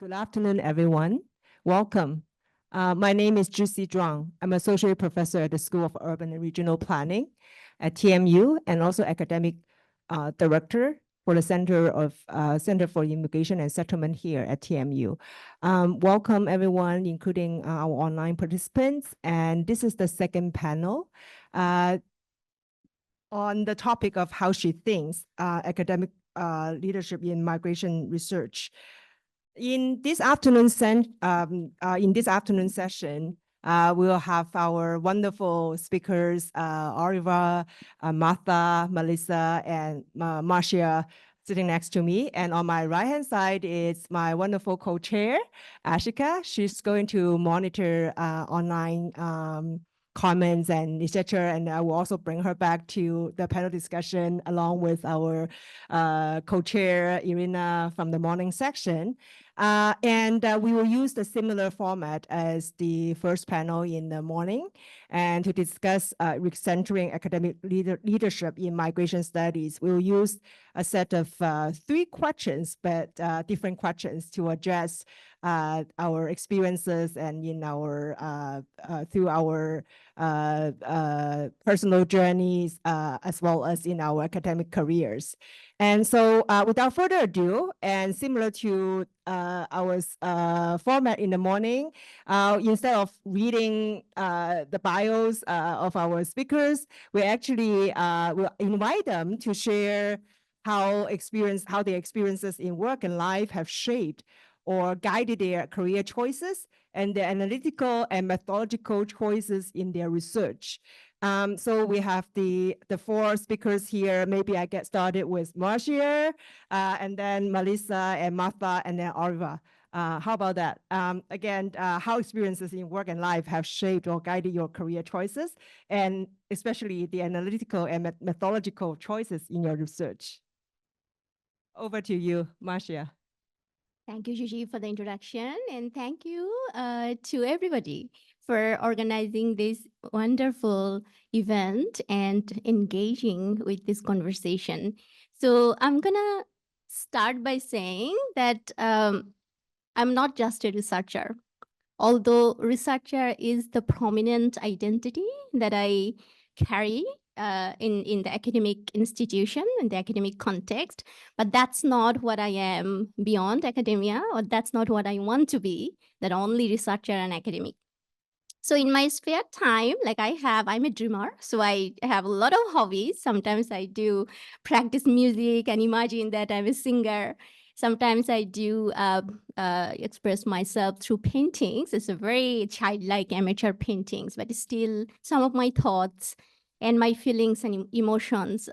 Good afternoon, everyone. Welcome. My name is Juicy Zhuang. I'm associate professor at the School of Urban and Regional Planning at TMU and also academic director for the Center for Immigration and Settlement here at TMU. Welcome, everyone, including our online participants. And this is the second panel on the topic of how she thinks academic leadership in migration research. In this afternoon session, we'll have our wonderful speakers, Oliver, Martha, Melissa, and Marcia sitting next to me. And on my right-hand side is my wonderful co-chair, Ashika. She's going to monitor online comments and etc. And I will also bring her back to the panel discussion along with our co-chair, Irina, from the morning section. We will use the similar format as the first panel in the morning and to discuss recentering academic leadership in migration studies. We will use a set of 3 questions, but different questions to address our experiences and in our through our personal journeys as well as in our academic careers. And so without further ado, and similar to our format in the morning, instead of reading the bios of our speakers, we actually will invite them to share how their experiences in work and life have shaped or guided their career choices and their analytical and methodological choices in their research. So we have the 4 speakers here. Maybe I get started with Marcia, and then Melissa and Martha, and then Oliver. How about that? Again, how experiences in work and life have shaped or guided your career choices, and especially the analytical and methodological choices in your research. Over to you, Marcia. Thank you, Gigi, for the introduction, and thank you to everybody for organizing this wonderful event and engaging with this conversation. So I'm gonna start by saying that I'm not just a researcher, although researcher is the prominent identity that I carry in the academic institution, in the academic context, but that's not what I am beyond academia, or that's not what I want to be, that only researcher and academic. So in my spare time, I'm a dreamer, so I have a lot of hobbies. Sometimes I do practice music and imagine that I'm a singer. Sometimes I do express myself through paintings. It's a very childlike amateur paintings, but still some of my thoughts and my feelings and emotions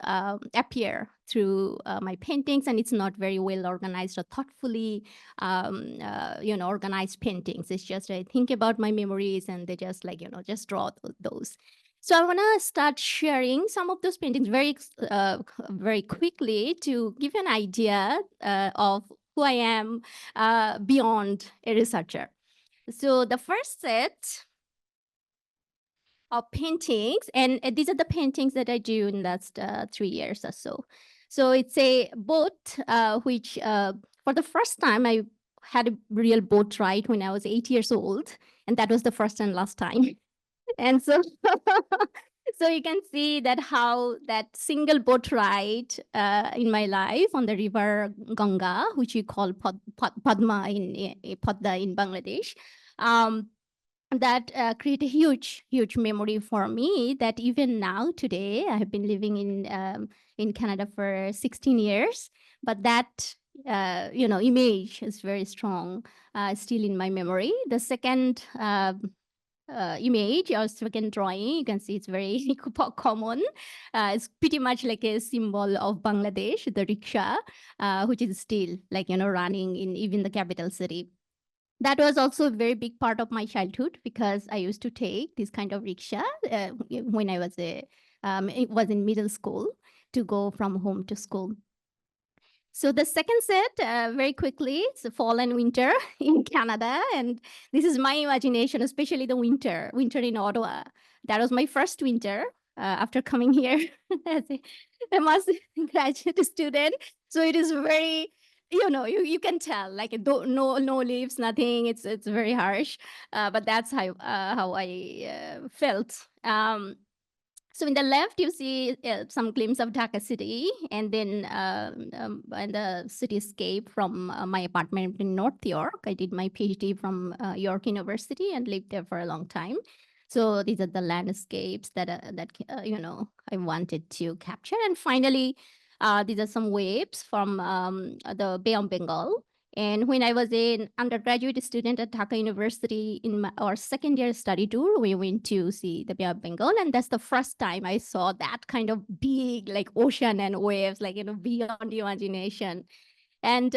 appear through my paintings, and it's not very well organized or thoughtfully organized paintings. It's just I think about my memories and they just just draw those. So I want to start sharing some of those paintings very quickly to give an idea of who I am beyond a researcher. So the first set of paintings, and these are the paintings that I do in the last 3 years or so. So it's a boat, which for the first time I had a real boat ride when I was 8 years old, and that was the first and last time. And so, so you can see that how that single boat ride in my life on the river Ganga, which we call Padma Padda in Bangladesh, that create a huge memory for me, that even now today I have been living in Canada for 16 years, but that image is very strong still in my memory. The second image or second drawing, you can see it's very common. It's pretty much like a symbol of Bangladesh, the rickshaw, which is still running in even the capital city. That was also a very big part of my childhood because I used to take this kind of rickshaw when I was it was in middle school to go from home to school. So the second set, very quickly, it's fall and winter in Canada. And this is my imagination, especially the winter in Ottawa. That was my first winter after coming here as a master's graduate student. So it is very you can tell, like no leaves, nothing. It's very harsh, but that's how I felt. So in the left, you see some glimpse of Dhaka city, and then and the cityscape from my apartment in North York. I did my PhD from York University and lived there for a long time. So these are the landscapes that I wanted to capture. And finally, these are some waves from the Bay of Bengal. And when I was an undergraduate student at Dhaka University in our second year study tour, we went to see the Bay of Bengal. And that's the first time I saw that kind of big, like ocean and waves, like, beyond imagination. And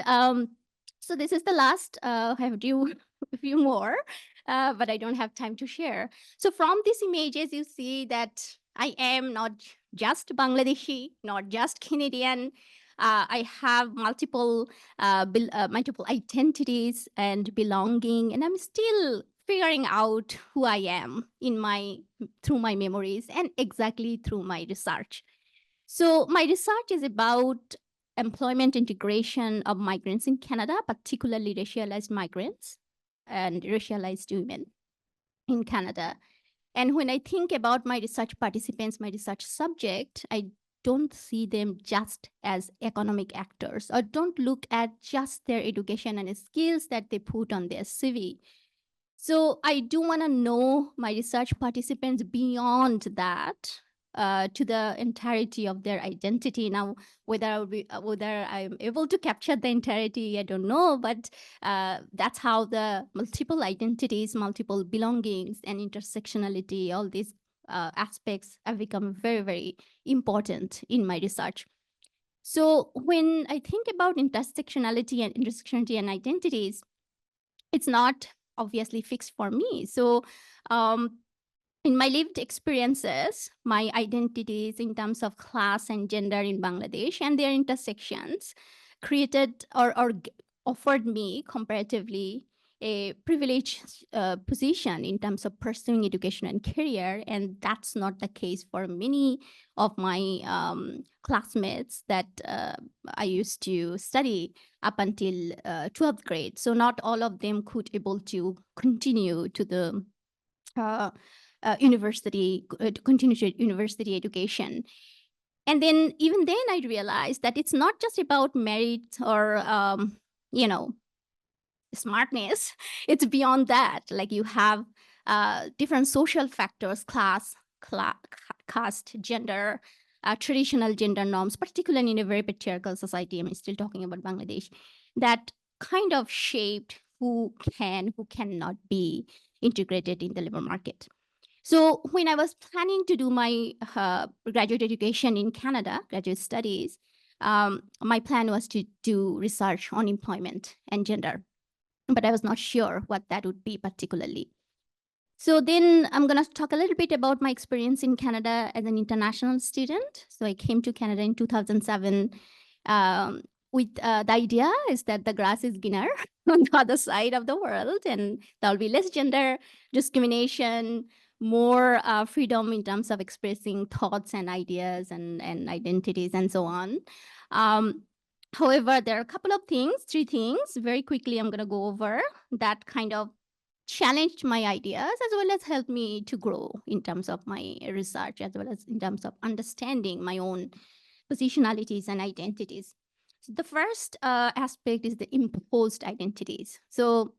so this is the last, I have a few more, but I don't have time to share. So from these images, you see that I am not just Bangladeshi, not just Canadian. I have multiple identities and belonging, and I'm still figuring out who I am through my memories and exactly through my research. So my research is about employment integration of migrants in Canada, particularly racialized migrants and racialized women in Canada. And when I think about my research participants, my research subject, I don't see them just as economic actors, or don't look at just their education and skills that they put on their CV. So I do want to know my research participants beyond that, to the entirety of their identity. Now, whether I'm able to capture the entirety, I don't know, but that's how the multiple identities, multiple belongings, and intersectionality, all these aspects have become very, very important in my research. So when I think about intersectionality and identities, it's not obviously fixed for me. So in my lived experiences, my identities in terms of class and gender in Bangladesh and their intersections created or offered me comparatively a privileged position in terms of pursuing education and career. And that's not the case for many of my classmates that I used to study up until 12th grade. So not all of them could able to continue to the university, to continue to university education. And then even then I realized that it's not just about merit or, you know, smartness. It's beyond that. Like you have different social factors, caste, gender, traditional gender norms, particularly in a very patriarchal society. I'm still talking about Bangladesh, that kind of shaped who can, who cannot be integrated in the labor market. So when I was planning to do my graduate education in Canada, graduate studies, my plan was to do research on employment and gender, but I was not sure what that would be particularly. So then I'm going to talk a little bit about my experience in Canada as an international student. So I came to Canada in 2007 with the idea is that the grass is greener on the other side of the world, and there'll be less gender discrimination, more freedom in terms of expressing thoughts and ideas and identities and so on. However, there are a couple of things, 3 things, very quickly I'm going to go over that kind of challenged my ideas as well as helped me to grow in terms of my research, as well as in terms of understanding my own positionalities and identities. So the first aspect is the imposed identities. So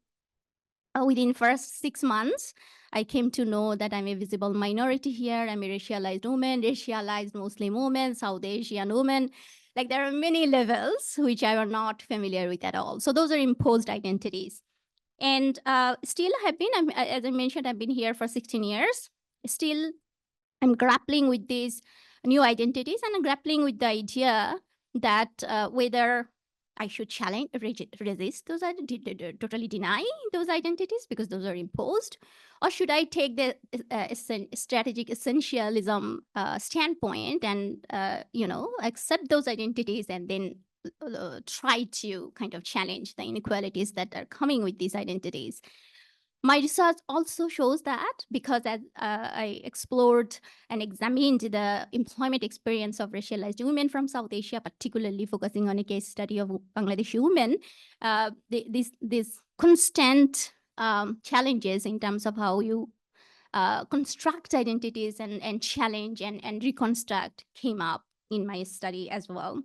within first 6 months, I came to know that I'm a visible minority here. I'm a racialized woman, racialized Muslim woman, South Asian woman. Like there are many levels which I am not familiar with at all. So those are imposed identities. And still have been, as I mentioned, I've been here for 16 years. Still, I'm grappling with these new identities, and I'm grappling with the idea that whether I should challenge, resist those identities, totally deny those identities because those are imposed, or should I take the strategic essentialism standpoint and accept those identities and then try to kind of challenge the inequalities that are coming with these identities. My research also shows that because as I explored and examined the employment experience of racialized women from South Asia, particularly focusing on a case study of Bangladeshi women, these constant challenges in terms of how you construct identities and challenge and reconstruct came up in my study as well.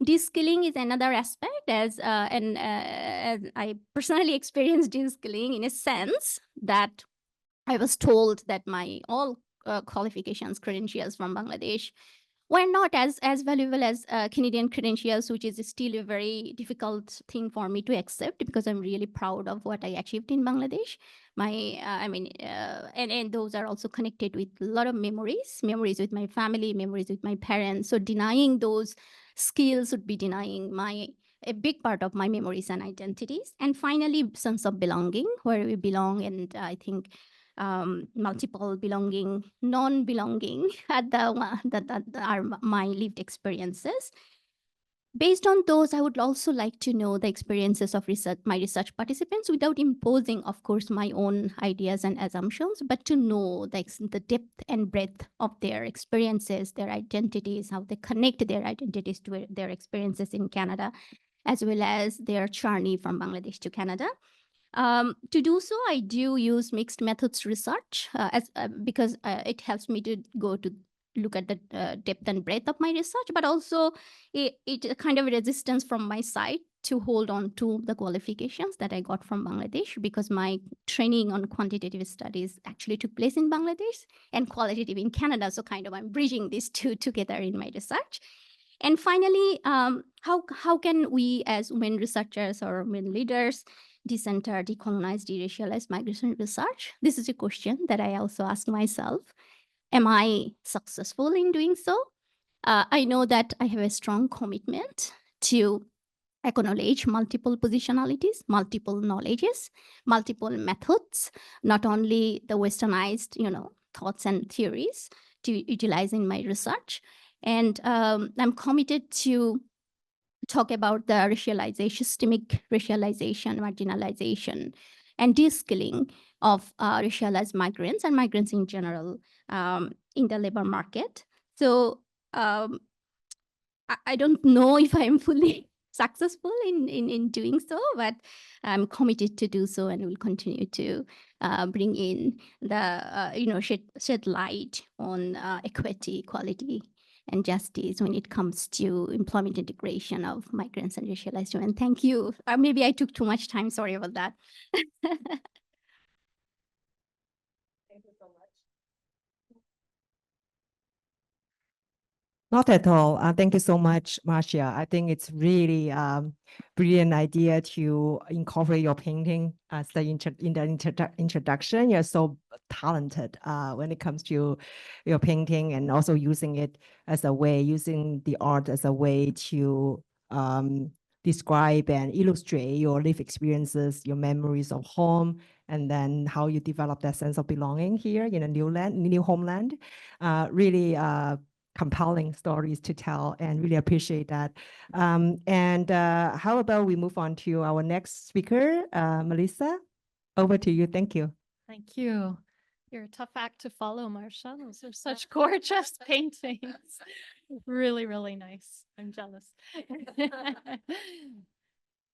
De-skilling is another aspect, as I personally experienced de-skilling in a sense that I was told that my all qualifications, credentials from Bangladesh were not as valuable as Canadian credentials, which is still a very difficult thing for me to accept because I'm really proud of what I achieved in Bangladesh. And those are also connected with a lot of memories with my family, memories with my parents. So denying those skills would be denying a big part of my memories and identities. And finally, sense of belonging, where we belong. And I think multiple belonging, non-belonging that are my lived experiences. Based on those, I would also like to know the experiences of my research participants without imposing, of course, my own ideas and assumptions, but to know the depth and breadth of their experiences, their identities, how they connect their identities to their experiences in Canada, as well as their journey from Bangladesh to Canada. To do so, I do use mixed methods research because it helps me to look at the depth and breadth of my research, but also it kind of a resistance from my side to hold on to the qualifications that I got from Bangladesh, because my training on quantitative studies actually took place in Bangladesh and qualitative in Canada. So kind of I'm bridging these two together in my research. And finally, how can we as women researchers or women leaders decenter, decolonize, de-racialize migration research? This is a question that I also ask myself. Am I successful in doing so? I know that I have a strong commitment to acknowledge multiple positionalities, multiple knowledges, multiple methods, not only the westernized, thoughts and theories to utilize in my research. And I'm committed to talk about the racialization, systemic racialization, marginalization, and de-skilling of racialized migrants and migrants in general in the labor market. So I don't know if I'm fully successful in doing so, but I'm committed to do so and will continue to bring in the, shed light on equity, equality, and justice when it comes to employment integration of migrants and racialized women. Thank you. Maybe I took too much time. Sorry about that. Thank you so much. Not at all. Thank you so much, Marcia. I think it's really brilliant idea to incorporate your painting as in the introduction. You're so talented when it comes to your painting, and also using it as a way, using the art as a way to describe and illustrate your life experiences, your memories of home, and then how you develop that sense of belonging here in a new homeland. Really compelling stories to tell, and really appreciate that. How about we move on to our next speaker, Melissa? Over to you. Thank you. Thank you. You're a tough act to follow, Marcia. Those are such gorgeous paintings. Really, really nice. I'm jealous.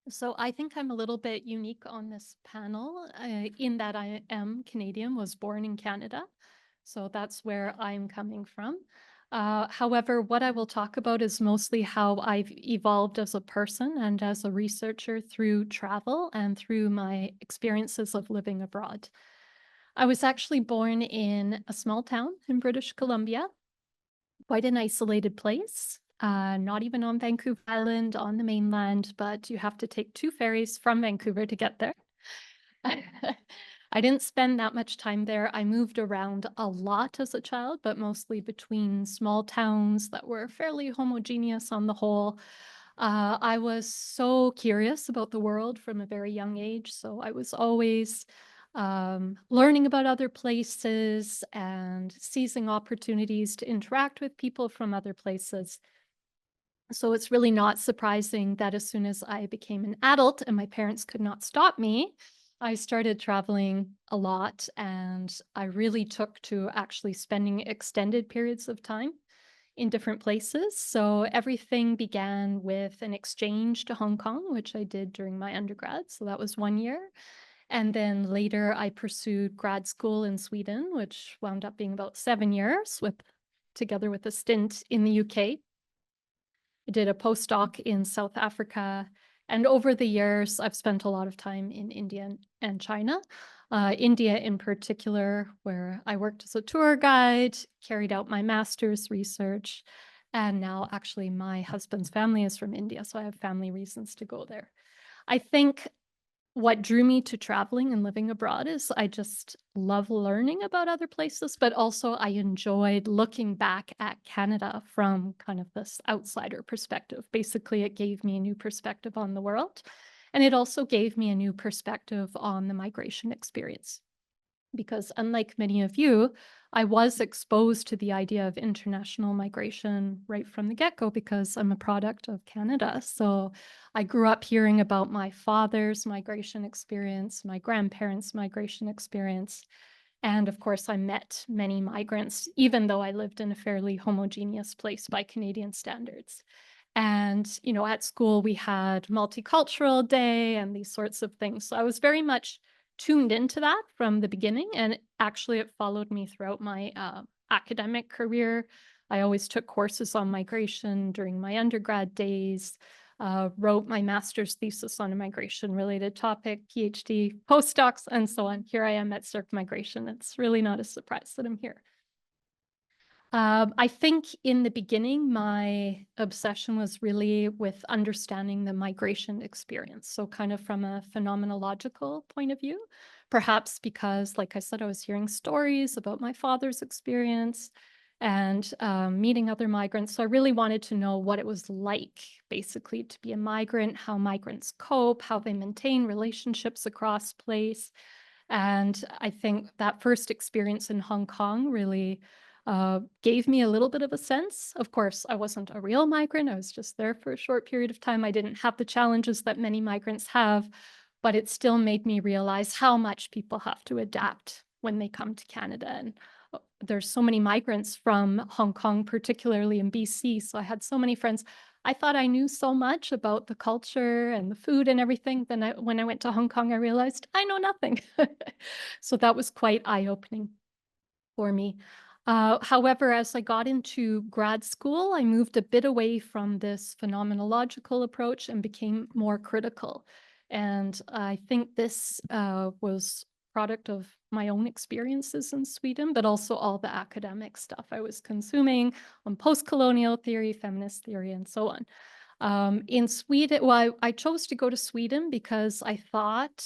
So I think I'm a little bit unique on this panel in that I am Canadian, was born in Canada. So that's where I'm coming from. However, what I will talk about is mostly how I've evolved as a person and as a researcher through travel and through my experiences of living abroad. I was actually born in a small town in British Columbia, quite an isolated place, not even on Vancouver Island on the mainland, but you have to take 2 ferries from Vancouver to get there. I didn't spend that much time there. I moved around a lot as a child, but mostly between small towns that were fairly homogeneous on the whole. I was so curious about the world from a very young age, so I was always learning about other places and seizing opportunities to interact with people from other places. So it's really not surprising that as soon as I became an adult and my parents could not stop me, I started traveling a lot, and I really took to actually spending extended periods of time in different places. So everything began with an exchange to Hong Kong, which I did during my undergrad. So that was 1 year. And then later I pursued grad school in Sweden, which wound up being about 7 years together with a stint in the UK. I did a postdoc in South Africa. And over the years, I've spent a lot of time in India and China. India in particular, where I worked as a tour guide, carried out my master's research, and now actually my husband's family is from India, so I have family reasons to go there. I think what drew me to traveling and living abroad is I just love learning about other places, but also I enjoyed looking back at Canada from kind of this outsider perspective. Basically, it gave me a new perspective on the world, and it also gave me a new perspective on the migration experience. Because unlike many of you, I was exposed to the idea of international migration right from the get-go because I'm a product of Canada. So I grew up hearing about my father's migration experience, my grandparents' migration experience. And of course, I met many migrants, even though I lived in a fairly homogeneous place by Canadian standards. And, at school, we had multicultural day and these sorts of things. So I was very much tuned into that from the beginning. And actually, it followed me throughout my academic career. I always took courses on migration during my undergrad days, wrote my master's thesis on a migration-related topic, PhD, postdocs, and so on. Here I am at Circ Migration. It's really not a surprise that I'm here. I think in the beginning, my obsession was really with understanding the migration experience. So kind of from a phenomenological point of view, perhaps because, like I said, I was hearing stories about my father's experience and meeting other migrants. So I really wanted to know what it was like, basically, to be a migrant, how migrants cope, how they maintain relationships across place. And I think that first experience in Hong Kong really gave me a little bit of a sense. Of course, I wasn't a real migrant. I was just there for a short period of time. I didn't have the challenges that many migrants have, but it still made me realize how much people have to adapt when they come to Canada. And there's so many migrants from Hong Kong, particularly in BC. So I had so many friends. I thought I knew so much about the culture and the food and everything. Then when I went to Hong Kong, I realized I know nothing. So that was quite eye-opening for me. However, as I got into grad school, I moved a bit away from this phenomenological approach and became more critical. And I think this was product of my own experiences in Sweden, but also all the academic stuff I was consuming on post-colonial theory, feminist theory, and so on. In Sweden, well, I chose to go to Sweden because I thought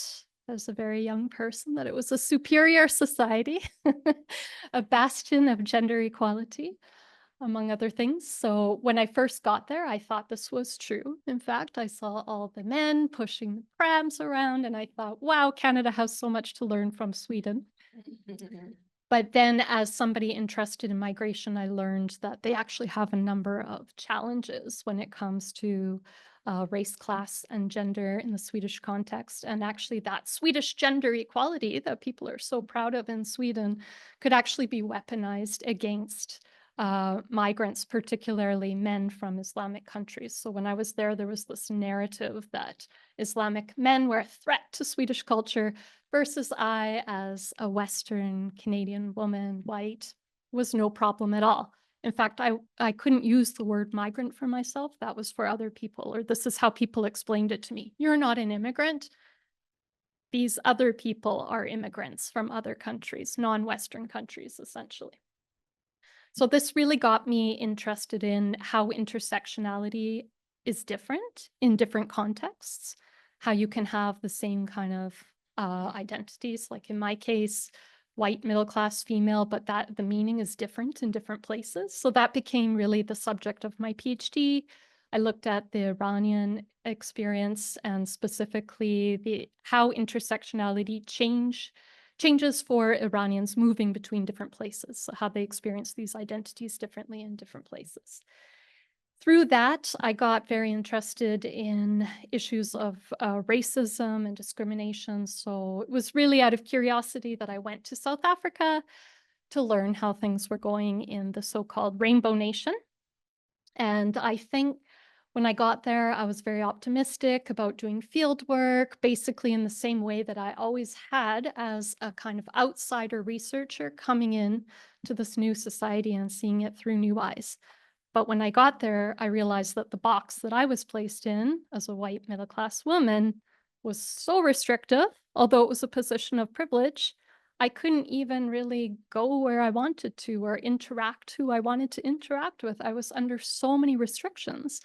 as a very young person that it was a superior society, a bastion of gender equality, among other things. So when I first got there, I thought this was true. In fact, I saw all the men pushing the prams around, and I thought, wow, Canada has so much to learn from Sweden. But then as somebody interested in migration, I learned that they actually have a number of challenges when it comes to race, class, and gender in the Swedish context. And actually that Swedish gender equality that people are so proud of in Sweden could actually be weaponized against migrants, particularly men from Islamic countries. So when I was there was this narrative that Islamic men were a threat to Swedish culture, versus I, as a Western Canadian woman, white, was no problem at all. In fact, I couldn't use the word migrant for myself. That was for other people, or this is how people explained it to me. You're not an immigrant. These other people are immigrants from other countries, non-Western countries, essentially. So this really got me interested in how intersectionality is different in different contexts, how you can have the same kind of identities, like in my case, white middle-class female, but that the meaning is different in different places. So that became really the subject of my PhD. I looked at the Iranian experience and specifically how intersectionality changes for Iranians moving between different places, so how they experience these identities differently in different places. through that, I got very interested in issues of racism and discrimination. So it was really out of curiosity that I went to South Africa to learn how things were going in the so-called Rainbow Nation. And I think when I got there, I was very optimistic about doing field work, basically in the same way that I always had as a kind of outsider researcher coming in to this new society and seeing it through new eyes. But when I got there, I realized that the box that I was placed in as a white middle-class woman was so restrictive, although it was a position of privilege. I couldn't even really go where I wanted to or interact who I wanted to interact with. I was under so many restrictions.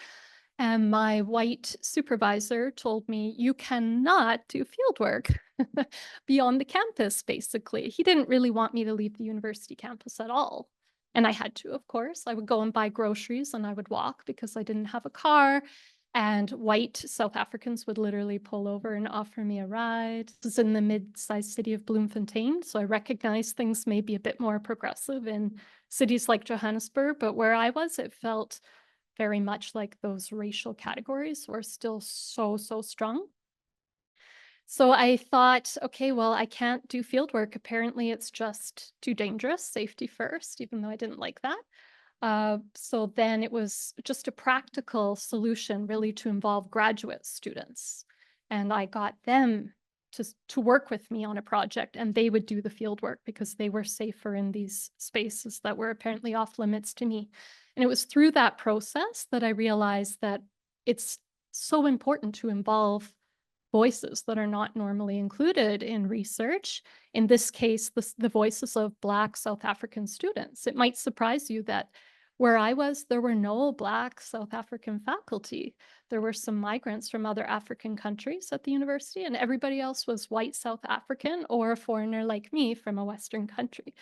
And my white supervisor told me, you cannot do field work beyond the campus, basically. He didn't really want me to leave the university campus at all. And I had to, of course. I would go and buy groceries and I would walk because I didn't have a car. And white South Africans would literally pull over and offer me a ride. This is in the mid-sized city of Bloemfontein. So I recognize things may be a bit more progressive in cities like Johannesburg, but where I was, it felt very much like those racial categories were still so strong. So I thought, okay, well, I can't do field work. Apparently it's just too dangerous, safety first, even though I didn't like that. So then it was just a practical solution really to involve graduate students. And I got them to work with me on a project, and they would do the field work because they were safer in these spaces that were apparently off limits to me. And it was through that process that I realized that it's so important to involve voices that are not normally included in research. In this case, the voices of Black South African students. It might surprise you that where I was, there were no Black South African faculty. There were some migrants from other African countries at the university, and everybody else was white South African or a foreigner like me from a Western country.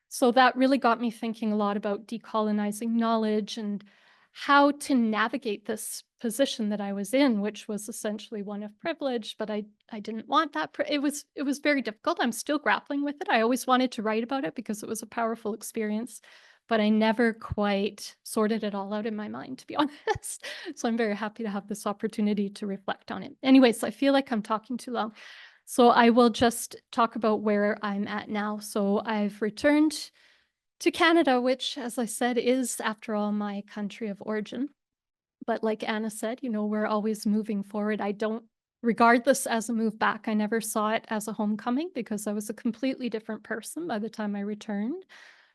So that really got me thinking a lot about decolonizing knowledge and how to navigate this position that I was in, which was essentially one of privilege, but I didn't want that. It was very difficult. I'm still grappling with it. I always wanted to write about it because it was a powerful experience, but I never quite sorted it all out in my mind, to be honest. So I'm very happy to have this opportunity to reflect on it. Anyways, I feel like I'm talking too long. So I will just talk about where I'm at now. So I've returned to Canada, which, as I said, is, after all, my country of origin. But like Anna said, you know, we're always moving forward. I don't regard this as a move back. I never saw it as a homecoming because I was a completely different person by the time I returned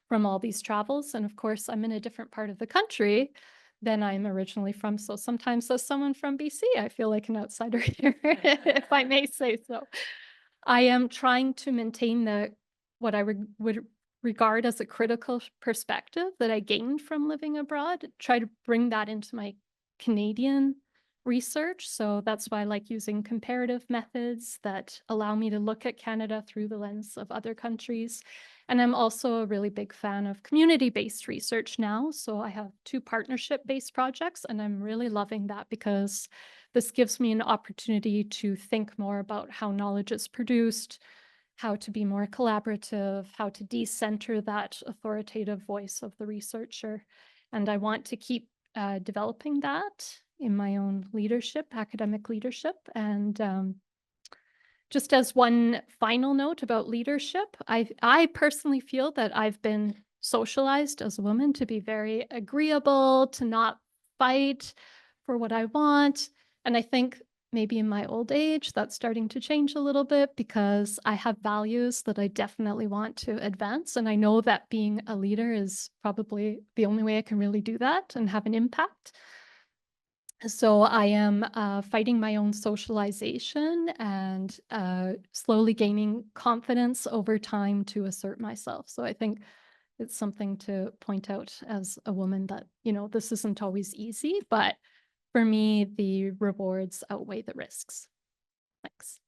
from all these travels. And of course, I'm in a different part of the country than I'm originally from. So sometimes as someone from BC, I feel like an outsider here, if I may say so. I am trying to maintain what I would regard as a critical perspective that I gained from living abroad, try to bring that into my Canadian research. So that's why I like using comparative methods that allow me to look at Canada through the lens of other countries. And I'm also a really big fan of community-based research now. So I have 2 partnership-based projects, and I'm really loving that because this gives me an opportunity to think more about how knowledge is produced, how to be more collaborative, how to decenter that authoritative voice of the researcher. And I want to keep developing that in my own leadership, academic leadership. And just as one final note about leadership, I personally feel that I've been socialized as a woman to be very agreeable, to not fight for what I want. And I think maybe in my old age, that's starting to change a little bit because I have values that I definitely want to advance. And I know that being a leader is probably the only way I can really do that and have an impact. So I am fighting my own socialization and slowly gaining confidence over time to assert myself. So I think it's something to point out as a woman that, you know, this isn't always easy, but for me, the rewards outweigh the risks. Thanks.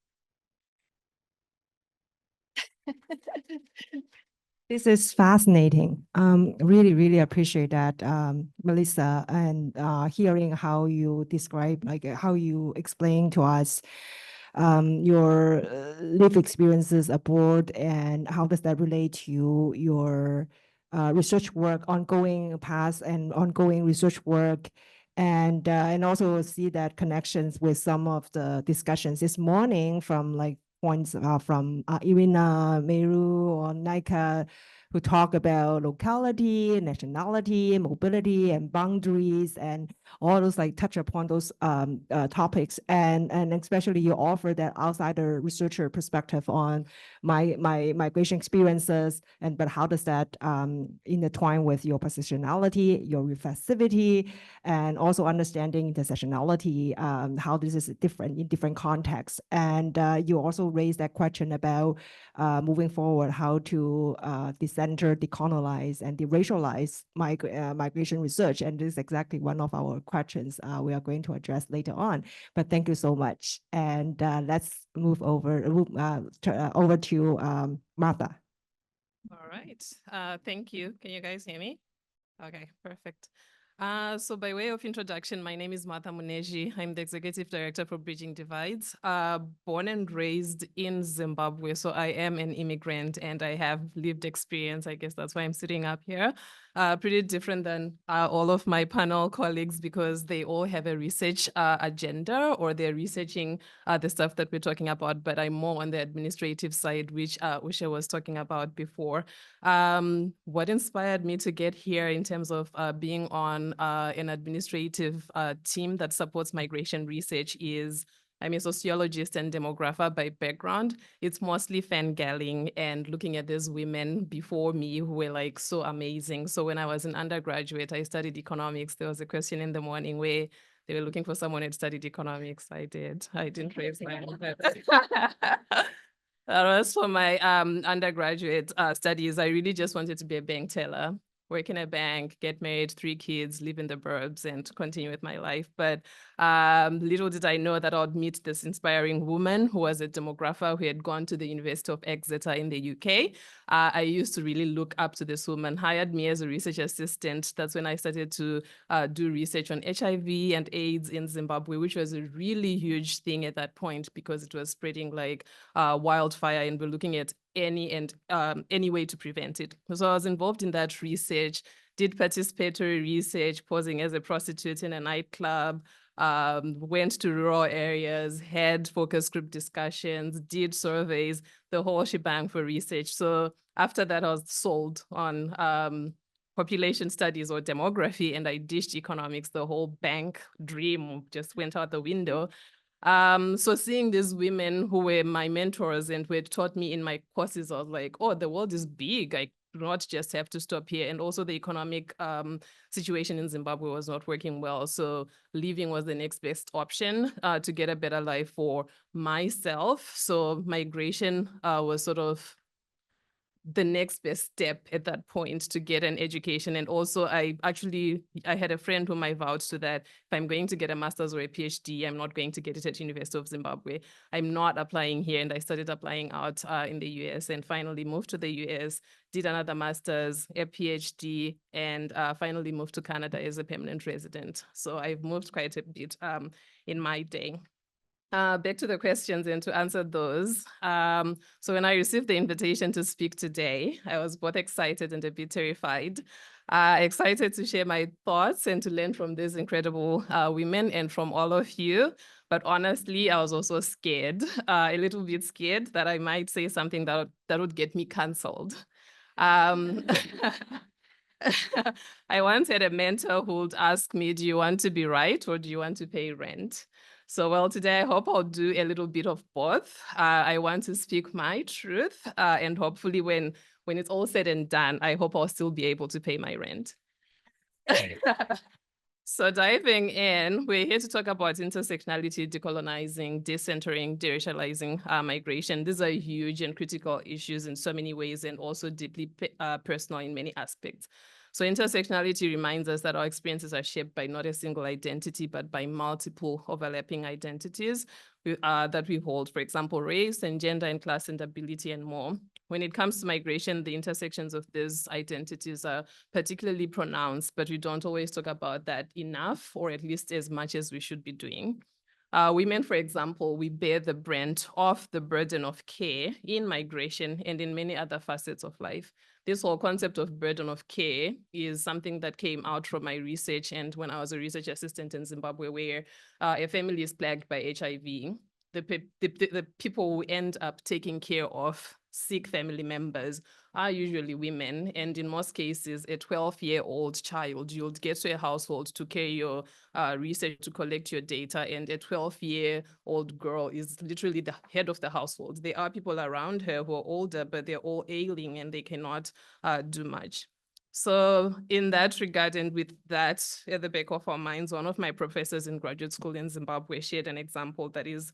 This is fascinating. Really appreciate that, Melissa, and hearing how you describe, like how you explain to us your lived experiences abroad and how does that relate to your research work, ongoing past and ongoing research work, and also see that connections with some of the discussions this morning from like points from Irina, Meru, or Nika, who talk about locality, nationality, mobility, and boundaries, and all those like touch upon those topics, and especially you offer that outsider researcher perspective on my migration experiences, and but how does that intertwine with your positionality, your reflexivity, and also understanding intersectionality, how this is different in different contexts. And you also raised that question about moving forward, how to decenter, decolonize, and de-racialize migration research. And this is exactly one of our questions we are going to address later on. But thank you so much. And let's move over to Martha. All right. Thank you. Can you guys hear me? Okay, perfect. So by way of introduction, my name is Martha Muneji. I'm the Executive Director for Bridging Divides. Born and raised in Zimbabwe, so I am an immigrant and I have lived experience. I guess that's why I'm sitting up here. Pretty different than all of my panel colleagues because they all have a research agenda or they're researching the stuff that we're talking about, but I'm more on the administrative side, which Usha was talking about before. What inspired me to get here in terms of being on an administrative team that supports migration research is I'm a sociologist and demographer by background. It's mostly fangirling and looking at these women before me who were like so amazing. So when I was an undergraduate, I studied economics. There was a question in the morning where they were looking for someone who'd studied economics. I did. I didn't raise my hand. That was for my undergraduate studies. I really just wanted to be a bank teller, work in a bank, get married, 3 kids, live in the burbs, and continue with my life. But little did I know that I would meet this inspiring woman who was a demographer who had gone to the University of Exeter in the UK. I used to really look up to this woman, hired me as a research assistant. That's when I started to do research on HIV and AIDS in Zimbabwe, which was a really huge thing at that point because it was spreading like wildfire, and we're looking at any way to prevent it. So I was involved in that research, did participatory research, posing as a prostitute in a nightclub, went to rural areas, had focus group discussions, did surveys, the whole shebang for research. So after that, I was sold on population studies or demography, and I dished economics. The whole bank dream just went out the window. So seeing these women who were my mentors and who had taught me in my courses, I was like, oh, the world is big. I do not just have to stop here. And also the economic situation in Zimbabwe was not working well. So leaving was the next best option to get a better life for myself. So migration was sort of the next best step at that point to get an education. And also I had a friend whom I vouched to that if I'm going to get a master's or a PhD, I'm not going to get it at University of Zimbabwe. I'm not applying here. And I started applying out in the US and finally moved to the US, did another master's, a PhD, and finally moved to Canada as a permanent resident. So I've moved quite a bit in my day. Back to the questions and to answer those. So when I received the invitation to speak today, I was both excited and a bit terrified. Excited to share my thoughts and to learn from these incredible women and from all of you. But honestly, I was also scared, a little bit scared that I might say something that would get me canceled. I once had a mentor who would ask me, do you want to be right or do you want to pay rent? So, well, today I hope I'll do a little bit of both. I want to speak my truth, and hopefully when it's all said and done, I hope I'll still be able to pay my rent. So diving in, we're here to talk about intersectionality, decolonizing, decentering, de-racializing migration. These are huge and critical issues in so many ways and also deeply personal in many aspects. So intersectionality reminds us that our experiences are shaped by not a single identity, but by multiple overlapping identities that we hold, for example, race and gender and class and ability and more. When it comes to migration, the intersections of these identities are particularly pronounced, but we don't always talk about that enough, or at least as much as we should be doing. Women, for example, we bear the brunt of the burden of care in migration and in many other facets of life. This whole concept of burden of care is something that came out from my research and when I was a research assistant in Zimbabwe, where a family is plagued by HIV. The people who end up taking care of sick family members are usually women. And in most cases, a 12-year-old child, you'll get to a household to carry your research, to collect your data. And a 12-year-old girl is literally the head of the household. There are people around her who are older, but they're all ailing and they cannot do much. So in that regard, and with that at the back of our minds, one of my professors in graduate school in Zimbabwe shared an example that is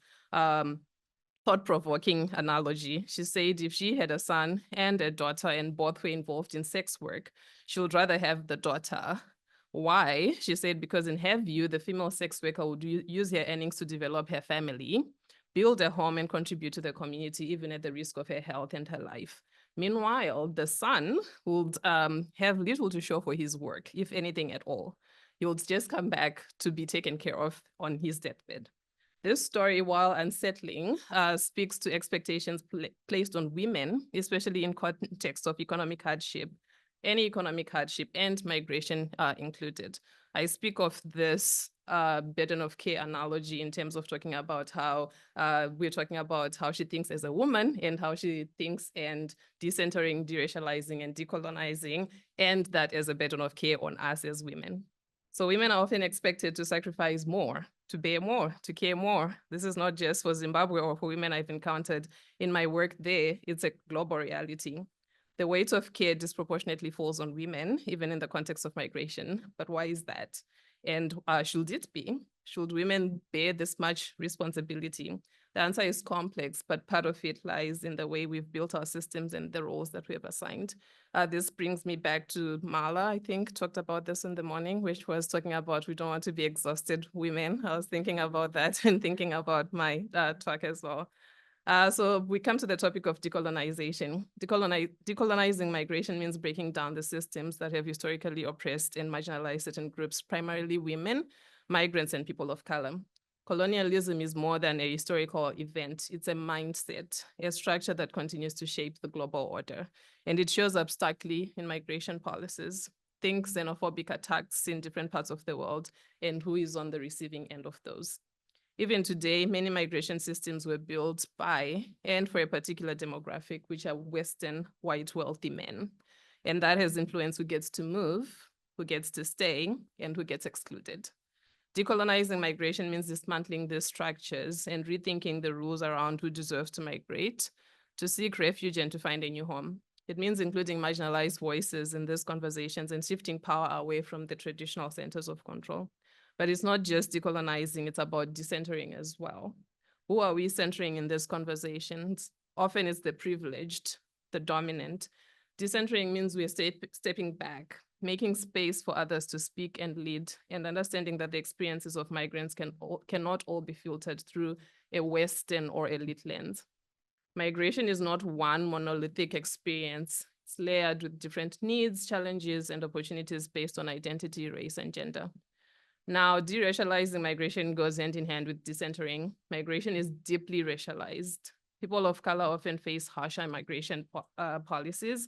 thought-provoking analogy. She said if she had a son and a daughter and both were involved in sex work, she would rather have the daughter. Why? She said because in her view, the female sex worker would use her earnings to develop her family, build a home, and contribute to the community, even at the risk of her health and her life. Meanwhile, the son would have little to show for his work, if anything at all. He would just come back to be taken care of on his deathbed. This story, while unsettling, speaks to expectations placed on women, especially in context of economic hardship, any economic hardship and migration included. I speak of this burden of care analogy in terms of talking about how we're talking about how she thinks as a woman and how she thinks and decentering, de-racializing and de-colonizing, and that as a burden of care on us as women. So women are often expected to sacrifice more, to bear more, to care more. This is not just for Zimbabwe or for women I've encountered in my work there. It's a global reality. The weight of care disproportionately falls on women, even in the context of migration. But why is that? And should it be? Should women bear this much responsibility? The answer is complex, but part of it lies in the way we've built our systems and the roles that we have assigned. This brings me back to Mala, I think, talked about this in the morning, which was talking about we don't want to be exhausted women. I was thinking about that and thinking about my talk as well. So we come to the topic of decolonization. Decolonizing migration means breaking down the systems that have historically oppressed and marginalized certain groups, primarily women, migrants, and people of color. Colonialism is more than a historical event. It's a mindset, a structure that continues to shape the global order. And it shows up starkly in migration policies. Think xenophobic attacks in different parts of the world and who is on the receiving end of those. Even today, many migration systems were built by and for a particular demographic, which are Western, white, wealthy men. And that has influenced who gets to move, who gets to stay, and who gets excluded. Decolonizing migration means dismantling these structures and rethinking the rules around who deserves to migrate, to seek refuge, and to find a new home. It means including marginalized voices in these conversations and shifting power away from the traditional centers of control. But it's not just decolonizing, it's about decentering as well. Who are we centering in these conversations? Often it's the privileged, the dominant. Decentering means we're stepping back, making space for others to speak and lead, and understanding that the experiences of migrants cannot all be filtered through a Western or elite lens. Migration is not one monolithic experience. It's layered with different needs, challenges, and opportunities based on identity, race, and gender. Now, de-racializing migration goes hand in hand with decentering. Migration is deeply racialized. People of color often face harsher immigration policies,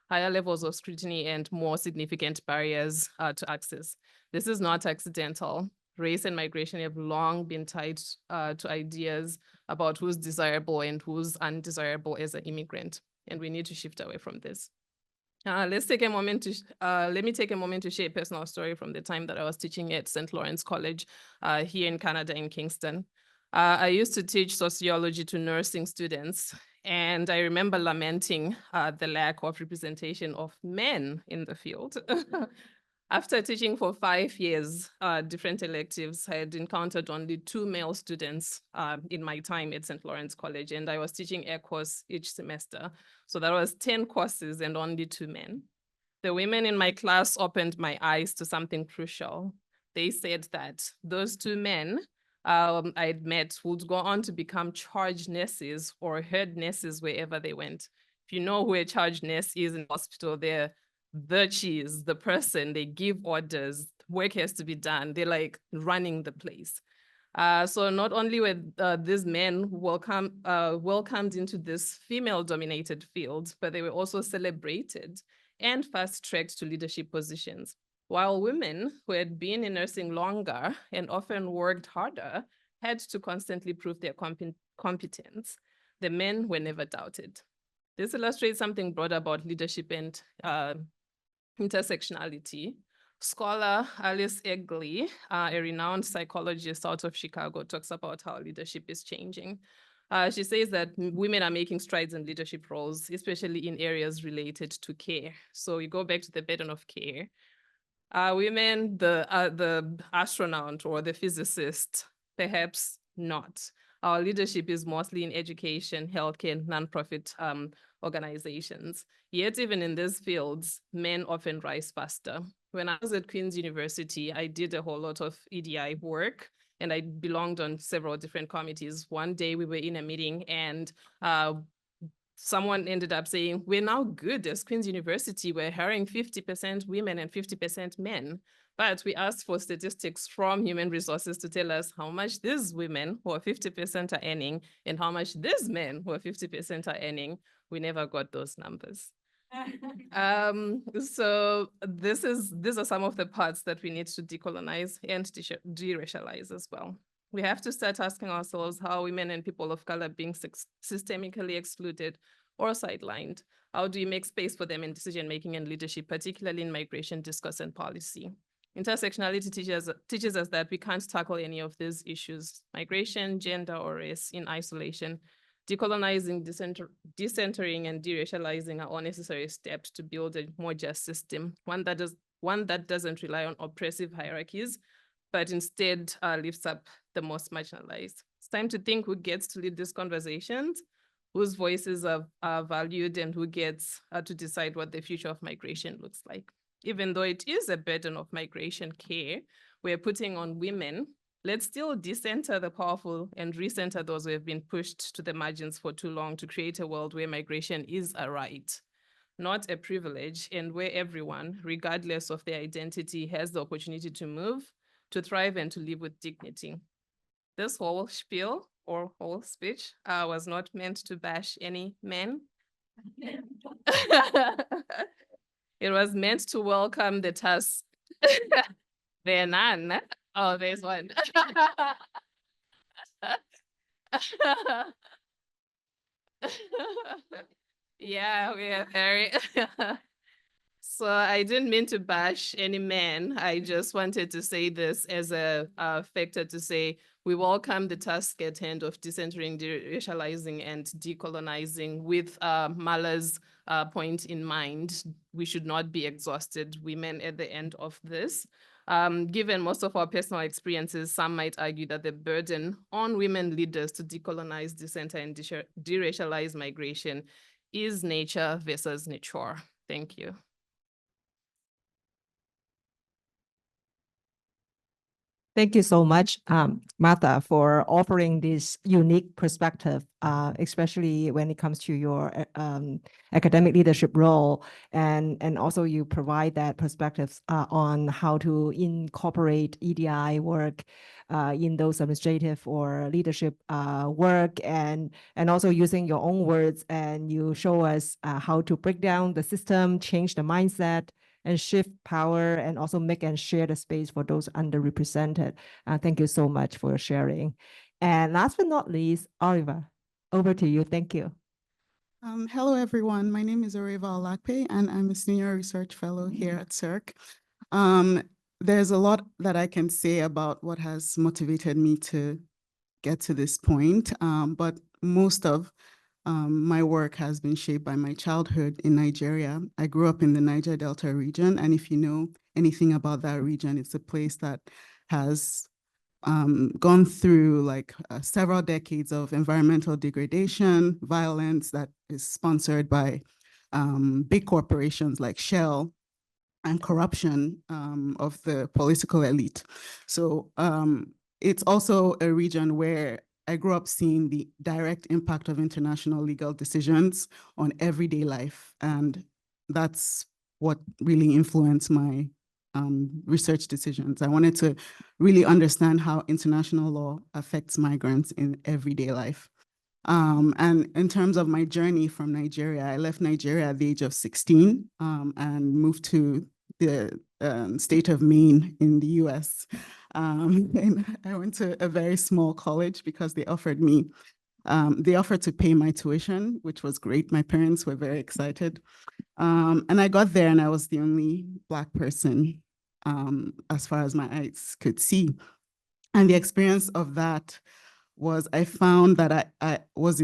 higher levels of scrutiny, and more significant barriers to access. This is not accidental. Race and migration have long been tied to ideas about who's desirable and who's undesirable as an immigrant, and we need to shift away from this. Let me take a moment to share a personal story from the time that I was teaching at St. Lawrence College here in Canada, in Kingston. I used to teach sociology to nursing students, and I remember lamenting the lack of representation of men in the field. After teaching for 5 years, different electives, I had encountered only 2 male students in my time at St. Lawrence College, and I was teaching a course each semester. So that was 10 courses and only 2 men. The women in my class opened my eyes to something crucial. They said that those 2 men I'd met would go on to become charge nurses or head nurses wherever they went. If you know who a charge nurse is in hospital, they're the cheese, the person, they give orders, work has to be done. They're like running the place. So not only were these men welcomed into this female-dominated field, but they were also celebrated and fast-tracked to leadership positions. While women who had been in nursing longer and often worked harder had to constantly prove their competence, the men were never doubted. This illustrates something broader about leadership and intersectionality. Scholar Alice Egley, a renowned psychologist out of Chicago, talks about how leadership is changing. She says that women are making strides in leadership roles, especially in areas related to care. So we go back to the burden of care. Women, the astronaut or the physicist, perhaps not. Our leadership is mostly in education, healthcare, and nonprofit organizations. Yet even in these fields, men often rise faster. When I was at Queen's University, I did a whole lot of EDI work, and I belonged on several different committees. One day we were in a meeting and someone ended up saying, we're now good as Queen's University, we're hiring 50% women and 50% men. But we asked for statistics from human resources to tell us how much these women who are 50% are earning and how much these men who are 50% are earning. We never got those numbers. So these are some of the parts that we need to decolonize and de-racialize as well. We have to start asking ourselves how women and people of color are being systemically excluded or sidelined. How do you make space for them in decision-making and leadership, particularly in migration discourse and policy? Intersectionality teaches us that we can't tackle any of these issues, migration, gender, or race, in isolation. Decolonizing, decentering, and de-racializing are all necessary steps to build a more just system, one that doesn't rely on oppressive hierarchies, but instead lifts up the most marginalized. It's time to think who gets to lead these conversations, whose voices are valued, and who gets to decide what the future of migration looks like. Even though it is a burden of migration care we're putting on women, let's still decenter the powerful and recenter those who have been pushed to the margins for too long to create a world where migration is a right, not a privilege, and where everyone, regardless of their identity, has the opportunity to move, to thrive, and to live with dignity. This whole spiel or whole speech was not meant to bash any men. It was meant to welcome the task. There are none. Oh, there's one. Yeah, we are very. So I didn't mean to bash any man. I just wanted to say this as a factor to say we welcome the task at hand of decentering, de-racializing, and decolonizing with Mala's point in mind. We should not be exhausted women at the end of this. Given most of our personal experiences, some might argue that the burden on women leaders to decolonize, decenter, and de-racialize migration is nature versus nurture. Thank you. Thank you so much, Martha, for offering this unique perspective, especially when it comes to your academic leadership role. And also you provide that perspectives on how to incorporate EDI work in those administrative or leadership work, and also using your own words, and you show us how to break down the system, change the mindset, and shift power, and also make and share the space for those underrepresented. Thank you so much for sharing. And last but not least, Oliver, over to you. Thank you. Hello, everyone. My name is Oriva Olakpe, and I'm a senior research fellow here at CERC. There's a lot that I can say about what has motivated me to get to this point, but most of my work has been shaped by my childhood in Nigeria. I grew up in the Niger Delta region, and if you know anything about that region, it's a place that has gone through like several decades of environmental degradation, violence that is sponsored by big corporations like Shell, and corruption of the political elite. So it's also a region where I grew up seeing the direct impact of international legal decisions on everyday life. And that's what really influenced my research decisions. I wanted to really understand how international law affects migrants in everyday life. And in terms of my journey from Nigeria, I left Nigeria at the age of 16 and moved to the state of Maine in the US. And I went to a very small college because they offered to pay my tuition, which was great. My parents were very excited. And I got there and I was the only Black person as far as my eyes could see. And the experience of that was I found that I was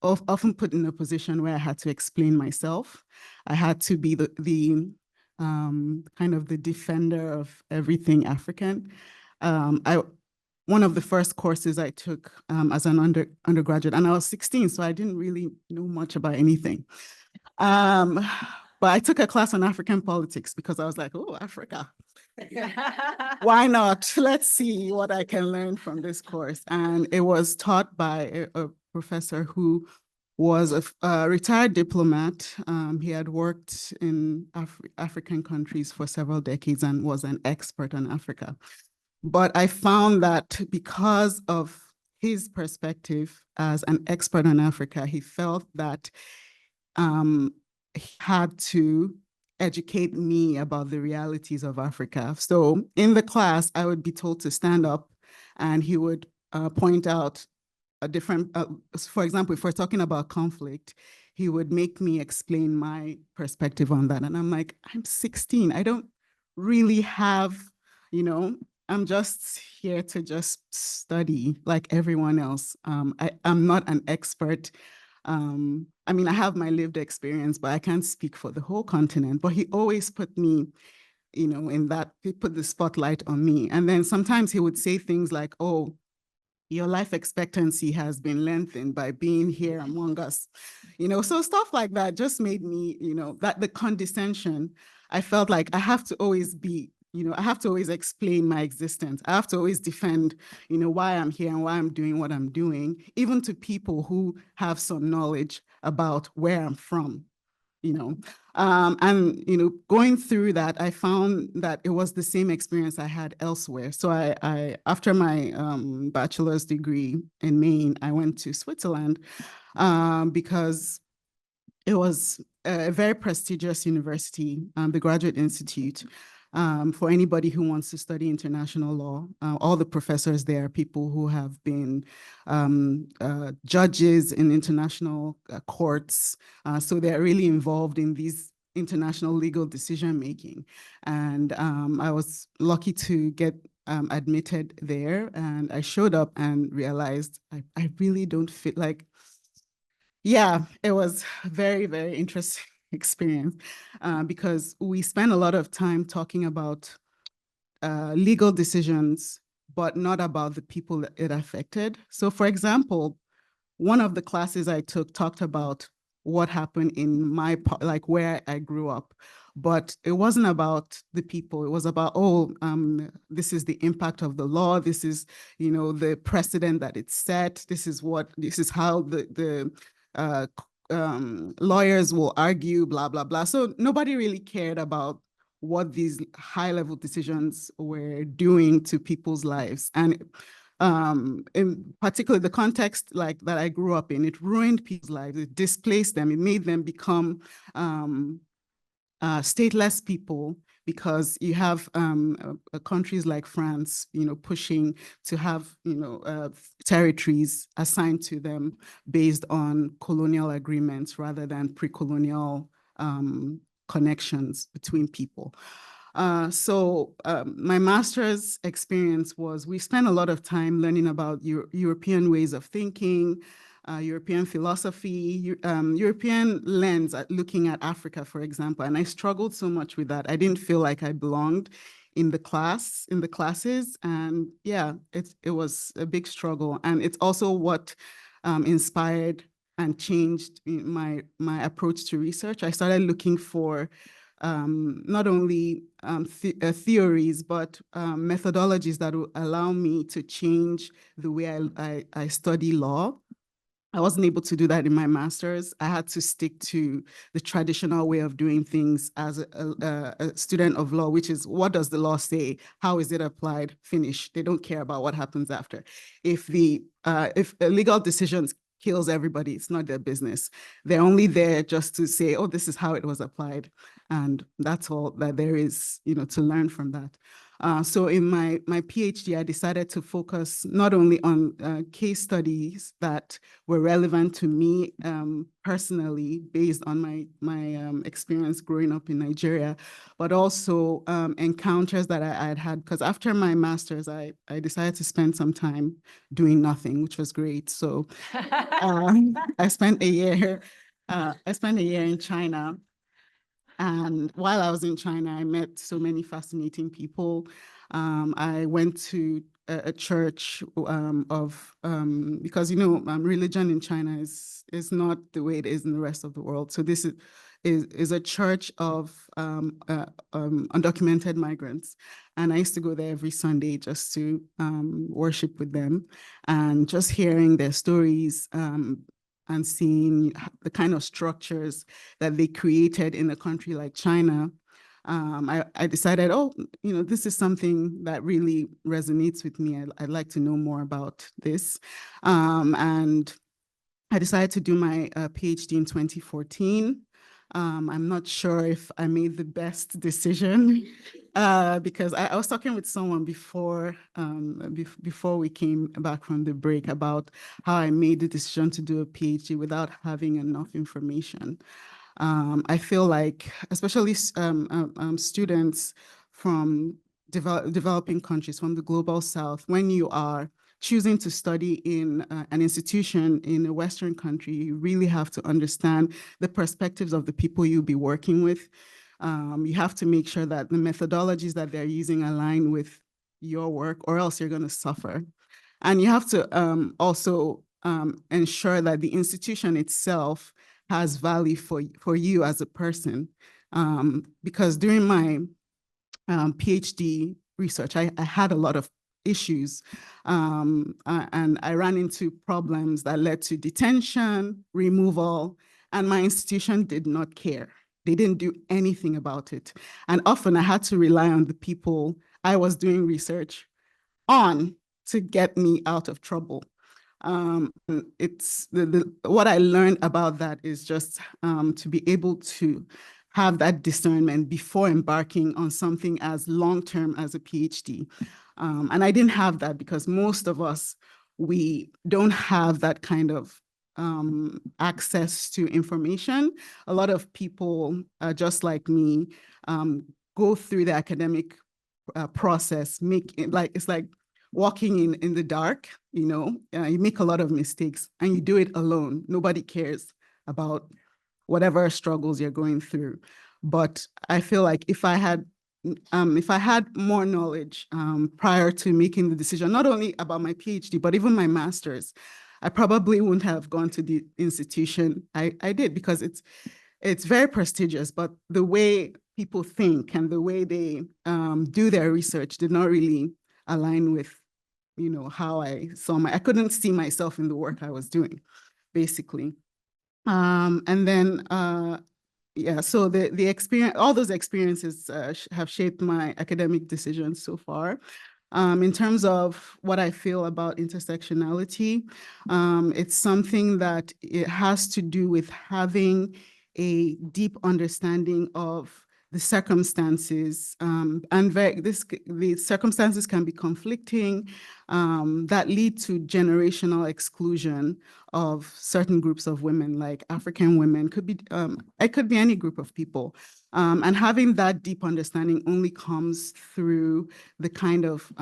often put in a position where I had to explain myself. I had to be the kind of the defender of everything African. One of the first courses I took as an undergraduate, and I was 16, so I didn't really know much about anything. But I took a class on African politics because I was like, oh, Africa. Why not? Let's see what I can learn from this course. And it was taught by a professor who was a retired diplomat. He had worked in African countries for several decades and was an expert on Africa. But I found that because of his perspective as an expert on Africa, he felt that he had to educate me about the realities of Africa. So in the class, I would be told to stand up and he would point out a different, for example, if we're talking about conflict, he would make me explain my perspective on that. And I'm like, I'm 16. I don't really have, I'm just here to just study like everyone else. I'm not an expert. I mean, I have my lived experience, but I can't speak for the whole continent. But he always put me, he put the spotlight on me. And then sometimes he would say things like, oh, your life expectancy has been lengthened by being here among us. So stuff like that just made me, that the condescension, I felt like I have to always be, I have to always explain my existence. I have to always defend, why I'm here and why I'm doing what I'm doing, even to people who have some knowledge about where I'm from, going through that, I found that it was the same experience I had elsewhere. So I after my bachelor's degree in Maine, I went to Switzerland because it was a very prestigious university, the Graduate Institute. For anybody who wants to study international law, all the professors there are people who have been judges in international courts. So they're really involved in these international legal decision-making. And I was lucky to get admitted there. And I showed up and realized I really don't fit like, yeah, it was very, very interesting experience because we spent a lot of time talking about legal decisions, but not about the people that it affected. So for example, one of the classes I took talked about what happened in my part, like where I grew up, but it wasn't about the people. It was about, this is the impact of the law. This is, the precedent that it set. This is how the lawyers will argue, blah, blah, blah. So nobody really cared about what these high-level decisions were doing to people's lives. And in particular, the context like that I grew up in, it ruined people's lives. It displaced them. It made them become stateless people, because you have countries like France, pushing to have, territories assigned to them based on colonial agreements rather than pre-colonial connections between people. So my master's experience was, we spent a lot of time learning about European ways of thinking, European philosophy, European lens at looking at Africa, for example. And I struggled so much with that. I didn't feel like I belonged in the classes. And yeah, it was a big struggle. And it's also what inspired and changed my approach to research. I started looking for not only theories, but methodologies that will allow me to change the way I study law. I wasn't able to do that in my master's. I had to stick to the traditional way of doing things as a student of law, which is, what does the law say? How is it applied? Finish. They don't care about what happens after. If legal decisions kills everybody, it's not their business. They're only there just to say, oh, this is how it was applied. And that's all that there is, to learn from that. So in my PhD, I decided to focus not only on case studies that were relevant to me personally, based on my experience growing up in Nigeria, but also encounters that I had. Because after my master's, I decided to spend some time doing nothing, which was great. So I spent a year. I spent a year in China. And while I was in China, I met so many fascinating people. I went to a church because religion in China is not the way it is in the rest of the world. So this is a church of undocumented migrants, and I used to go there every Sunday just to worship with them, and just hearing their stories. And seeing the kind of structures that they created in a country like China, I decided, this is something that really resonates with me. I'd like to know more about this. And I decided to do my PhD in 2014. I'm not sure if I made the best decision because I was talking with someone before we came back from the break about how I made the decision to do a PhD without having enough information. I feel like, especially students from developing countries, from the global South, when you are choosing to study in an institution in a Western country, you really have to understand the perspectives of the people you'll be working with. You have to make sure that the methodologies that they're using align with your work, or else you're going to suffer. And you have to also ensure that the institution itself has value for you as a person. Because during my PhD research, I had a lot of issues, and I ran into problems that led to detention, removal, and my institution did not care. They didn't do anything about it. And often I had to rely on the people I was doing research on to get me out of trouble. It's what I learned about that is just to be able to have that discernment before embarking on something as long-term as a PhD. And I didn't have that because most of us, we don't have that kind of access to information. A lot of people, just like me, go through the academic process, it's like walking in the dark, you make a lot of mistakes and you do it alone. Nobody cares about whatever struggles you're going through. But I feel like if I had more knowledge prior to making the decision, not only about my PhD, but even my master's, I probably wouldn't have gone to the institution I did, because it's very prestigious, but the way people think and the way they do their research did not really align with, how I couldn't see myself in the work I was doing, basically. And then, so the experience, all those experiences have shaped my academic decisions so far. In terms of what I feel about intersectionality, it's something that it has to do with having a deep understanding of the circumstances, and the circumstances can be conflicting, that lead to generational exclusion of certain groups of women, like African women. It could be any group of people. And having that deep understanding only comes through the kind of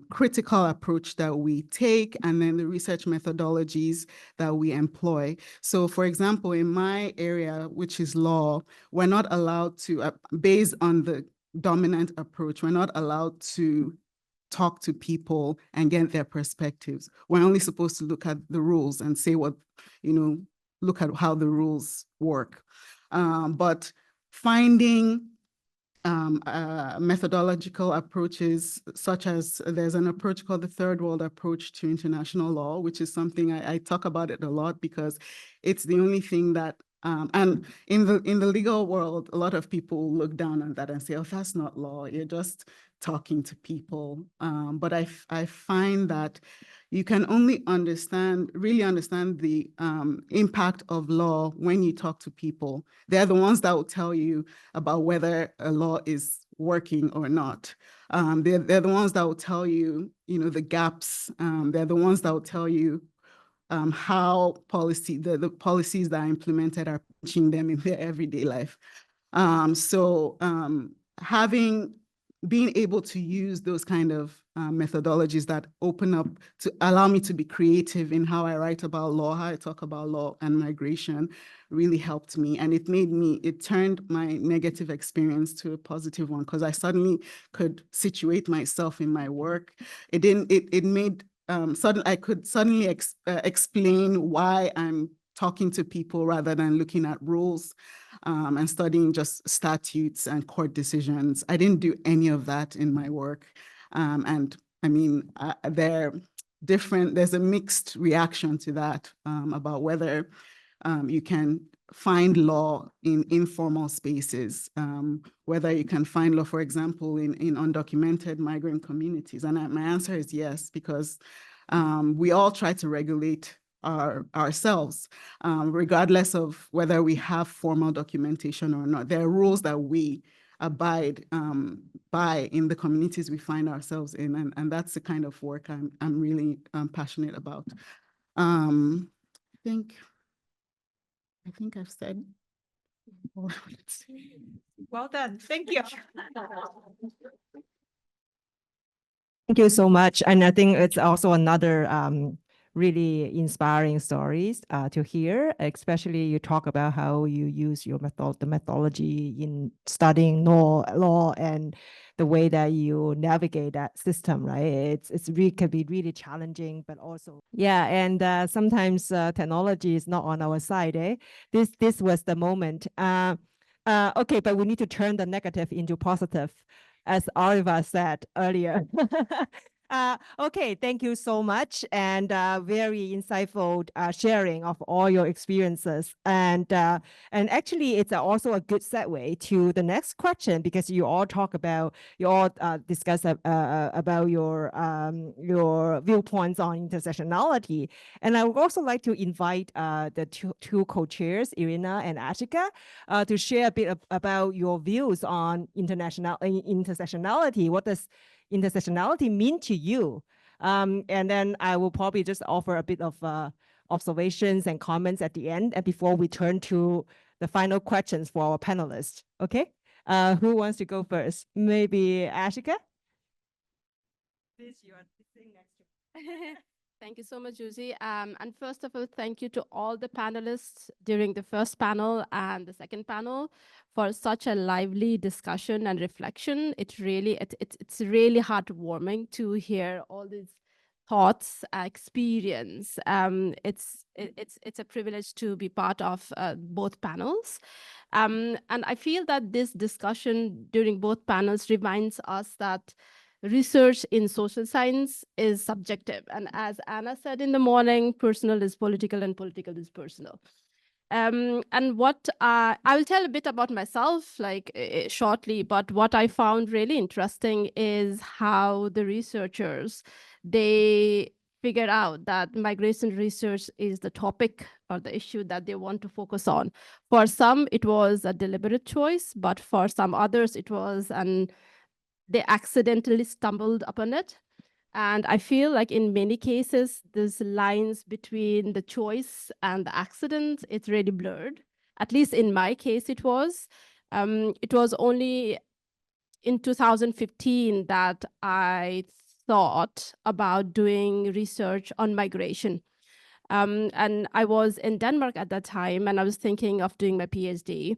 critical approach that we take, and then the research methodologies that we employ. So for example, in my area, which is law, we're not allowed to, based on the dominant approach, we're not allowed to talk to people and get their perspectives. We're only supposed to look at the rules and say look at how the rules work. But finding methodological approaches, such as there's an approach called the third world approach to international law, which is something I talk about it a lot because it's the only thing that, and in the legal world, a lot of people look down on that and say, oh, that's not law, you're just talking to people. But I find that you can only really understand the impact of law when you talk to people. They're the ones that will tell you about whether a law is working or not. They're the ones that will tell you, the gaps. They're the ones that will tell you how the policies that are implemented are reaching them in their everyday life. Being able to use those kind of methodologies that open up to allow me to be creative in how I write about law, how I talk about law and migration really helped me. And it turned my negative experience to a positive one because I suddenly could situate myself in my work. I could suddenly explain why I'm talking to people rather than looking at rules and studying just statutes and court decisions. I didn't do any of that in my work. And I mean, there's a mixed reaction to that about whether you can find law in informal spaces, whether you can find law, for example, in undocumented migrant communities. And my answer is yes, because we all try to regulate ourselves, regardless of whether we have formal documentation or not. There are rules that we abide by in the communities we find ourselves in, and that's the kind of work I'm really passionate about. I think I've said all I wanted to say. Well done. Thank you. Thank you so much. And I think it's also another really inspiring stories to hear, especially you talk about how you use the methodology in studying law and the way that you navigate that system, right? It's really can be really challenging, but also, yeah. And sometimes technology is not on our side, eh? This was the moment. Okay, but we need to turn the negative into positive, as Oliver said earlier. Okay, thank you so much, and very insightful sharing of all your experiences. And actually, it's also a good segue to the next question, because you all discuss about your viewpoints on intersectionality. And I would also like to invite the two co-chairs, Irina and Ashika, to share a bit about your views on intersectionality. What does intersectionality mean to you? And then I will probably just offer a bit of observations and comments at the end, and before we turn to the final questions for our panelists. Okay, who wants to go first? Maybe Ashika? Please, you are sitting next to Thank you so much, Josie. And first of all, thank you to all the panelists during the first panel and the second panel for such a lively discussion and reflection. It's really heartwarming to hear all these thoughts, experience. It's a privilege to be part of both panels. And I feel that this discussion during both panels reminds us that research in social science is subjective. And as Anna said in the morning, personal is political and political is personal. And what I will tell a bit about myself, shortly, but what I found really interesting is how the researchers, they figured out that migration research is the topic or the issue that they want to focus on. For some, it was a deliberate choice, but for some others, they accidentally stumbled upon it. And I feel like in many cases, these lines between the choice and the accident, it's really blurred. At least in my case, it was. It was only in 2015 that I thought about doing research on migration. And I was in Denmark at that time, and I was thinking of doing my PhD.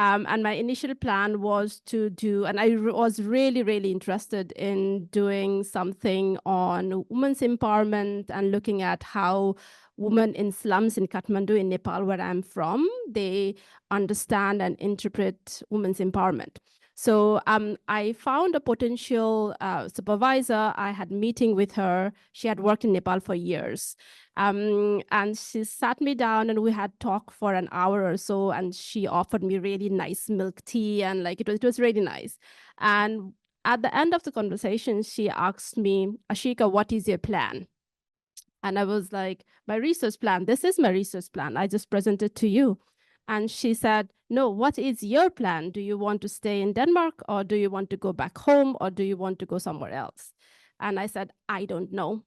And my initial plan was to do, and I was really, really interested in doing something on women's empowerment and looking at how women in slums in Kathmandu in Nepal, where I'm from, they understand and interpret women's empowerment. So I found a potential supervisor. I had meeting with her. She had worked in Nepal for years. And she sat me down and we had talked for an hour or so, and she offered me really nice milk tea, and like it was really nice. And at the end of the conversation, she asked me, Ashika, what is your plan? And I was like, my research plan, this is my research plan. I just presented to you. And she said, no, what is your plan? Do you want to stay in Denmark, or do you want to go back home, or do you want to go somewhere else? And I said, I don't know.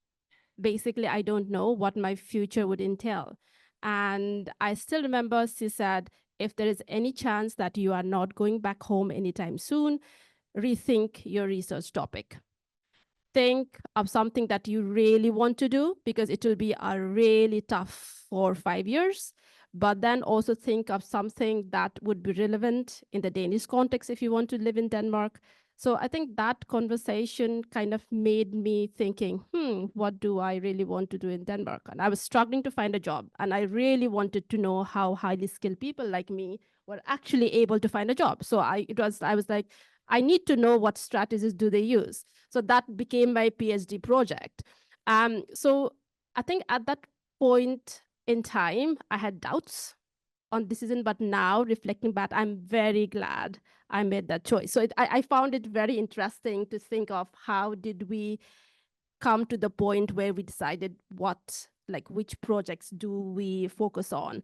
Basically, I don't know what my future would entail. And I still remember she said, if there is any chance that you are not going back home anytime soon, rethink your research topic. Think of something that you really want to do, because it will be a really tough 4 or 5 years. But then also think of something that would be relevant in the Danish context if you want to live in Denmark. So I think that conversation kind of made me thinking, what do I really want to do in Denmark? And I was struggling to find a job, and I really wanted to know how highly skilled people like me were actually able to find a job. So I was like, I need to know what strategies do they use. So that became my PhD project. So I think at that point in time, I had doubts on decision, but now reflecting back, I'm very glad I made that choice. So I found it very interesting to think of how did we come to the point where we decided which projects do we focus on.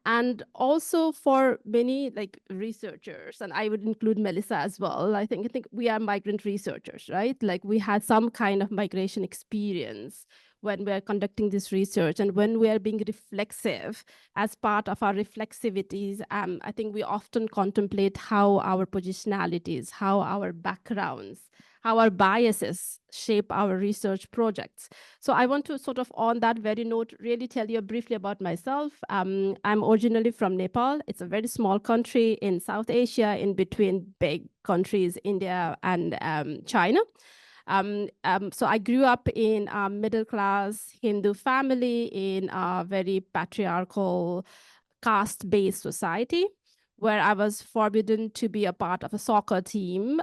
And also for many researchers, and I would include Melissa as well, I think we are migrant researchers, right? Like we had some kind of migration experience when we're conducting this research, and when we are being reflexive as part of our reflexivities, I think we often contemplate how our positionalities, how our backgrounds, how our biases shape our research projects. So I want to sort of on that very note, really tell you briefly about myself. I'm originally from Nepal. It's a very small country in South Asia, in between big countries, India and China. So I grew up in a middle-class Hindu family in a very patriarchal, caste-based society, where I was forbidden to be a part of a soccer team.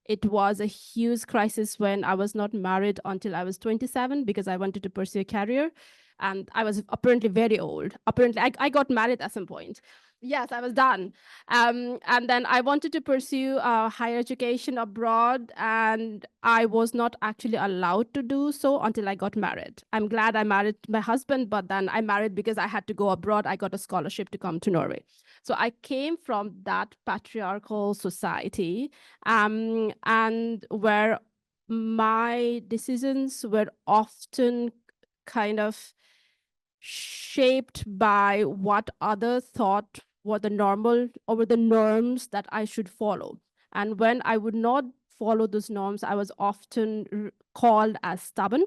It was a huge crisis when I was not married until I was 27, because I wanted to pursue a career. And I was apparently very old. Apparently, I got married at some point. Yes, I was done. And then I wanted to pursue higher education abroad, and I was not actually allowed to do so until I got married. I'm glad I married my husband, but then I married because I had to go abroad. I got a scholarship to come to Norway. So I came from that patriarchal society, and where my decisions were often kind of shaped by what others thought were the normal or the norms that I should follow. And when I would not follow those norms, I was often called as stubborn,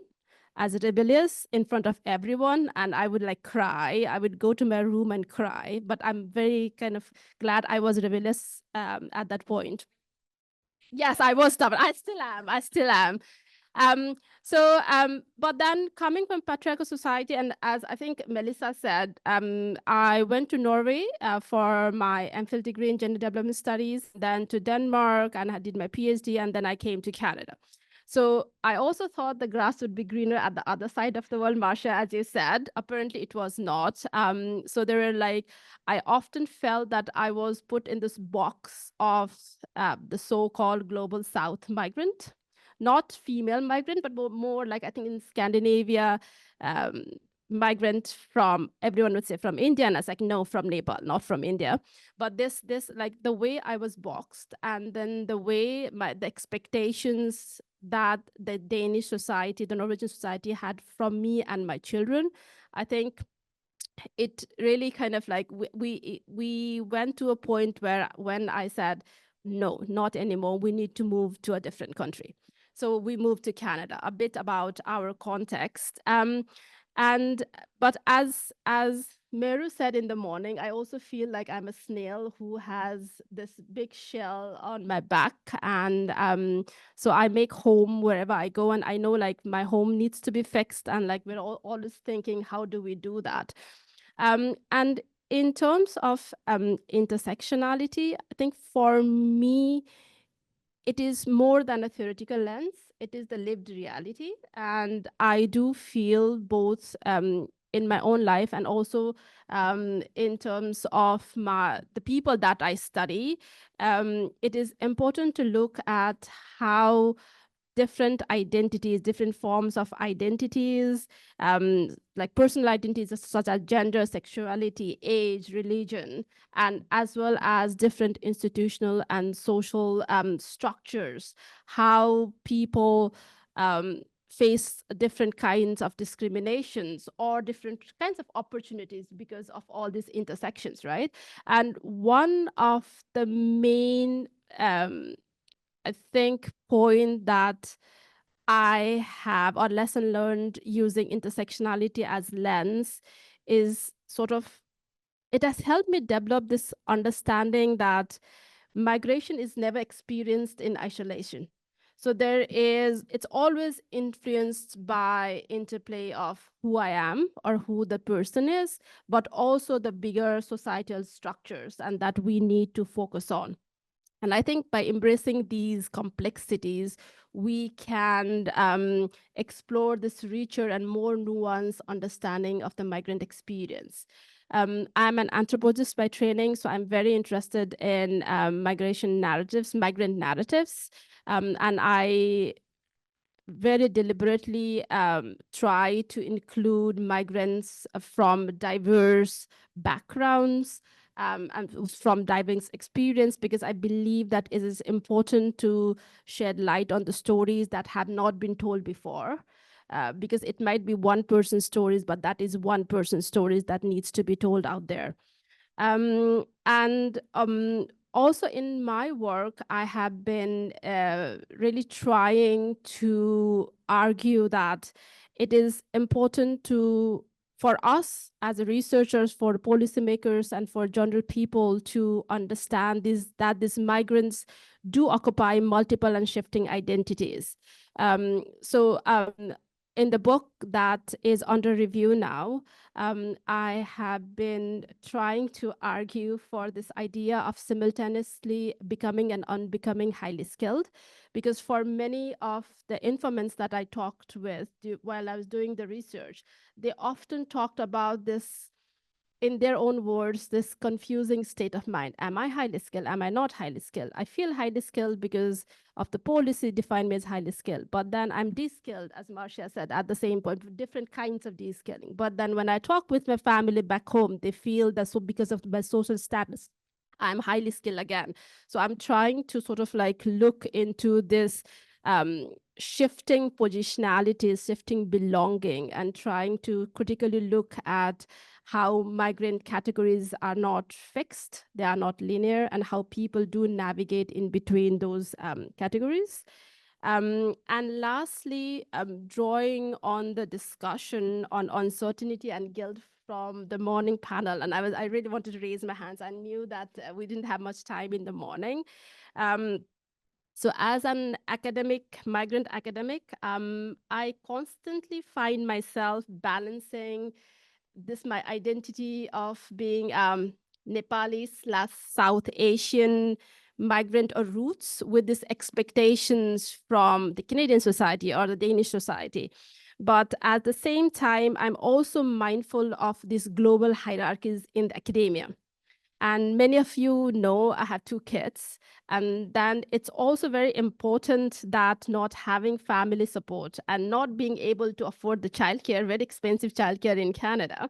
as rebellious in front of everyone, and I would cry. I would go to my room and cry, but I'm very kind of glad I was rebellious at that point. Yes, I was stubborn. I still am. But then coming from patriarchal society, and as I think Melissa said, I went to Norway for my MPhil degree in gender development studies, then to Denmark, and I did my PhD, and then I came to Canada. So I also thought the grass would be greener at the other side of the world, Marcia, as you said. Apparently it was not. So there were I often felt that I was put in this box of the so-called global South migrant, not female migrant, but more I think in Scandinavia, migrant from, everyone would say from India, and I was like, no, from Nepal, not from India. But this the way I was boxed, and then the way the expectations that the Danish society, the Norwegian society had from me and my children, I think it really kind of we went to a point where when I said, no, not anymore, we need to move to a different country. So we moved to Canada. A bit about our context. But as Meru said in the morning, I also feel like I'm a snail who has this big shell on my back. And so I make home wherever I go. And I know my home needs to be fixed. And we're always thinking, how do we do that? And in terms of intersectionality, I think for me, it is more than a theoretical lens. It is the lived reality. And I do feel both in my own life and also in terms of the people that I study, it is important to look at how different identities, different forms of identities, like personal identities such as gender, sexuality, age, religion, and as well as different institutional and social structures, how people face different kinds of discriminations or different kinds of opportunities because of all these intersections, right? And one of the main I think point that I have or lesson learned using intersectionality as lens is sort of, it has helped me develop this understanding that migration is never experienced in isolation. So it's always influenced by interplay of who I am or who the person is, but also the bigger societal structures and that we need to focus on. And I think by embracing these complexities, we can explore this richer and more nuanced understanding of the migrant experience. I'm an anthropologist by training, so I'm very interested in migration narratives, migrant narratives. And I very deliberately try to include migrants from diverse backgrounds and from diverse experience, because I believe that it is important to shed light on the stories that have not been told before. Because it might be one person's stories, but that is one person's stories that needs to be told out there. And also in my work, I have been really trying to argue that it is important for us as researchers, for policymakers, and for general people to understand that these migrants do occupy multiple and shifting identities. So in the book that is under review now, I have been trying to argue for this idea of simultaneously becoming and unbecoming highly skilled, because for many of the informants that I talked with while I was doing the research, they often talked about this, in their own words, this confusing state of mind. Am I highly skilled? Am I not highly skilled? I feel highly skilled because of the policy defined me as highly skilled, but then I'm de-skilled, as Marcia said, at the same point, different kinds of de-skilling. But then when I talk with my family back home, they feel that so because of my social status, I'm highly skilled again. So I'm trying to sort of like look into this shifting positionalities, shifting belonging, and trying to critically look at how migrant categories are not fixed, they are not linear, and how people do navigate in between those categories. And lastly, drawing on the discussion on uncertainty and guilt from the morning panel, and I really wanted to raise my hands. I knew that we didn't have much time in the morning. So as an academic, migrant academic, I constantly find myself balancing my identity of being Nepali/South Asian migrant or roots with these expectations from the Canadian society or the Danish society. But at the same time, I'm also mindful of these global hierarchies in the academia. And many of you know I have 2 kids. And then it's also very important that not having family support and not being able to afford the childcare, very expensive childcare in Canada,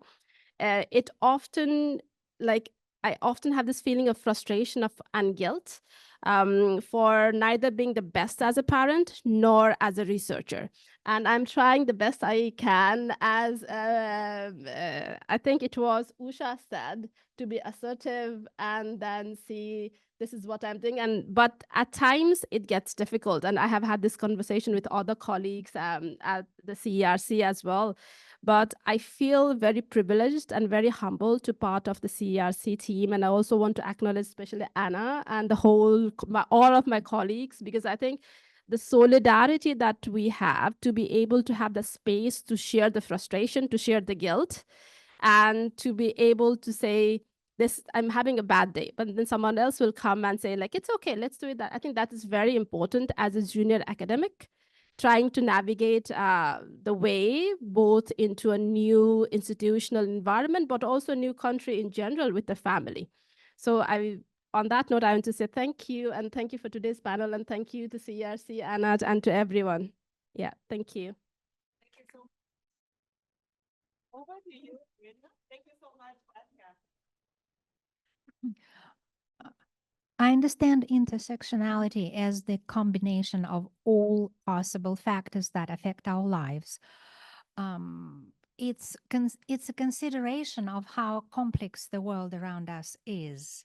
it often, like, I often have this feeling of frustration and guilt for neither being the best as a parent nor as a researcher. And I'm trying the best I can, as I think it was Usha said, to be assertive and then see this is what I'm doing. But at times it gets difficult. And I have had this conversation with other colleagues at the CERC as well. But I feel very privileged and very humbled to part of the CERC team. And I also want to acknowledge especially Anna and all of my colleagues, because I think the solidarity that we have to be able to have the space to share the frustration, to share the guilt, and to be able to say, I'm having a bad day, but then someone else will come and say like, it's okay, let's do it. That I think that is very important as a junior academic, trying to navigate the way both into a new institutional environment, but also a new country in general with the family. So on that note, I want to say thank you, and thank you for today's panel, and thank you to CRC, Anat, and to everyone. Yeah, thank you. Thank you so much. Over to you, Rina. Thank you so much, Pascal. I understand intersectionality as the combination of all possible factors that affect our lives. It's a consideration of how complex the world around us is,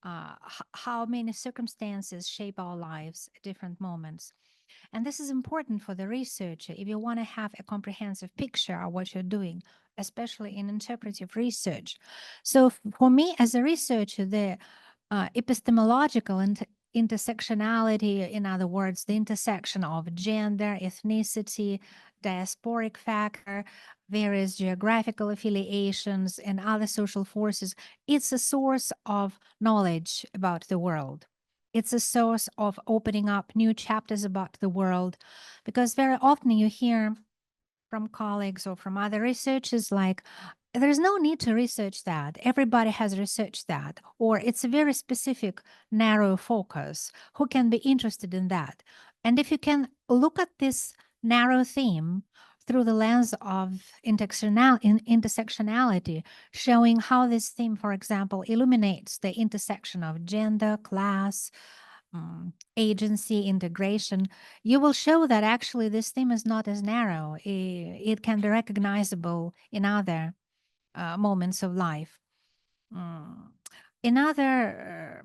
how many circumstances shape our lives at different moments. And this is important for the researcher if you want to have a comprehensive picture of what you're doing, especially in interpretive research. So for me as a researcher, the epistemological and intersectionality, in other words, the intersection of gender, ethnicity, diasporic factor, various geographical affiliations, and other social forces, it's a source of knowledge about the world. It's a source of opening up new chapters about the world, because very often you hear from colleagues or from other researchers like, there's no need to research that. Everybody has researched that. Or it's a very specific, narrow focus. Who can be interested in that? And if you can look at this narrow theme through the lens of intersectionality, showing how this theme, for example, illuminates the intersection of gender, class, agency, integration, you will show that actually this theme is not as narrow. It can be recognizable in other moments of life. Another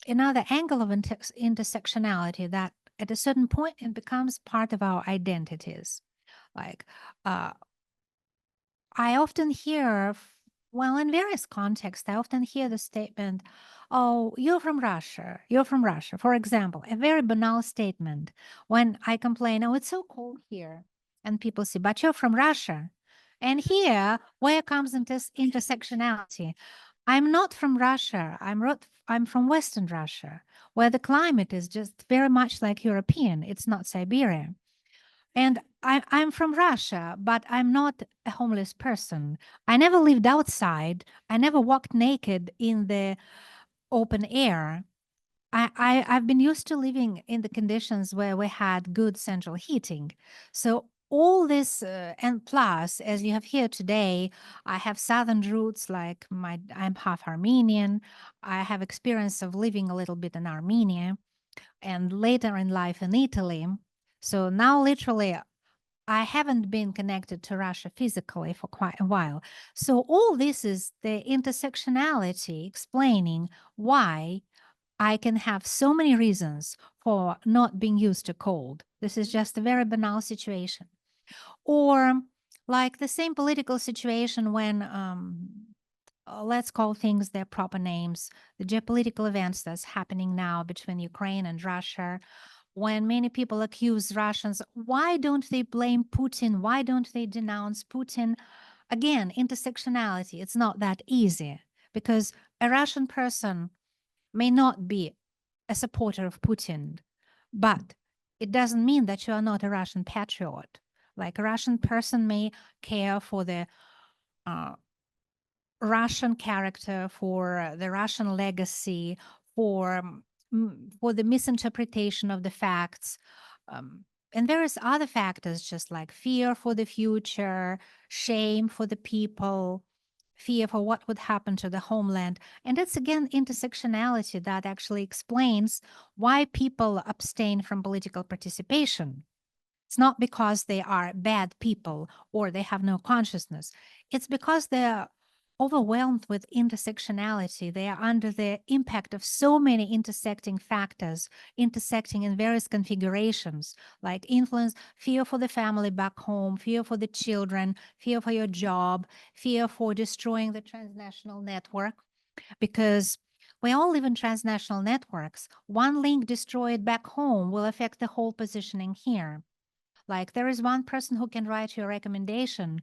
angle of intersectionality that at a certain point it becomes part of our identities. Like I often hear, well, in various contexts, I often hear the statement, oh, you're from Russia. You're from Russia. For example, a very banal statement when I complain, oh, it's so cold here. And people say, but you're from Russia. And here, where comes intersectionality? I'm not from Russia. I'm from Western Russia, where the climate is just very much like European. It's not Siberia. And I'm from Russia, but I'm not a homeless person. I never lived outside. I never walked naked in the open air. I've been used to living in the conditions where we had good central heating. So all this, and plus, as you have here today, I have southern roots, like I'm half Armenian. I have experience of living a little bit in Armenia and later in life in Italy. So now literally I haven't been connected to Russia physically for quite a while. So all this is the intersectionality explaining why I can have so many reasons for not being used to cold. This is just a very banal situation. Or like the same political situation when, let's call things their proper names, the geopolitical events that's happening now between Ukraine and Russia, when many people accuse Russians, why don't they blame Putin? Why don't they denounce Putin? Again, intersectionality, it's not that easy because a Russian person may not be a supporter of Putin, but it doesn't mean that you are not a Russian patriot. Like a Russian person may care for the Russian character, for the Russian legacy, for the misinterpretation of the facts. And various other factors, just like fear for the future, shame for the people, fear for what would happen to the homeland. And it's again intersectionality that actually explains why people abstain from political participation. It's not because they are bad people or they have no consciousness. It's because they're overwhelmed with intersectionality. They are under the impact of so many intersecting factors, intersecting in various configurations, like influence, fear for the family back home, fear for the children, fear for your job, fear for destroying the transnational network, because we all live in transnational networks. One link destroyed back home will affect the whole positioning here. Like there is one person who can write your recommendation.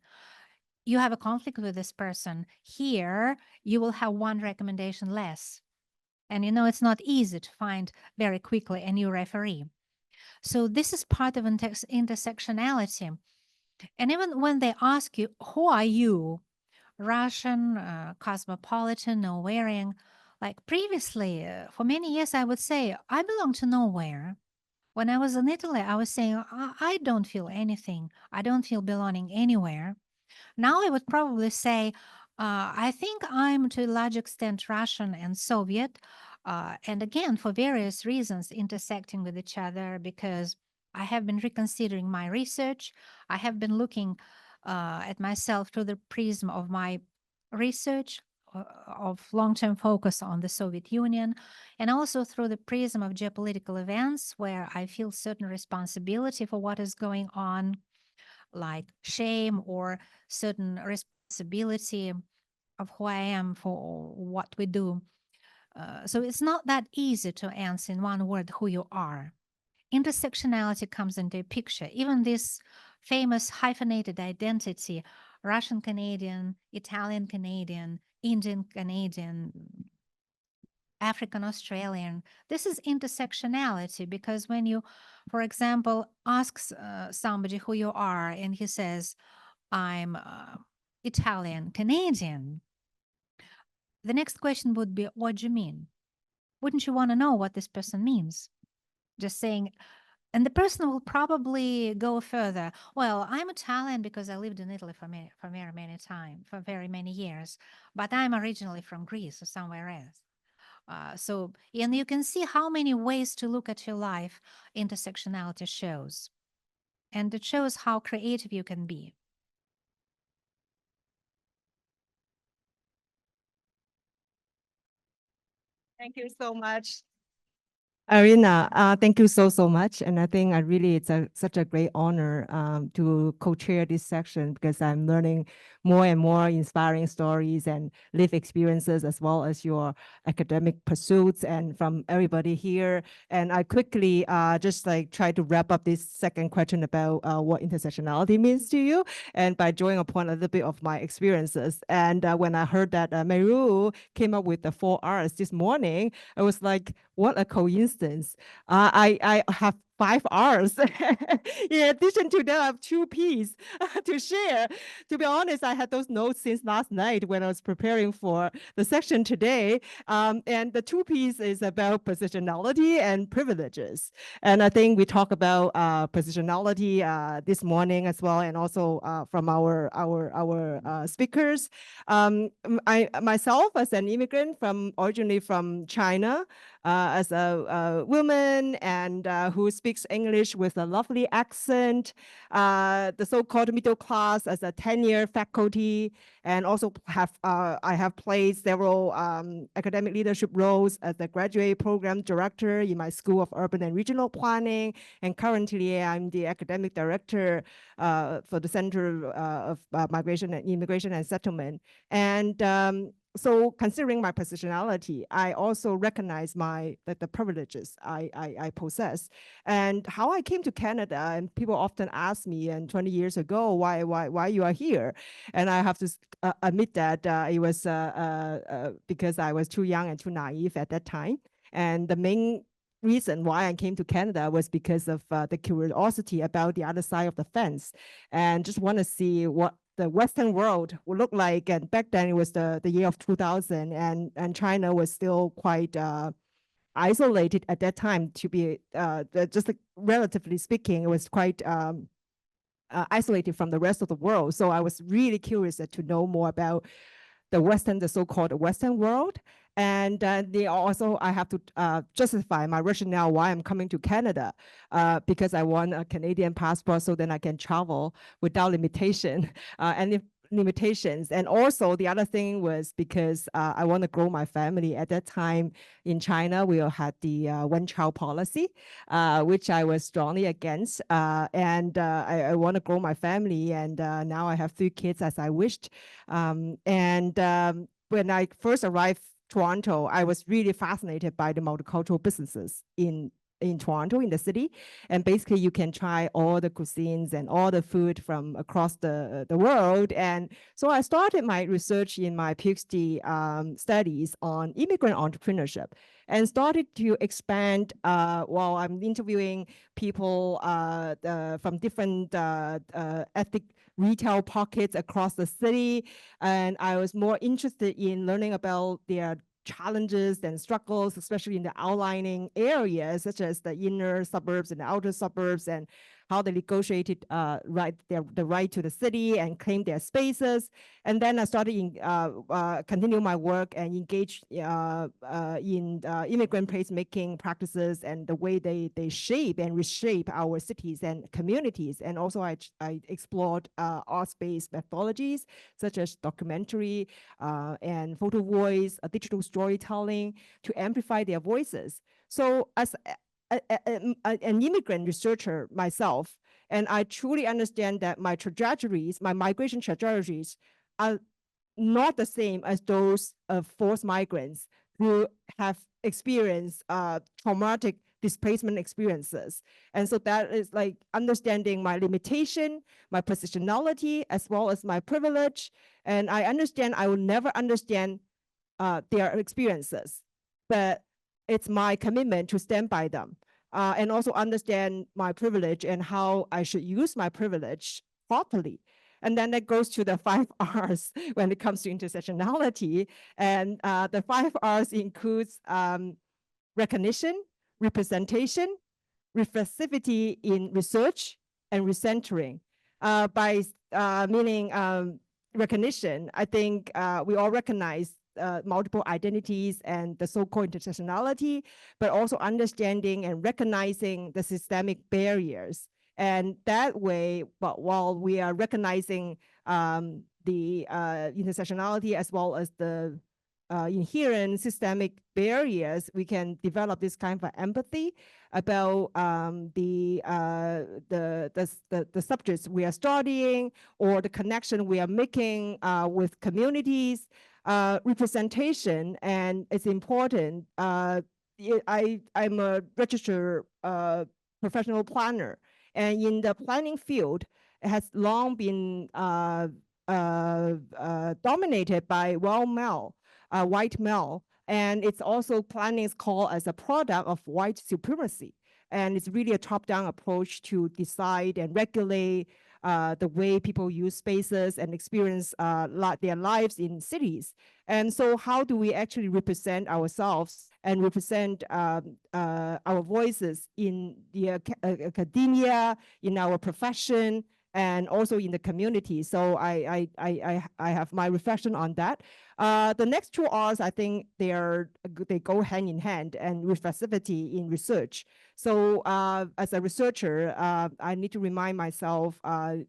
you have a conflict with this person. Here, you will have one recommendation less. And it's not easy to find very quickly a new referee. So this is part of intersectionality. And even when they ask you, who are you? Russian, cosmopolitan, nowhereing. Like previously, for many years, I would say, I belong to nowhere. When I was in Italy, I was saying, I don't feel anything. I don't feel belonging anywhere. Now I would probably say, I think I'm to a large extent Russian and Soviet. And again, for various reasons, intersecting with each other, because I have been reconsidering my research. I have been looking at myself through the prism of my research of long-term focus on the Soviet Union, and also through the prism of geopolitical events where I feel certain responsibility for what is going on, like shame or certain responsibility of who I am for what we do. So it's not that easy to answer in one word who you are. Intersectionality comes into a picture. Even this famous hyphenated identity, Russian Canadian, Italian Canadian, Indian Canadian, African Australian. This is intersectionality because when you, for example, asks somebody who you are and he says, I'm Italian Canadian, the next question would be, what do you mean? Wouldn't you want to know what this person means? Just saying, and the person will probably go further. Well, I'm Italian because I lived in Italy for very many years, but I'm originally from Greece or somewhere else. And you can see how many ways to look at your life intersectionality shows. And it shows how creative you can be. Thank you so much, Arina. Thank you so much. And I think it's such a great honor to co-chair this section because I'm learning more and more inspiring stories and life experiences as well as your academic pursuits and from everybody here. And I quickly just try to wrap up this second question about what intersectionality means to you, and by drawing upon a little bit of my experiences. And when I heard that Meru came up with the 4 R's this morning, I was like, what a coincidence. I have 5 R's. In addition to that, I have 2 P's to share. To be honest, I had those notes since last night when I was preparing for the section today. And the 2 P's is about positionality and privileges. And I think we talk about positionality this morning as well, and also from our speakers. I myself, as an immigrant originally from China, as a woman and who speaks English with a lovely accent, the so-called middle class as a tenure faculty, and also I have played several academic leadership roles as the graduate program director in my School of Urban and Regional Planning, and currently I'm the academic director for the Center of Migration and Immigration and Settlement. And so considering my positionality, I also recognize the privileges I possess. And how I came to Canada, and people often ask me, and 20 years ago, why you are here? And I have to admit that it was because I was too young and too naive at that time. And the main reason why I came to Canada was because of the curiosity about the other side of the fence, and just want to see what the Western world would look like. And back then it was the year of 2000, and China was still quite isolated at that time to be relatively speaking, it was quite isolated from the rest of the world. So I was really curious to know more about the so-called Western world. And I have to justify my rationale why I'm coming to Canada, because I want a Canadian passport so then I can travel without limitation and limitations. And also the other thing was because I want to grow my family. At that time in China, we had the one-child policy, which I was strongly against. I want to grow my family, and now I have 3 kids as I wished. When I first arrived Toronto, I was really fascinated by the multicultural businesses in in Toronto, in the city. And basically you can try all the cuisines and all the food from across the world. And so I started my research in my PhD studies on immigrant entrepreneurship and started to expand while I'm interviewing people from different ethnic retail pockets across the city. And I was more interested in learning about their challenges and struggles, especially in the outlining areas, such as the inner suburbs and the outer suburbs, and how they negotiated the right to the city and claim their spaces. And then I started continue my work and engage in immigrant placemaking practices and the way they shape and reshape our cities and communities. And also I explored arts-based methodologies such as documentary and photo voice, digital storytelling to amplify their voices. So as an immigrant researcher myself, and I truly understand that my trajectories, my migration trajectories are not the same as those of forced migrants who have experienced traumatic displacement experiences. And so that is like understanding my limitation, my positionality, as well as my privilege. And I understand I will never understand their experiences, but it's my commitment to stand by them and also understand my privilege and how I should use my privilege properly. And then that goes to the 5 R's when it comes to intersectionality. And the 5 R's includes recognition, representation, reflexivity in research, and recentering. By meaning recognition, I think we all recognize multiple identities and the so-called intersectionality, but also understanding and recognizing the systemic barriers. And that way, but while we are recognizing the intersectionality as well as the inherent systemic barriers, we can develop this kind of empathy about the subjects we are studying or the connection we are making with communities. Representation, and it's important. I'm a registered professional planner, and in the planning field, it has long been dominated by white male, and it's also planning is called as a product of white supremacy, and it's really a top-down approach to decide and regulate the way people use spaces and experience their lives in cities. And so how do we actually represent ourselves and represent our voices in the academia, in our profession, and also in the community? So I have my reflection on that. The next 2 R's, I think they go hand in hand, and reflexivity in research. So as a researcher, I need to remind myself to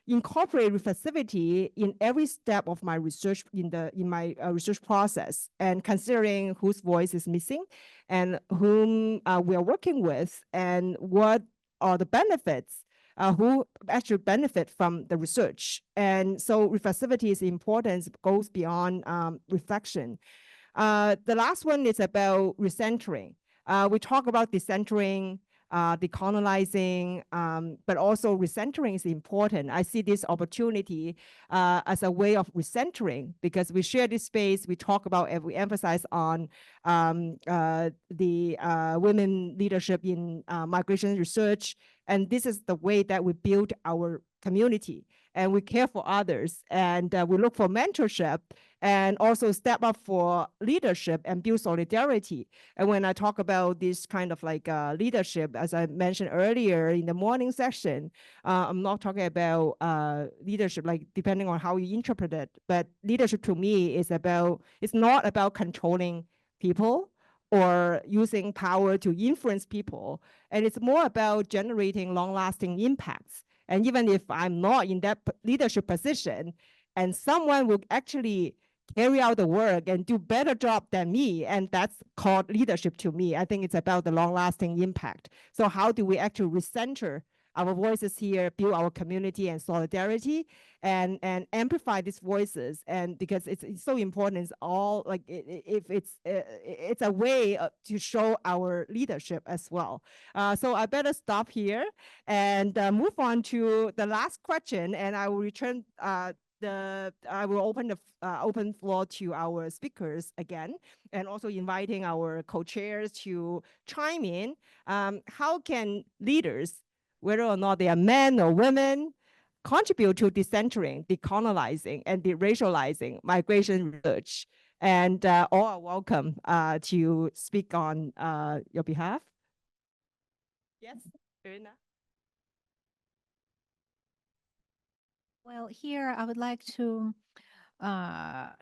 incorporate reflexivity in every step of my research in my research process, and considering whose voice is missing and whom we are working with, and what are the benefits, who actually benefit from the research. And so reflexivity is important, it goes beyond reflection. The last one is about recentering. We talk about decentering, de-colonizing, but also recentering is important. I see this opportunity as a way of recentering, because we share this space, we talk about and we emphasize on the women leadership in migration research. And this is the way that we build our community, and we care for others, and we look for mentorship, and also step up for leadership and build solidarity. And when I talk about this kind of like leadership, as I mentioned earlier in the morning session, I'm not talking about leadership, like depending on how you interpret it, but leadership to me is it's not about controlling people or using power to influence people. And it's more about generating long-lasting impacts. And even if I'm not in that leadership position, and someone will actually carry out the work and do better job than me, and that's called leadership to me. I think it's about the long-lasting impact. So how do we actually recenter our voices here build our community and solidarity, and amplify these voices. And because it's so important, it's all like if it's a way to show our leadership as well. So I better stop here and move on to the last question, and I will return I will open the open floor to our speakers again, and also inviting our co-chairs to chime in. How can leaders, whether or not they are men or women, contribute to decentering, decolonizing, and de-racializing migration research? And all are welcome to speak on your behalf. Yes, Irina. Well, here I would like to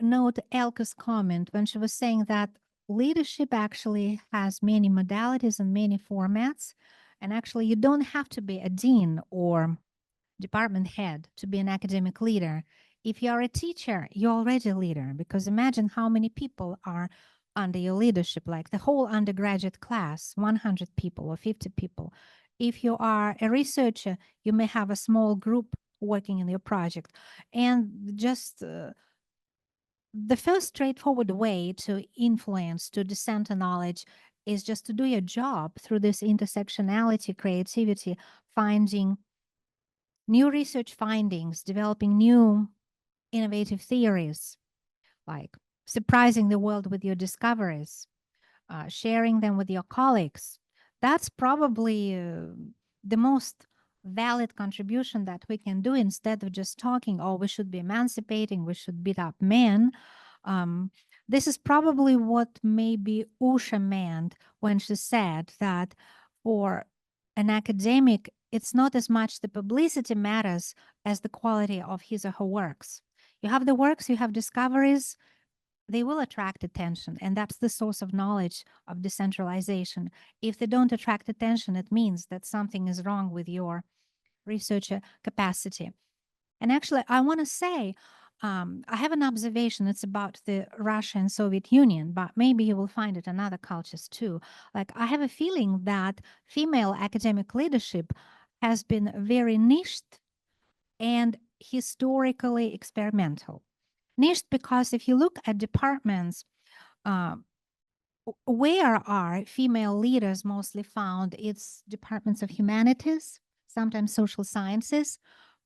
note Elke's comment when she was saying that leadership actually has many modalities and many formats. And actually, you don't have to be a dean or department head to be an academic leader. If you're a teacher, you're already a leader, because imagine how many people are under your leadership, like the whole undergraduate class, 100 people or 50 people. If you are a researcher, you may have a small group working in your project. And just the first straightforward way to influence, to discenter knowledge, is just to do your job through this intersectionality, creativity, finding new research findings, developing new innovative theories, like surprising the world with your discoveries, sharing them with your colleagues. That's probably the most valid contribution that we can do, instead of just talking, oh, we should be emancipating, we should beat up men. This is probably what maybe Usha meant when she said that for an academic, it's not as much the publicity matters as the quality of his or her works. You have the works, you have discoveries, they will attract attention. And that's the source of knowledge of decentralization. If they don't attract attention, it means that something is wrong with your researcher capacity. And actually, I want to say, I have an observation. It's about the Russia and Soviet Union, but maybe you will find it in other cultures too. Like, I have a feeling that female academic leadership has been very niched and historically experimental. Niched because if you look at departments, where are female leaders mostly found? It's departments of humanities, sometimes social sciences.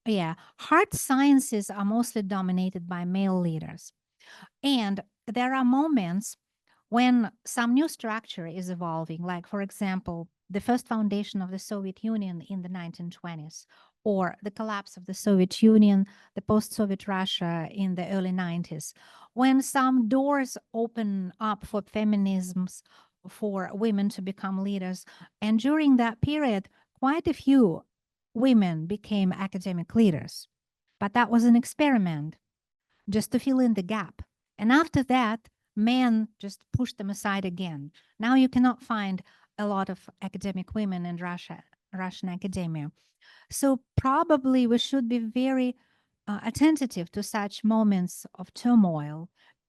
Yeah, hard sciences are mostly dominated by male leaders. And there are moments when some new structure is evolving, like, for example, the first foundation of the Soviet Union in the 1920s, or the collapse of the Soviet Union, the post-Soviet Russia in the early 90s, when some doors open up for feminisms, for women to become leaders. And during that period, quite a few women became academic leaders. But that was an experiment, just to fill in the gap. And after that, men just pushed them aside again. Now you cannot find a lot of academic women in Russian academia. So probably we should be very attentive to such moments of turmoil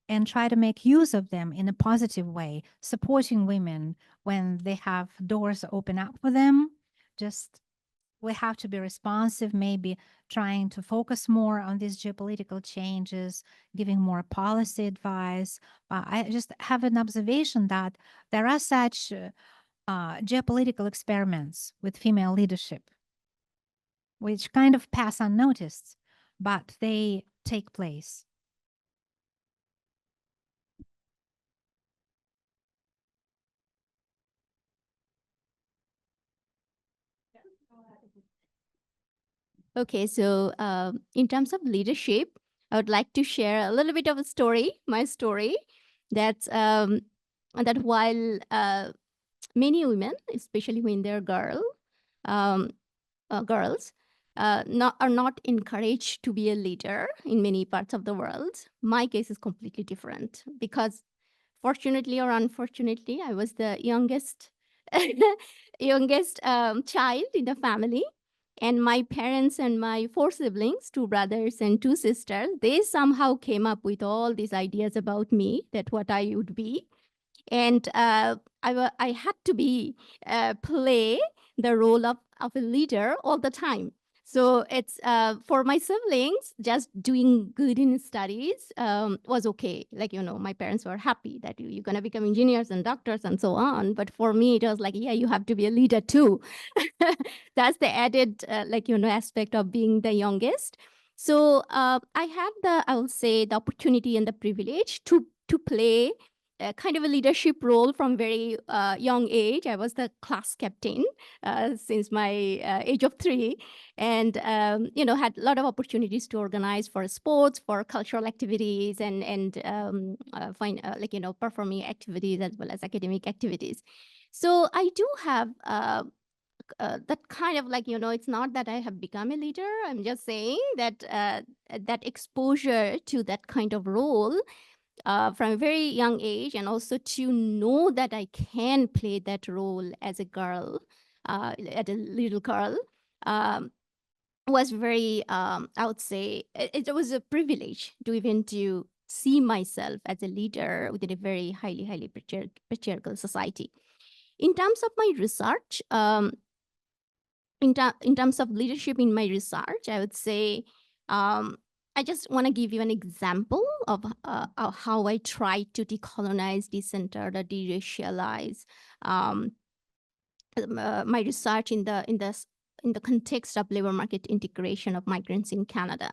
and try to make use of them in a positive way, supporting women when they have doors open up for them. Just we have to be responsive, maybe trying to focus more on these geopolitical changes, giving more policy advice. I just have an observation that there are such geopolitical experiments with female leadership, which kind of pass unnoticed, but they take place. Okay, so in terms of leadership, I would like to share a little bit of a story, my story, that while many women, especially when they're girls, are not encouraged to be a leader in many parts of the world. My case is completely different because, fortunately or unfortunately, I was the youngest child in the family. And my parents and my 4 siblings, 2 brothers and 2 sisters, they somehow came up with all these ideas about me, that what I would be. And I had to play the role of a leader all the time. So it's for my siblings, just doing good in studies was okay. Like, my parents were happy that you're going to become engineers and doctors and so on. But for me, it was like, yeah, you have to be a leader too. That's the added, aspect of being the youngest. So I had I will say, the opportunity and the privilege to play kind of a leadership role from very young age. I was the class captain since my age of 3, and had a lot of opportunities to organize for sports, for cultural activities, and performing activities as well as academic activities. So I do have that kind of it's not that I have become a leader. I'm just saying that that exposure to that kind of role from a very young age, and also to know that I can play that role as a girl, as a little girl, was very, I would say, it was a privilege to even to see myself as a leader within a very highly patriarchal society. In terms of my research, in terms of leadership in my research, I would say, I just want to give you an example of how I try to decolonize, decenter, or de-racialize my research in the context of labor market integration of migrants in Canada.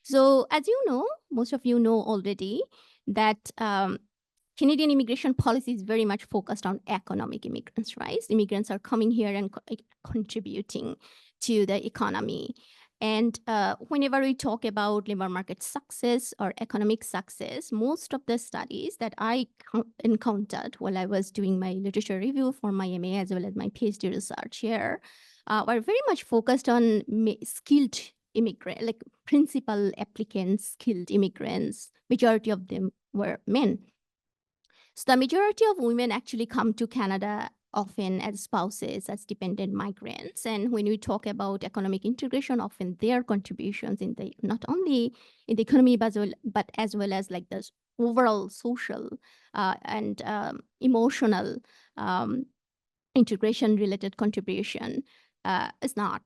So, as you know, most of you know already that Canadian immigration policy is very much focused on economic immigrants, right? Immigrants are coming here and contributing to the economy. And whenever we talk about labor market success or economic success, most of the studies that I encountered while I was doing my literature review for my MA as well as my PhD research here were very much focused on skilled immigrants, like principal applicants, skilled immigrants. Majority of them were men. So the majority of women actually come to Canada often as spouses, as dependent migrants. And when we talk about economic integration, often their contributions in the not only in the economy, but as well as like the overall social and emotional integration related contribution is not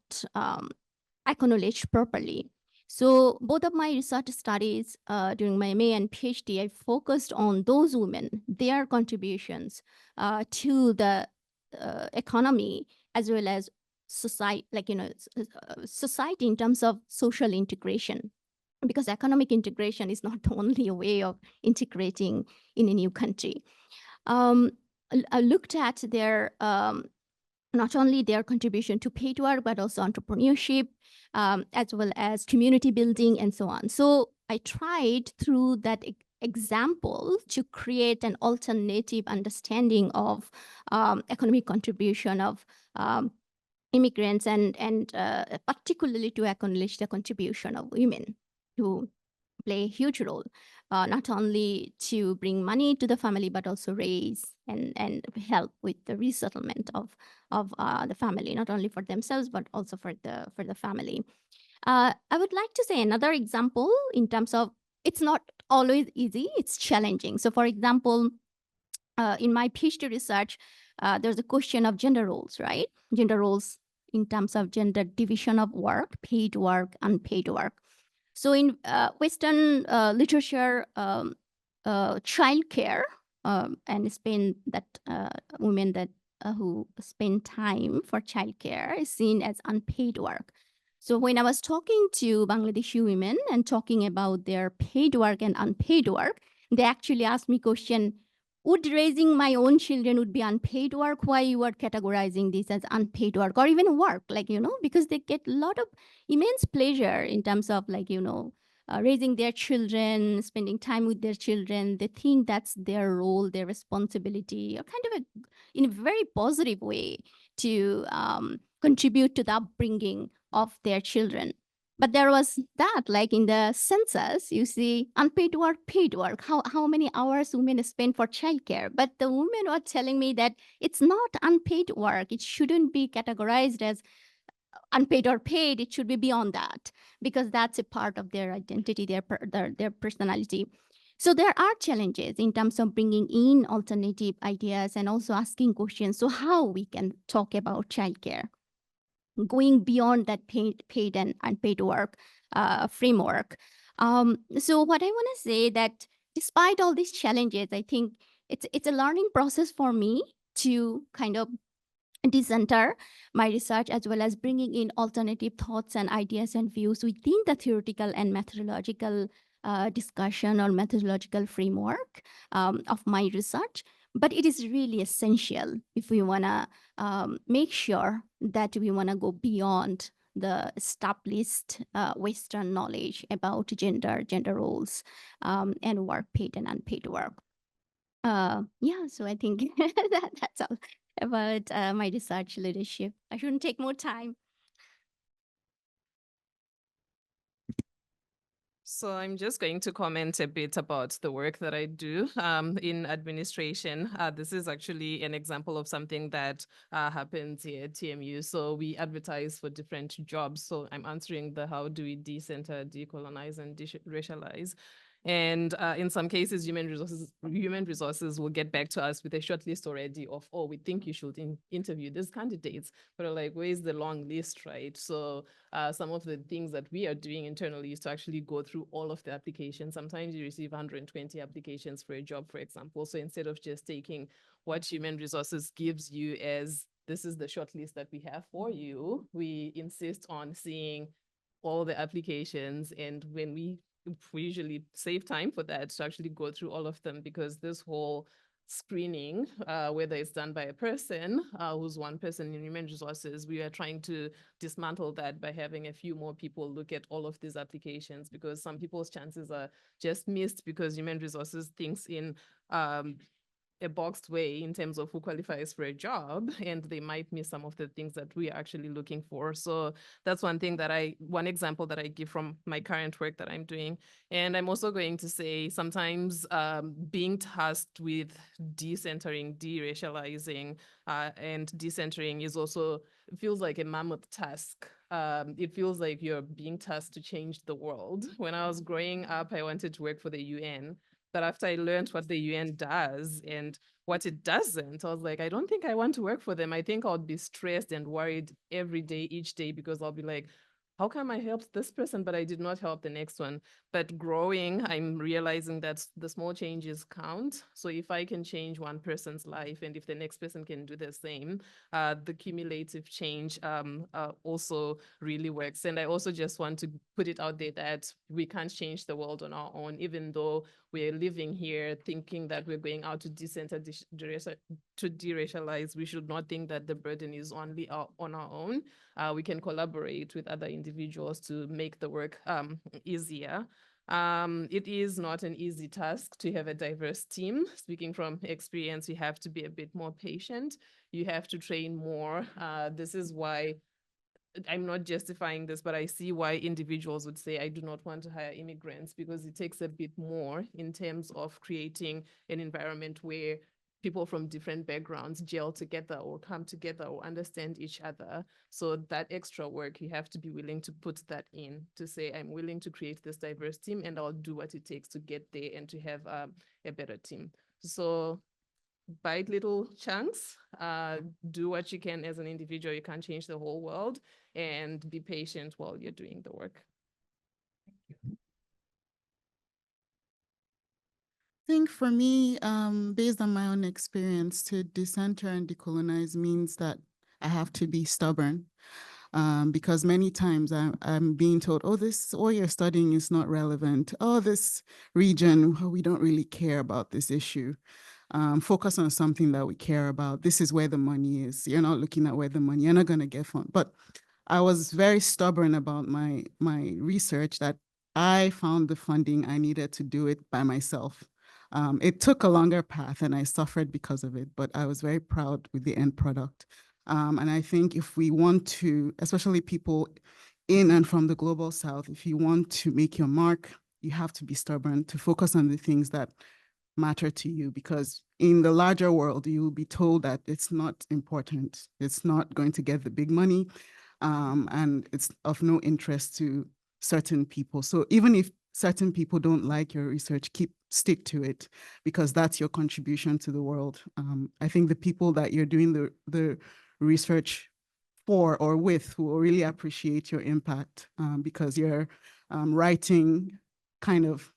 acknowledged properly. So both of my research studies during my MA and PhD, I focused on those women, their contributions to the economy as well as society, society in terms of social integration. Because economic integration is not the only way of integrating in a new country. I looked at their not only their contribution to paid work, but also entrepreneurship, as well as community building and so on. So I tried through that example to create an alternative understanding of economic contribution of immigrants and particularly to acknowledge the contribution of women who play a huge role, not only to bring money to the family, but also raise and help with the resettlement of the family, not only for themselves, but also for the family. I would like to say another example in terms of it's not always easy, it's challenging. So for example, in my PhD research, there's a question of gender roles, right? Gender roles in terms of gender division of work, paid work, unpaid work. So in Western literature, childcare and spend that women that who spend time for childcare is seen as unpaid work. So when I was talking to Bangladeshi women and talking about their paid work and unpaid work, they actually asked me question, would raising my own children would be unpaid work? Why you are categorizing this as unpaid work or even work? Because they get a lot of immense pleasure in terms of raising their children, spending time with their children. They think that's their role, their responsibility, or kind of in a very positive way to contribute to the upbringing of their children. But there was that, like in the census, you see unpaid work, paid work, how many hours women spend for childcare. But the women were telling me that it's not unpaid work. It shouldn't be categorized as unpaid or paid. It should be beyond that, because that's a part of their identity, their personality. So there are challenges in terms of bringing in alternative ideas and also asking questions. So how we can talk about childcare going beyond that paid and unpaid work framework. So what I want to say that despite all these challenges, I think it's a learning process for me to kind of decenter my research, as well as bringing in alternative thoughts and ideas and views within the theoretical and methodological discussion or methodological framework of my research. But it is really essential if we want to make sure that we want to go beyond the established Western knowledge about gender roles, and work, paid and unpaid work. Yeah, so I think that's all about my research leadership. I shouldn't take more time. So I'm just going to comment a bit about the work that I do in administration. This is actually an example of something that happens here at TMU. So we advertise for different jobs. So I'm answering the how do we decenter, decolonize, and de-racialize. And in some cases, human resources will get back to us with a short list already of, oh, we think you should interview these candidates. But like, where's the long list, right? So some of the things that we are doing internally is to actually go through all of the applications. Sometimes you receive 120 applications for a job, for example. So instead of just taking what human resources gives you as this is the short list that we have for you, we insist on seeing all the applications. And when we usually save time for that to actually go through all of them, because this whole screening, whether it's done by a person who's one person in human resources, we are trying to dismantle that by having a few more people look at all of these applications, because some people's chances are just missed because human resources thinks in a boxed way in terms of who qualifies for a job, and they might miss some of the things that we are actually looking for. So that's one example that I give from my current work that I'm doing. And I'm also going to say sometimes being tasked with decentering, de-racializing, and decentering is also, feels like a mammoth task. It feels like you're being tasked to change the world. When I was growing up, I wanted to work for the UN. But after I learned what the UN does and what it doesn't, I was like, I don't think I want to work for them. I think I'll be stressed and worried every day, each day, because I'll be like, how come I helped this person, but I did not help the next one? But growing, I'm realizing that the small changes count. So if I can change one person's life, and if the next person can do the same, the cumulative change also really works. And I also just want to put it out there that we can't change the world on our own, even though we're living here thinking that we're going out to decenter, to de-racialize. We should not think that the burden is only on our own. We can collaborate with other individuals to make the work easier. It is not an easy task to have a diverse team. Speaking from experience, you have to be a bit more patient. You have to train more. This is why I'm not justifying this, but I see why individuals would say, I do not want to hire immigrants, because it takes a bit more in terms of creating an environment where people from different backgrounds gel together or come together or understand each other. So that extra work, you have to be willing to put that in, to say, I'm willing to create this diverse team and I'll do what it takes to get there and to have a better team. So bite little chunks, do what you can as an individual. You can't change the whole world, and be patient while you're doing the work. I think for me, based on my own experience, to decenter and decolonize means that I have to be stubborn. Because many times I'm being told, oh, this, all you're studying is not relevant. Oh, this region, we don't really care about this issue. Focus on something that we care about. This is where the money is. You're not looking at where the money, you're not going to get fund. But I was very stubborn about my research, that I found the funding I needed to do it by myself. It took a longer path and I suffered because of it, but I was very proud with the end product. And I think if we want to, especially people in and from the global South, if you want to make your mark, you have to be stubborn, to focus on the things that matter to you, because in the larger world, you will be told that it's not important. It's not going to get the big money, and it's of no interest to certain people. So even if certain people don't like your research, stick to it, because that's your contribution to the world. I think the people that you're doing the research for or with who will really appreciate your impact, because you're writing kind of,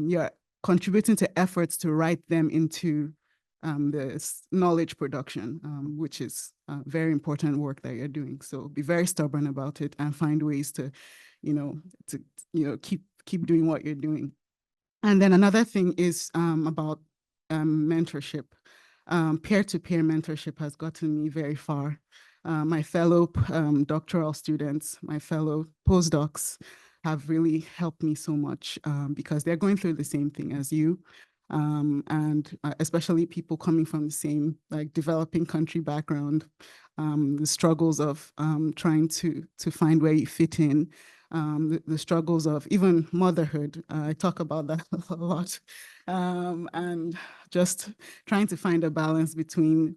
you're contributing to efforts to write them into this knowledge production, which is very important work that you're doing. So be very stubborn about it and find ways to, keep doing what you're doing. And then another thing is about mentorship. Peer-to-peer mentorship has gotten me very far. My fellow doctoral students, my fellow postdocs have really helped me so much, because they're going through the same thing as you. And especially people coming from the same developing country background, the struggles of trying to find where you fit in, the struggles of even motherhood. I talk about that a lot, and just trying to find a balance between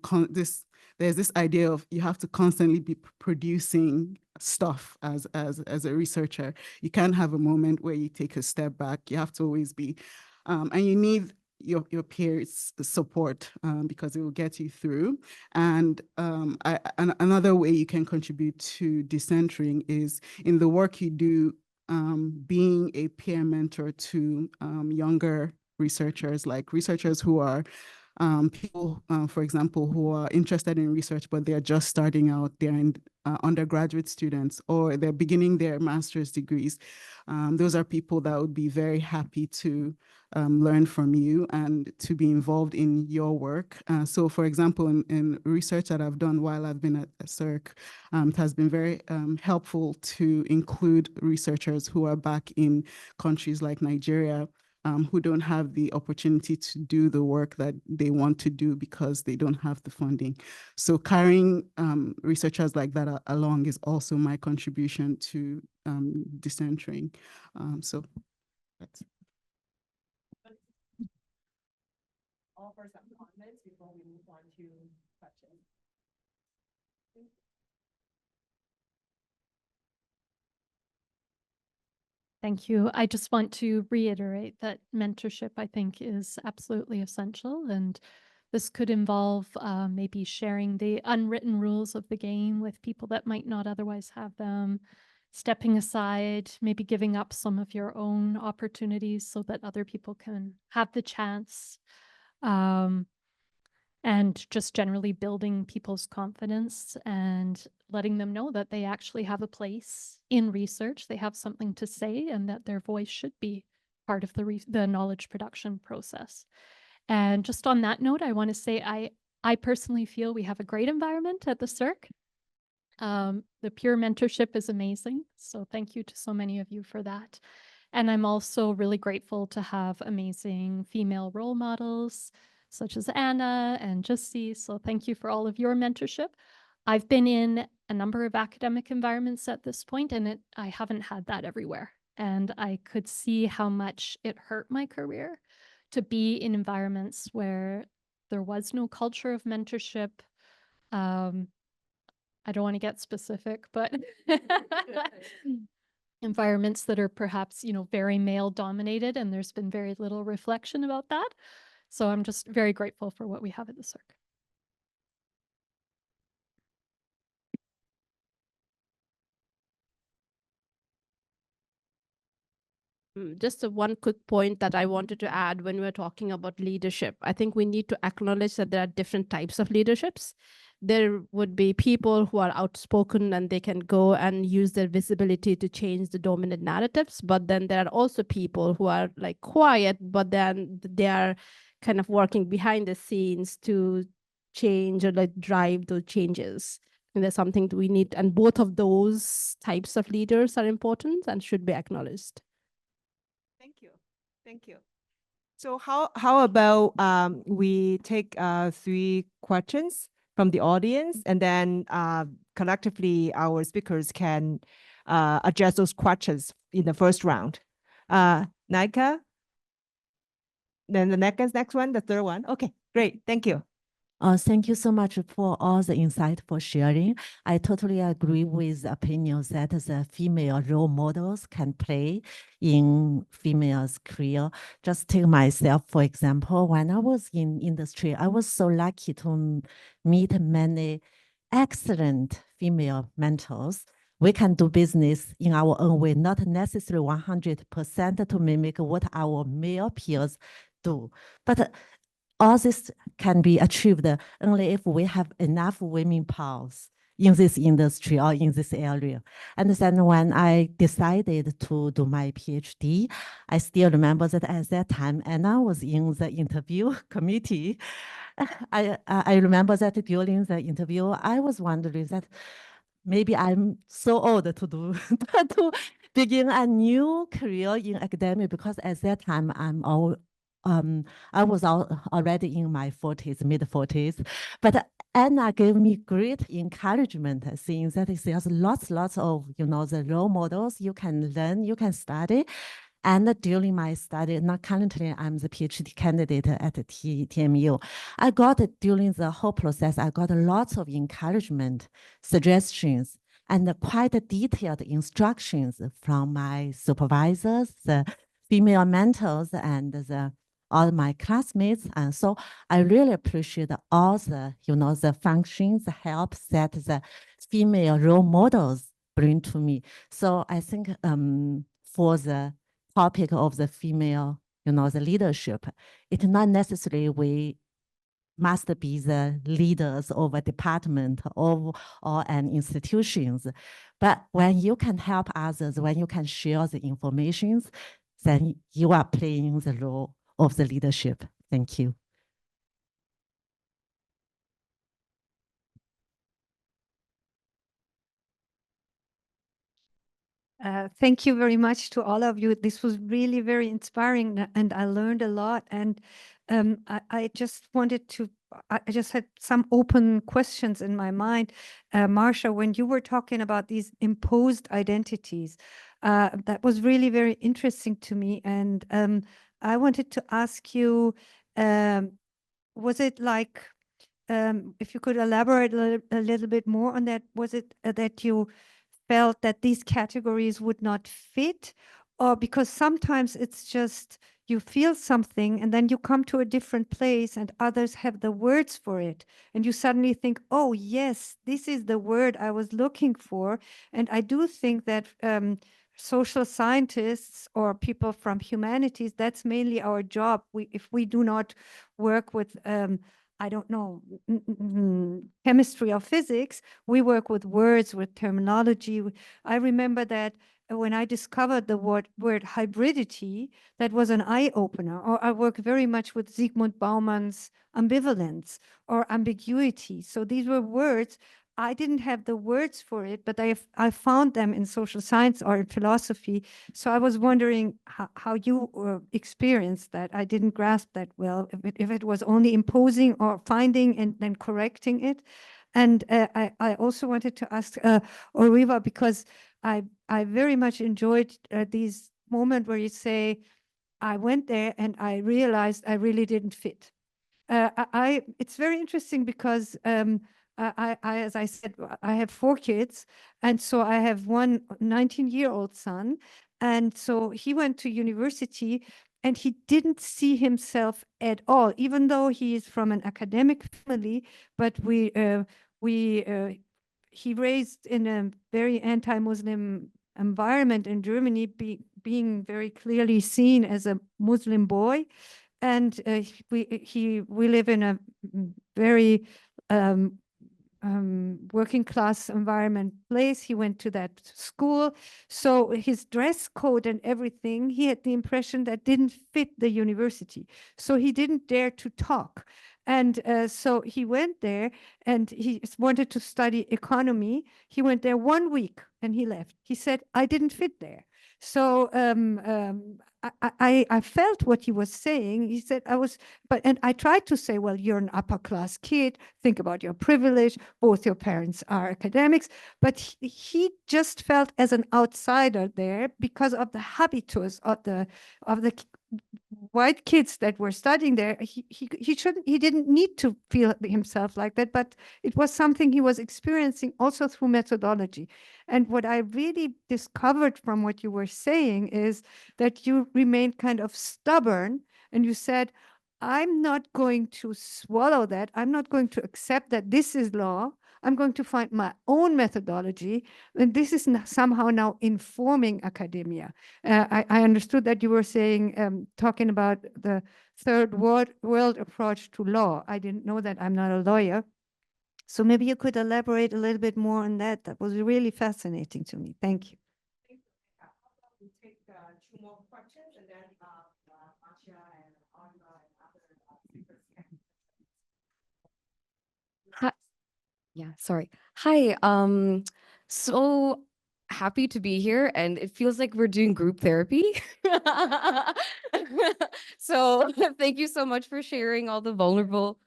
there's this idea of you have to constantly be producing stuff as a researcher. You can't have a moment where you take a step back. You have to always be, and you need your peers' support, because it will get you through. And another way you can contribute to decentering is in the work you do, being a peer mentor to younger researchers, like researchers who are people, for example, who are interested in research, but they're just starting out, they're in undergraduate students, or they're beginning their master's degrees. Those are people that would be very happy to learn from you and to be involved in your work. So for example, in research that I've done while I've been at CERC, it has been very helpful to include researchers who are back in countries like Nigeria, who don't have the opportunity to do the work that they want to do because they don't have the funding. So carrying researchers like that along is also my contribution to decentering. So that's. Offer some comments before we move on to questions. Thank you. I just want to reiterate that mentorship, I think, is absolutely essential. And this could involve maybe sharing the unwritten rules of the game with people that might not otherwise have them, stepping aside, maybe giving up some of your own opportunities so that other people can have the chance. And just generally building people's confidence and letting them know that they actually have a place in research, they have something to say, and that their voice should be part of the knowledge production process. And just on that note, I want to say I personally feel we have a great environment at the CERC. The peer mentorship is amazing, so thank you to so many of you for that. And I'm also really grateful to have amazing female role models, such as Anna and Jussi. So thank you for all of your mentorship. I've been in a number of academic environments at this point, and I haven't had that everywhere. And I could see how much it hurt my career to be in environments where there was no culture of mentorship. I don't want to get specific, but environments that are perhaps, very male dominated, and there's been very little reflection about that. So I'm just very grateful for what we have at the CERC. Just one quick point that I wanted to add when we're talking about leadership. I think we need to acknowledge that there are different types of leaderships. There would be people who are outspoken and they can go and use their visibility to change the dominant narratives. But then there are also people who are like quiet, but then they are kind of working behind the scenes to change or like drive those changes. And there's something that we need, and both of those types of leaders are important and should be acknowledged. Thank you. Thank you. So how about we take 3 questions from the audience, and then collectively our speakers can address those questions in the first round. Nika, then the next one, the third one. Okay, great. Thank you. Thank you so much for all the insightful sharing. I totally agree with the opinions that the female role models can play in females' career. Just take myself, for example, when I was in industry, I was so lucky to meet many excellent female mentors. We can do business in our own way, not necessarily 100% to mimic what our male peers do. But all this can be achieved only if we have enough women powers in this industry or in this area. And then when I decided to do my PhD, I still remember that at that time, Anna was in the interview committee. I remember that during the interview, I was wondering that maybe I'm so old to do to begin a new career in academia, because at that time I was already in my 40s, mid-40s. But Anna gave me great encouragement, saying that there's lots of, the role models you can learn, you can study. And during my study, now currently I'm the PhD candidate at the TMU. I got, during the whole process, I got lots of encouragement, suggestions, and quite detailed instructions from my supervisors, the female mentors, and all my classmates. And so I really appreciate all the, the functions, the help that the female role models bring to me. So I think for the topic of the female, the leadership, it's not necessarily we must be the leaders of a department or an institutions. But when you can help others, when you can share the information, then you are playing the role of the leadership. Thank you. Thank you very much to all of you. This was really very inspiring, and I learned a lot. And I just wanted to, I just had some open questions in my mind. Marcia, when you were talking about these imposed identities, that was really very interesting to me. And I wanted to ask you, was it like, if you could elaborate a little bit more on that, was it that you felt that these categories would not fit, or because sometimes it's just you feel something and then you come to a different place and others have the words for it and you suddenly think, oh yes, this is the word I was looking for. And I do think that social scientists or people from humanities, that's mainly our job. If we do not work with I don't know, chemistry or physics, we work with words, with terminology. I remember that when I discovered the word hybridity, that was an eye-opener. Or I work very much with Zygmunt Baumann's ambivalence or ambiguity. So these were words. I didn't have the words for it, but I found them in social science or in philosophy. So I was wondering how you experienced that. I didn't grasp that well, if it was only imposing or finding and then correcting it. And I also wanted to ask Oriva, because I very much enjoyed these moments where you say, I went there and I realized I really didn't fit. It's very interesting because as I said, I have 4 kids. And so I have one 19-year-old son. And so he went to university and he didn't see himself at all, even though he is from an academic family. But he raised in a very anti-Muslim environment in Germany, being very clearly seen as a Muslim boy. And we live in a very working class environment place. He went to that school. So his dress code and everything, he had the impression that didn't fit the university. So he didn't dare to talk. And so he went there and he wanted to study economy. He went there 1 week and he left. He said, I didn't fit there. So I felt what he was saying. He said, and I tried to say, well, you're an upper class kid. Think about your privilege. Both your parents are academics. But he just felt as an outsider there because of the habitus of the white kids that were studying there. He didn't need to feel himself like that, but it was something he was experiencing also through methodology. And what I really discovered from what you were saying is that you remained kind of stubborn and you said, I'm not going to swallow that. I'm not going to accept that this is law. I'm going to find my own methodology. And this is somehow now informing academia. I understood that you were saying, talking about the third world approach to law. I didn't know that. I'm not a lawyer. So maybe you could elaborate a little bit more on that. That was really fascinating to me. Thank you. We take two more questions and then Masha and Anna and other speakers can. Hi. Yeah, sorry. Hi. So happy to be here, and it feels like we're doing group therapy. So thank you so much for sharing all the vulnerable.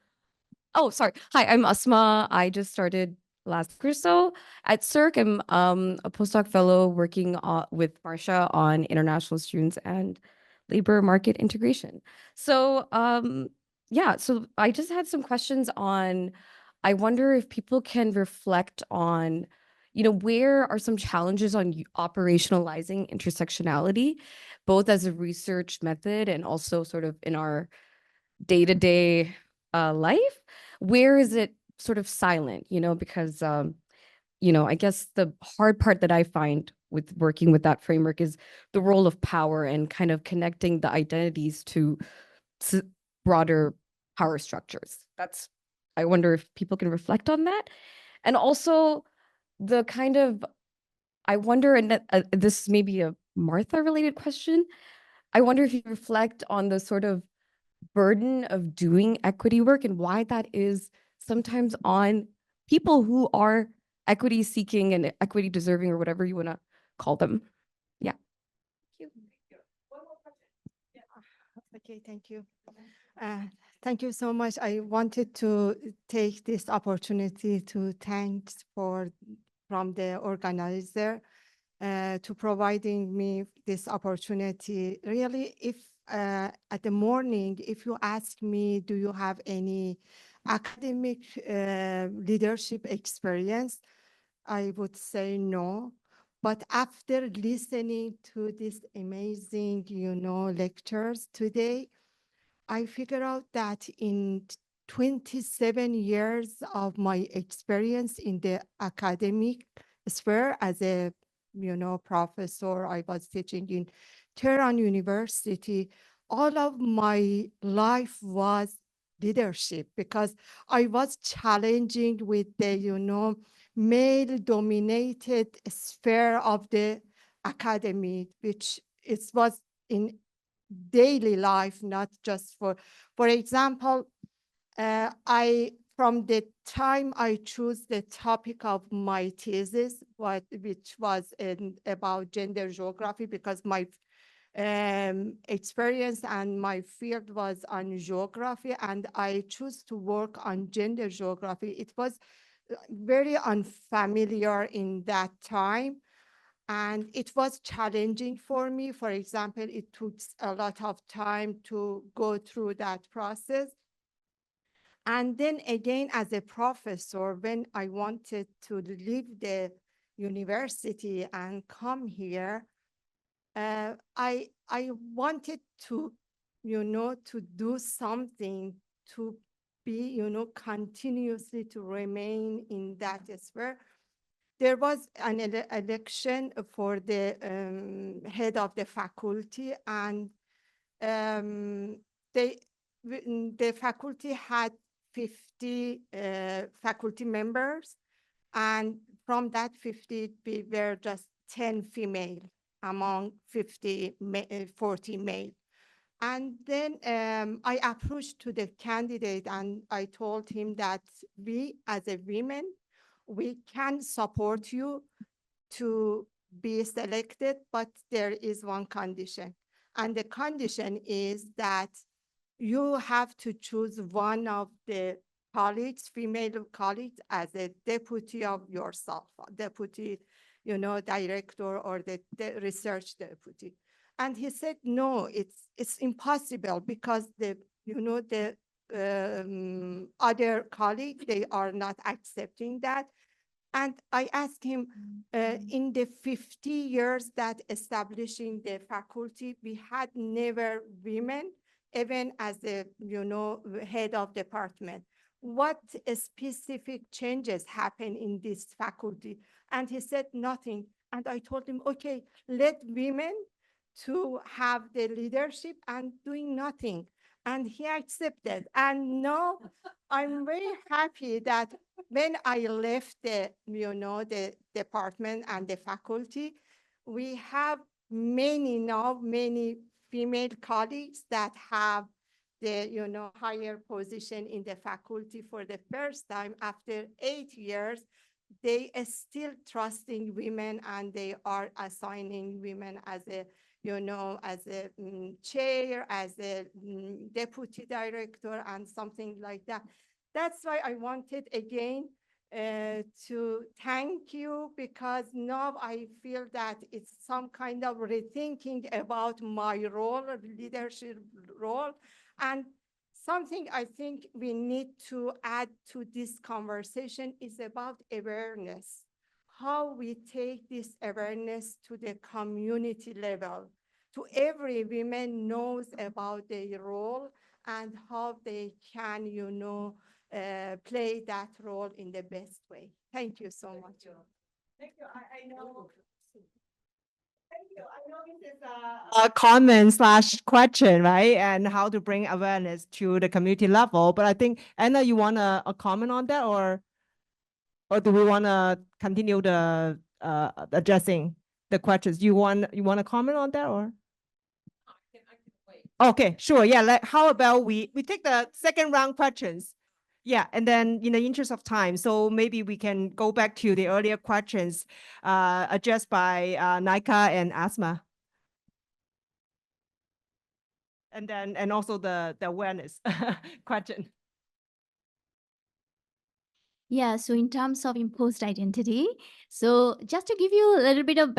Oh, sorry. Hi, I'm Asma. I just started last week or so at CERC. I'm a postdoc fellow working with Marsha on international students and labor market integration. So yeah, so I just had some questions on, I wonder if people can reflect on, where are some challenges on operationalizing intersectionality, both as a research method and also sort of in our day-to-day life? Where is it sort of silent, because, I guess the hard part that I find with working with that framework is the role of power and kind of connecting the identities to broader power structures. I wonder if people can reflect on that. And also the kind of, I wonder, and this may be a Martha related question, I wonder if you reflect on the sort of burden of doing equity work and why that is sometimes on people who are equity seeking and equity deserving or whatever you want to call them. Yeah. Thank you. One more question. Yeah. Okay, thank you. Thank you so much. I wanted to take this opportunity to thank from the organizer to providing me this opportunity. Really, if at the morning, if you ask me, do you have any academic leadership experience, I would say no. But after listening to these amazing, lectures today, I figure out that in 27 years of my experience in the academic sphere as a, professor, I was teaching in Tehran University. All of my life was leadership because I was challenging with the, male-dominated sphere of the academy, which it was in daily life, not just for example, from the time I chose the topic of my thesis, which was about gender geography, because my experience and my field was on geography, and I chose to work on gender geography. It was very unfamiliar in that time. And it was challenging for me. For example, it took a lot of time to go through that process. And then again, as a professor, when I wanted to leave the university and come here, I wanted to, to do something to be, continuously to remain in that sphere. There was an election for the head of the faculty, and the faculty had 50 faculty members, and from that 50, we were just 10 female among 40 male. And then I approached to the candidate and I told him that we as a women, we can support you to be selected, but there is one condition. And the condition is that you have to choose one of the colleagues, female colleagues, as a deputy of yourself, deputy, director or the research deputy. And he said, no, it's impossible because the other colleague, they are not accepting that. And I asked him, in the 50 years that establishing the faculty, we had never women, even as the head of department. what specific changes happen in this faculty? And he said nothing. And I told him, okay, let women to have the leadership and doing nothing. And he accepted. And now I'm very happy that when I left the, the department and the faculty, we have many female colleagues that have the, higher position in the faculty for the first time after 8 years. They are still trusting women and they are assigning women as a, as a chair, as a deputy director and something like that. That's why I wanted again to thank you, because now I feel that it's some kind of rethinking about my role, leadership role. And something I think we need to add to this conversation is about awareness, how we take this awareness to the community level, to every woman knows about their role and how they can, play that role in the best way. Thank you so much. Thank you. I know. Thank you. I know this is a comment slash question, right? And how to bring awareness to the community level. But I think, Anna, you want a comment on that, or do we want to continue the addressing the questions? You want to comment on that, or? Okay, sure. Yeah. How about we take the second round questions? Yeah, and then in the interest of time, so maybe we can go back to the earlier questions addressed by Nika and Asma. And also the awareness question. Yeah, so in terms of imposed identity, so just to give you a little bit of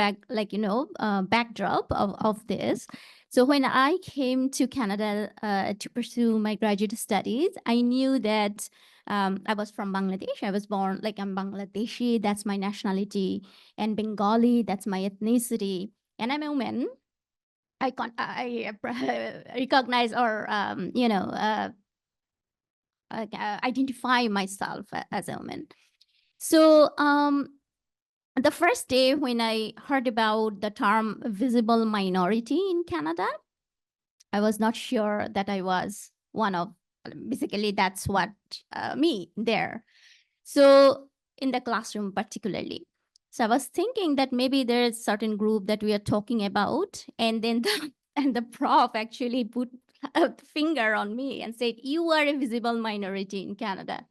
backdrop of this. So when I came to Canada to pursue my graduate studies, I knew that I was from Bangladesh. I was born, I'm Bangladeshi, that's my nationality, and Bengali, that's my ethnicity, and I'm a woman. I recognize or, identify myself as a woman. So the first day when I heard about the term visible minority in Canada, I was not sure that I was one of, basically that's what me there. So in the classroom particularly. So I was thinking that maybe there is a certain group that we are talking about, and then the prof actually put a finger on me and said, you are a visible minority in Canada.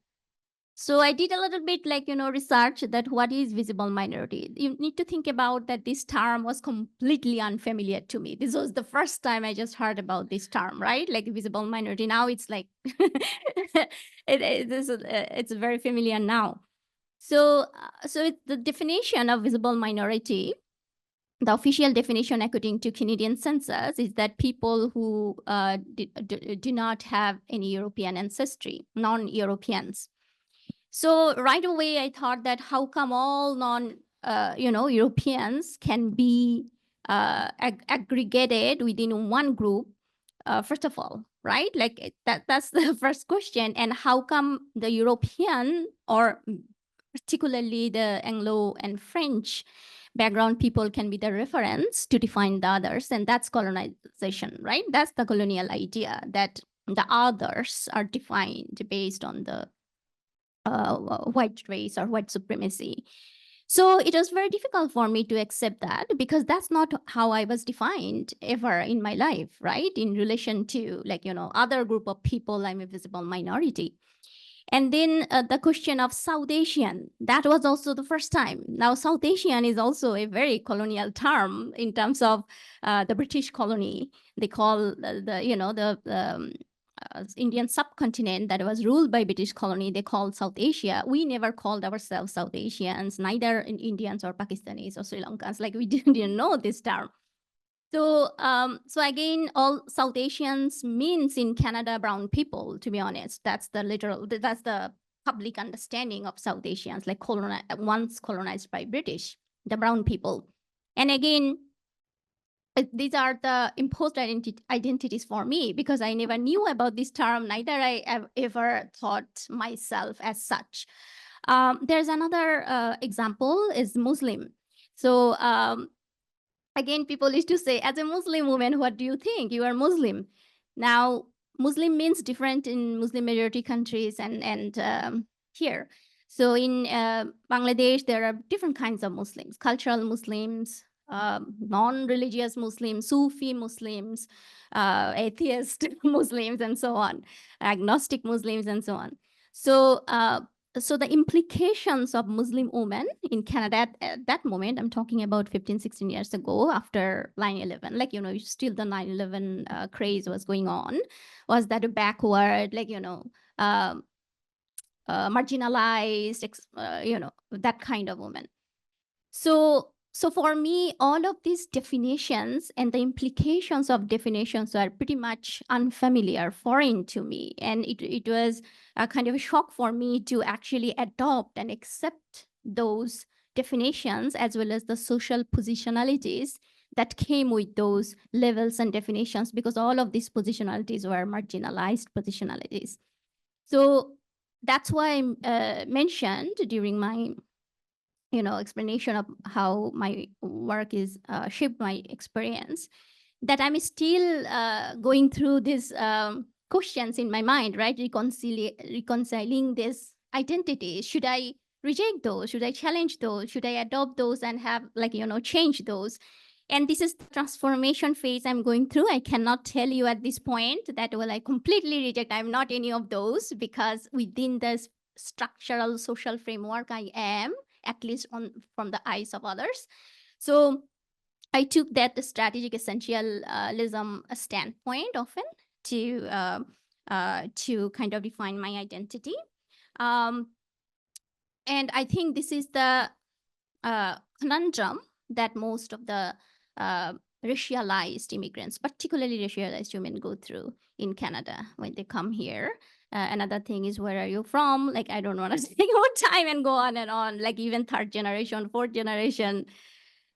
So I did a little bit research that what is visible minority. You need to think about that this term was completely unfamiliar to me. This was the first time I just heard about this term, right? Like visible minority. Now it's like, it's very familiar now. So it's the definition of visible minority. The official definition according to Canadian census is that people who do not have any European ancestry, non-Europeans. So right away, I thought that how come all Europeans can be aggregated within one group, first of all, right? That's the first question. And how come the European, or particularly the Anglo and French background people, can be the reference to define the others? And that's colonization, right? That's the colonial idea that the others are defined based on the white race or white supremacy. So it was very difficult for me to accept that, because that's not how I was defined ever in my life, right? In relation to other group of people, I'm a visible minority. And then the question of South Asian, that was also the first time. Now, South Asian is also a very colonial term in terms of the British colony. They call the Indian subcontinent that was ruled by British colony, they called South Asia. We never called ourselves South Asians, neither in Indians or Pakistanis or Sri Lankans. We didn't know this term. So, so again, all South Asians means in Canada brown people. To be honest, that's the public understanding of South Asians, once colonized by British, the brown people. And again, these are the imposed identities for me, because I never knew about this term, neither I have ever thought myself as such. There's another example is Muslim. So again, people used to say, as a Muslim woman, what do you think? You are Muslim. Now, Muslim means different in Muslim majority countries and here. So in Bangladesh, there are different kinds of Muslims: cultural Muslims, non-religious Muslims, Sufi Muslims, atheist Muslims, and so on, agnostic Muslims, and so on. So so the implications of Muslim women in Canada at that moment, I'm talking about 15, 16 years ago, after 9/11, like, you know, still the 9/11 craze was going on, was that a backward, like, you know, marginalized, you know, that kind of woman. So for me, all of these definitions and the implications of definitions are pretty much unfamiliar, foreign to me. And it was a kind of a shock for me to actually adopt and accept those definitions, as well as the social positionalities that came with those levels and definitions, because all of these positionalities were marginalized positionalities. So that's why I mentioned during my explanation of how my work is shaped my experience, that I'm still going through these questions in my mind, right? Reconciling this identity. Should I reject those? Should I challenge those? Should I adopt those and have, like, change those? And this is the transformation phase I'm going through. I cannot tell you at this point that, well, I completely reject. I'm not any of those, because within this structural social framework, I am, at least from the eyes of others. So I took that strategic essentialism standpoint often to kind of define my identity. And I think this is the conundrum that most of the racialized immigrants, particularly racialized women, go through in Canada when they come here. Another thing is, where are you from? Like, I don't want to take more time and go on and on. Like, even third generation, fourth generation,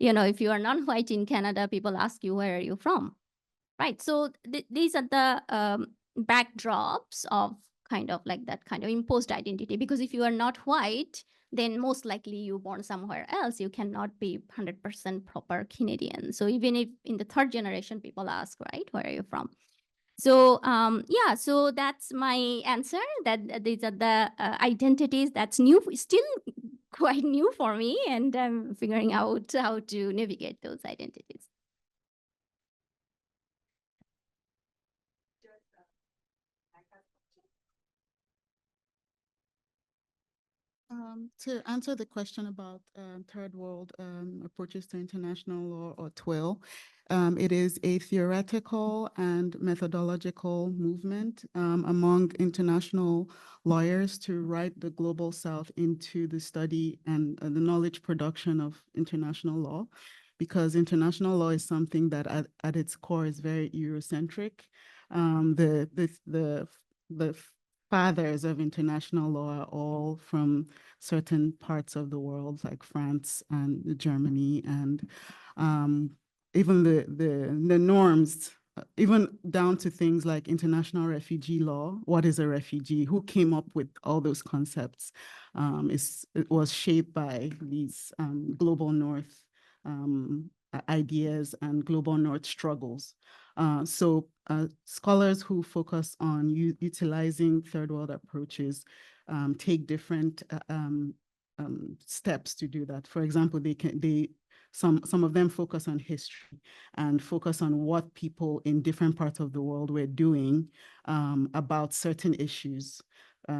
if you are non-white in Canada, people ask you, where are you from? Right. So these are the backdrops of kind of like that kind of imposed identity. Because if you are not white, then most likely you born somewhere else. You cannot be 100% proper Canadian. So even if in the third generation, people ask, right, where are you from? So yeah, so that's my answer, that these are the identities that's new, still quite new for me, and I'm figuring out how to navigate those identities. To answer the question about third world approaches to international law, or TWIL, it is a theoretical and methodological movement among international lawyers to write the global south into the study and the knowledge production of international law, because international law is something that at its core is very Eurocentric. The fathers of international law are all from certain parts of the world, like France and Germany, and even the norms, even down to things like international refugee law. What is a refugee? Who came up with all those concepts? It was shaped by these global north ideas and global north struggles. So scholars who focus on utilizing third world approaches take different steps to do that. For example, some of them focus on history and focus on what people in different parts of the world were doing about certain issues.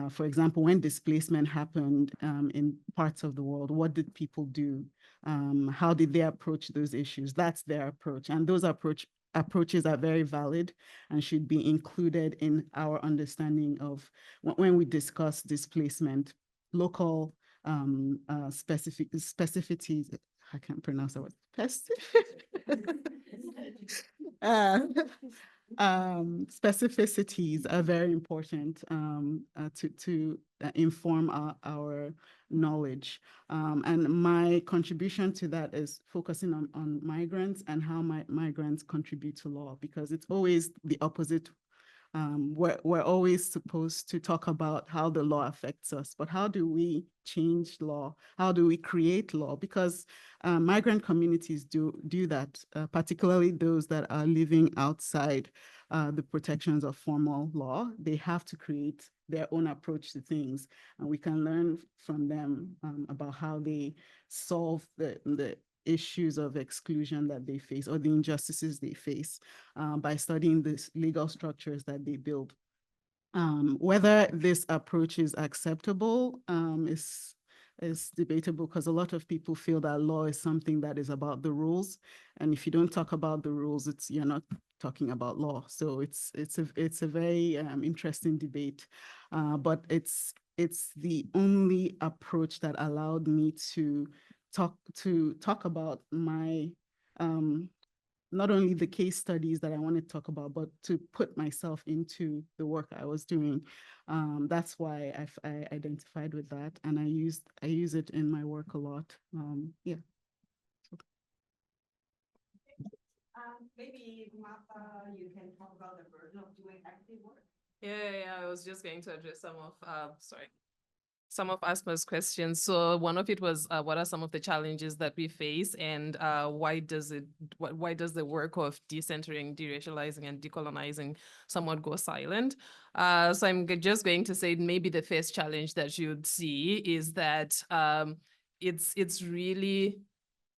For example, when displacement happened in parts of the world, what did people do? How did they approach those issues? That's their approach. And those approaches are very valid and should be included in our understanding of when we discuss displacement, local specificities. I can't pronounce that word. Specificities are very important to inform our knowledge. And my contribution to that is focusing on migrants and how migrants contribute to law, because it's always the opposite. We're always supposed to talk about how the law affects us, but how do we change law? How do we create law? Because migrant communities do that, particularly those that are living outside the protections of formal law. They have to create their own approach to things, and we can learn from them about how they solve the issues of exclusion that they face or the injustices they face by studying the legal structures that they build. Whether this approach is acceptable is debatable, because a lot of people feel that law is something that is about the rules, and if you don't talk about the rules, you're not talking about law. So it's a very interesting debate, but it's the only approach that allowed me to talk about my not only the case studies that I want to talk about, but to put myself into the work I was doing. That's why I identified with that, and I use it in my work a lot. Yeah. Maybe Martha, you can talk about the burden of doing active work. Yeah, I was just going to address some of Asma's questions. So one of it was, what are some of the challenges that we face, and why does the work of decentering, deracializing, and decolonizing somewhat go silent? So I'm just going to say maybe the first challenge that you'd see is that it's really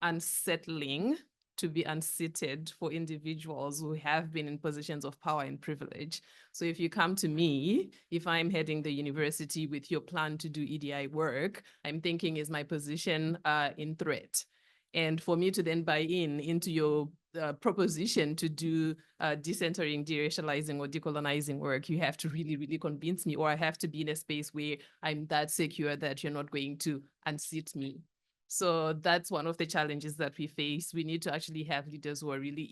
unsettling to be unseated for individuals who have been in positions of power and privilege. So if you come to me, if I'm heading the university with your plan to do EDI work, I'm thinking, is my position in threat? And for me to then buy into your proposition to do decentering, deracializing, or decolonizing work, you have to really, really convince me, or I have to be in a space where I'm that secure that you're not going to unseat me. So that's one of the challenges that we face. We need to actually have leaders who are really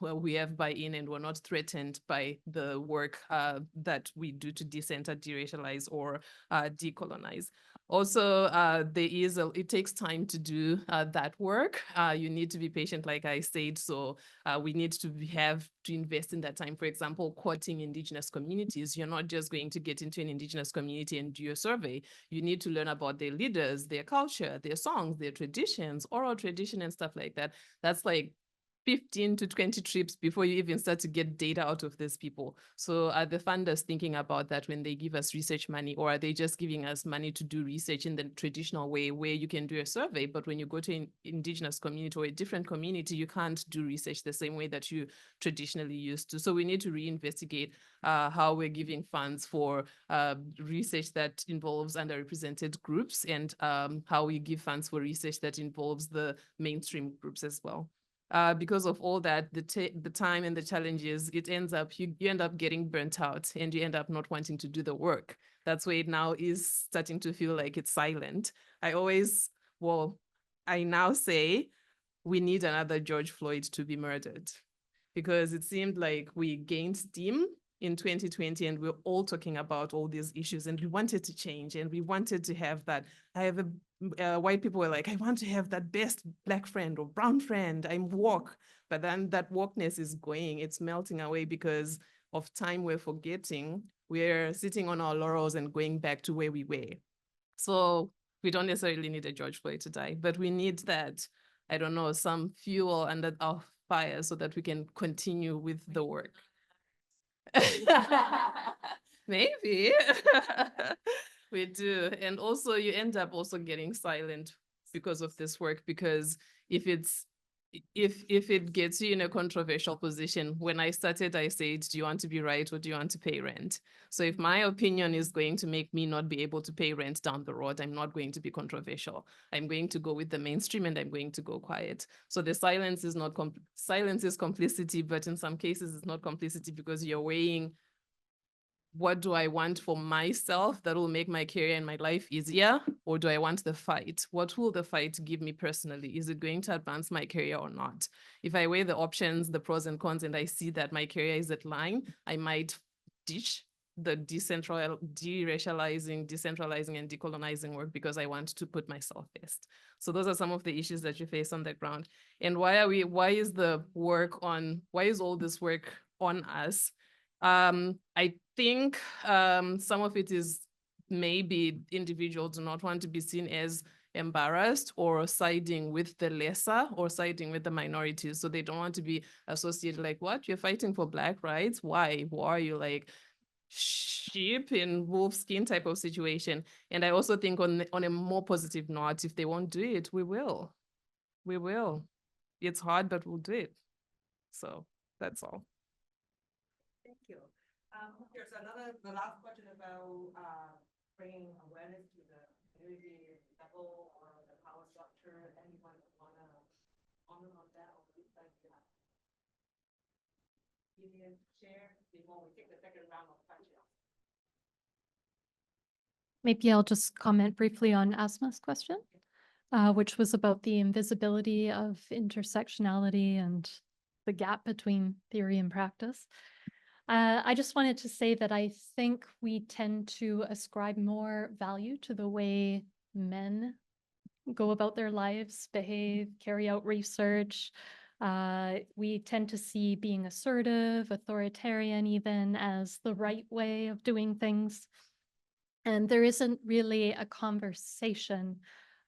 we have buy-in, and we're not threatened by the work that we do to decenter, deracialize, or decolonize. Also, it takes time to do that work. You need to be patient, like I said. So we need to invest in that time. For example, courting Indigenous communities. You're not just going to get into an Indigenous community and do a survey. You need to learn about their leaders, their culture, their songs, their traditions, oral tradition, and stuff like that. That's like 15 to 20 trips before you even start to get data out of these people. So are the funders thinking about that when they give us research money, or are they just giving us money to do research in the traditional way where you can do a survey, but when you go to an Indigenous community or a different community, you can't do research the same way that you traditionally used to? So we need to reinvestigate how we're giving funds for research that involves underrepresented groups, and how we give funds for research that involves the mainstream groups as well. Because of all that, the time and the challenges, you end up getting burnt out, and you end up not wanting to do the work. That's why it now is starting to feel like it's silent. I now say we need another George Floyd to be murdered, because it seemed like we gained steam in 2020, and we're all talking about all these issues, and we wanted to change, and we wanted to have that. White people were like, I want to have that best Black friend or brown friend. I'm woke. But then that wokeness is it's melting away because of time we're forgetting. We're sitting on our laurels and going back to where we were. So we don't necessarily need a George Floyd to die, but we need that, I don't know, some fuel under our fire so that we can continue with the work. Maybe. We do. And also you end up also getting silent because of this work, because if it gets you in a controversial position, when I started, I said, do you want to be right or do you want to pay rent? So if my opinion is going to make me not be able to pay rent down the road, I'm not going to be controversial. I'm going to go with the mainstream, and I'm going to go quiet. So the silence is not silence is complicity, but in some cases it's not complicity, because you're weighing what do I want for myself that will make my career and my life easier? Or do I want the fight? What will the fight give me personally? Is it going to advance my career or not? If I weigh the options, the pros and cons, and I see that my career is at line, I might ditch the de-racializing, decentralizing, and decolonizing work because I want to put myself first. So those are some of the issues that you face on the ground. And why is all this work on us? I think some of it is maybe individuals do not want to be seen as embarrassed or siding with the lesser or siding with the minorities. So they don't want to be associated like, what? You're fighting for Black rights? Why? Why are you like sheep in wolf skin type of situation? And I also think on a more positive note, if they won't do it, we will. We will. It's hard, but we'll do it. So that's all. Thank you. There's the last question about bringing awareness to the community level or the power structure. Anyone want to comment on that, or would you like to have Vivian share before we take the second round of questions? Maybe I'll just comment briefly on Asma's question, which was about the invisibility of intersectionality and the gap between theory and practice. I just wanted to say that I think we tend to ascribe more value to the way men go about their lives, behave, carry out research. We tend to see being assertive, authoritarian even, as the right way of doing things. And there isn't really a conversation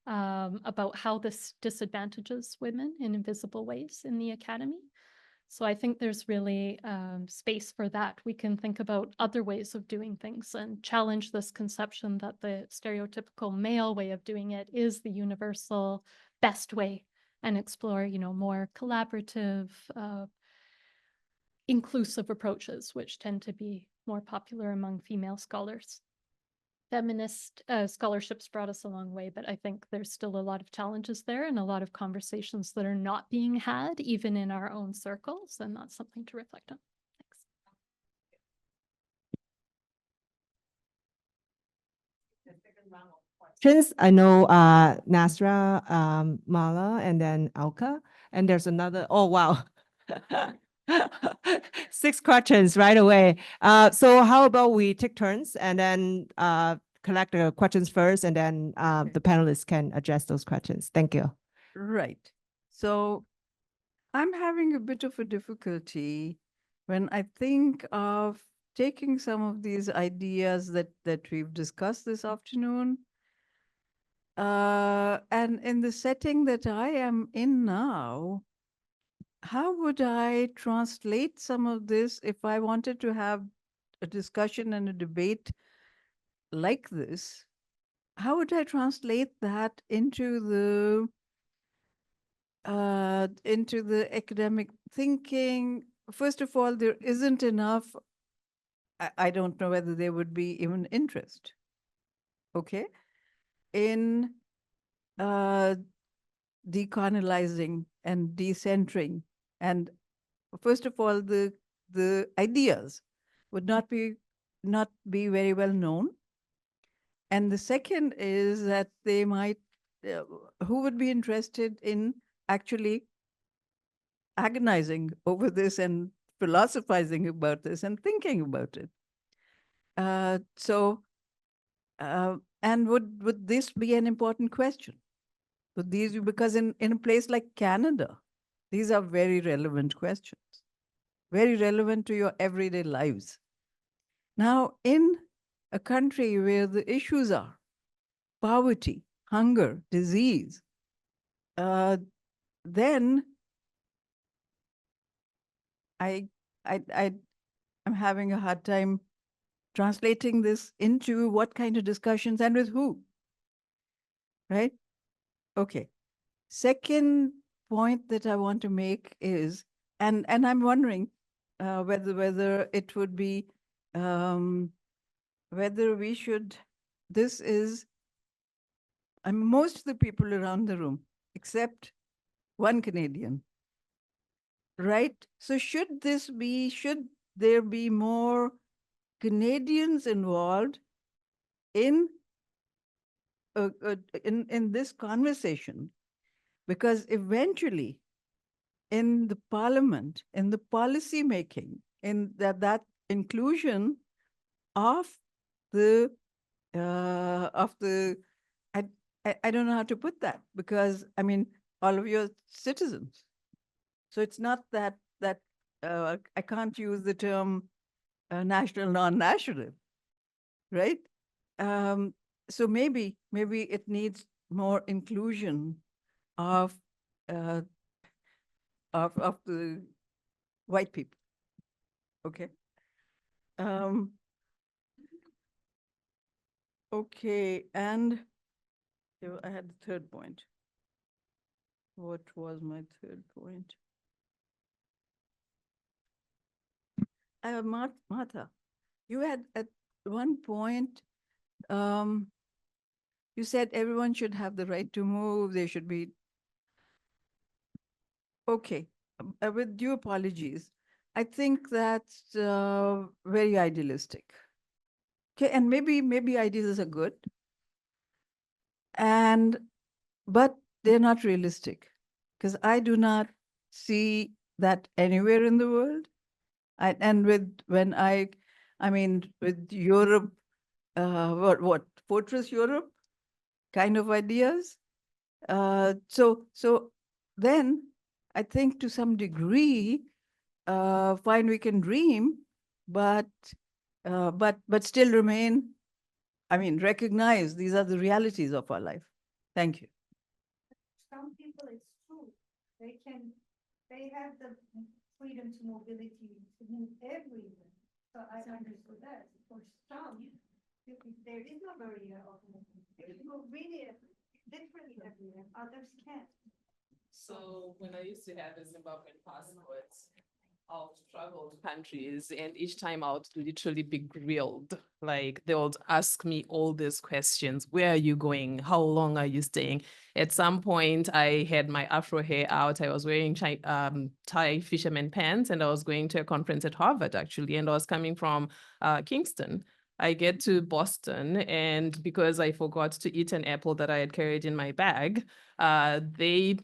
about how this disadvantages women in invisible ways in the academy. So I think there's really space for that. We can think about other ways of doing things and challenge this conception that the stereotypical male way of doing it is the universal best way, and explore, more collaborative, inclusive approaches, which tend to be more popular among female scholars. Feminist scholarships brought us a long way, but I think there's still a lot of challenges there and a lot of conversations that are not being had, even in our own circles, and that's something to reflect on. Questions. I know Nasra, Mala, and then Alka, and there's another. Oh wow. 6 questions right away. So how about we take turns and then collect the questions first, and then the panelists can address those questions. Thank you. Right. So I'm having a bit of a difficulty when I think of taking some of these ideas that we've discussed this afternoon, and in the setting that I am in now, how would I translate some of this if I wanted to have a discussion and a debate like this? How would I translate that into the academic thinking? First of all, there isn't enough. I don't know whether there would be even interest, okay, in decolonizing and decentering. And first of all, the ideas would not be very well known. And the second is that they might, who would be interested in actually agonizing over this and philosophizing about this and thinking about it? And would this be an important question? Would these, because in a place like Canada, these are very relevant questions, very relevant to your everyday lives. Now, in a country where the issues are poverty, hunger, disease, then I'm having a hard time translating this into what kind of discussions and with who, right? Okay. Second point that I want to make is, and I'm wondering whether it would be, whether we should, this is, most of the people around the room, except one Canadian, right? So should there be more Canadians involved in this conversation, because eventually in the parliament, in the policy making, in that inclusion of the I don't know how to put that, because I mean all of your citizens. So it's not that I can't use the term national, non-national, right? So maybe it needs more inclusion of the white people. Okay. Okay, and I had the third point. What was my third point? Martha, you had at one point, you said everyone should have the right to move. They should be. Okay, with due apologies, I think that's very idealistic. Okay, and maybe ideas are good, but they're not realistic, because I do not see that anywhere in the world. And with Europe, what fortress Europe kind of ideas. So then I think to some degree, fine, we can dream, but still remain, recognize these are the realities of our life. Thank you. Some people, it's true. They have the freedom to mobility to move everywhere. So I understood that. For some, there is no barrier of movement. People really literally everywhere. Others can't. So when I used to have a Zimbabwean passport, I'll travel to countries, and each time I would literally be grilled. Like they would ask me all these questions. Where are you going? How long are you staying? At some point, I had my afro hair out. I was wearing Thai fisherman pants, and I was going to a conference at Harvard, actually, and I was coming from Kingston. I get to Boston, and because I forgot to eat an apple that I had carried in my bag, they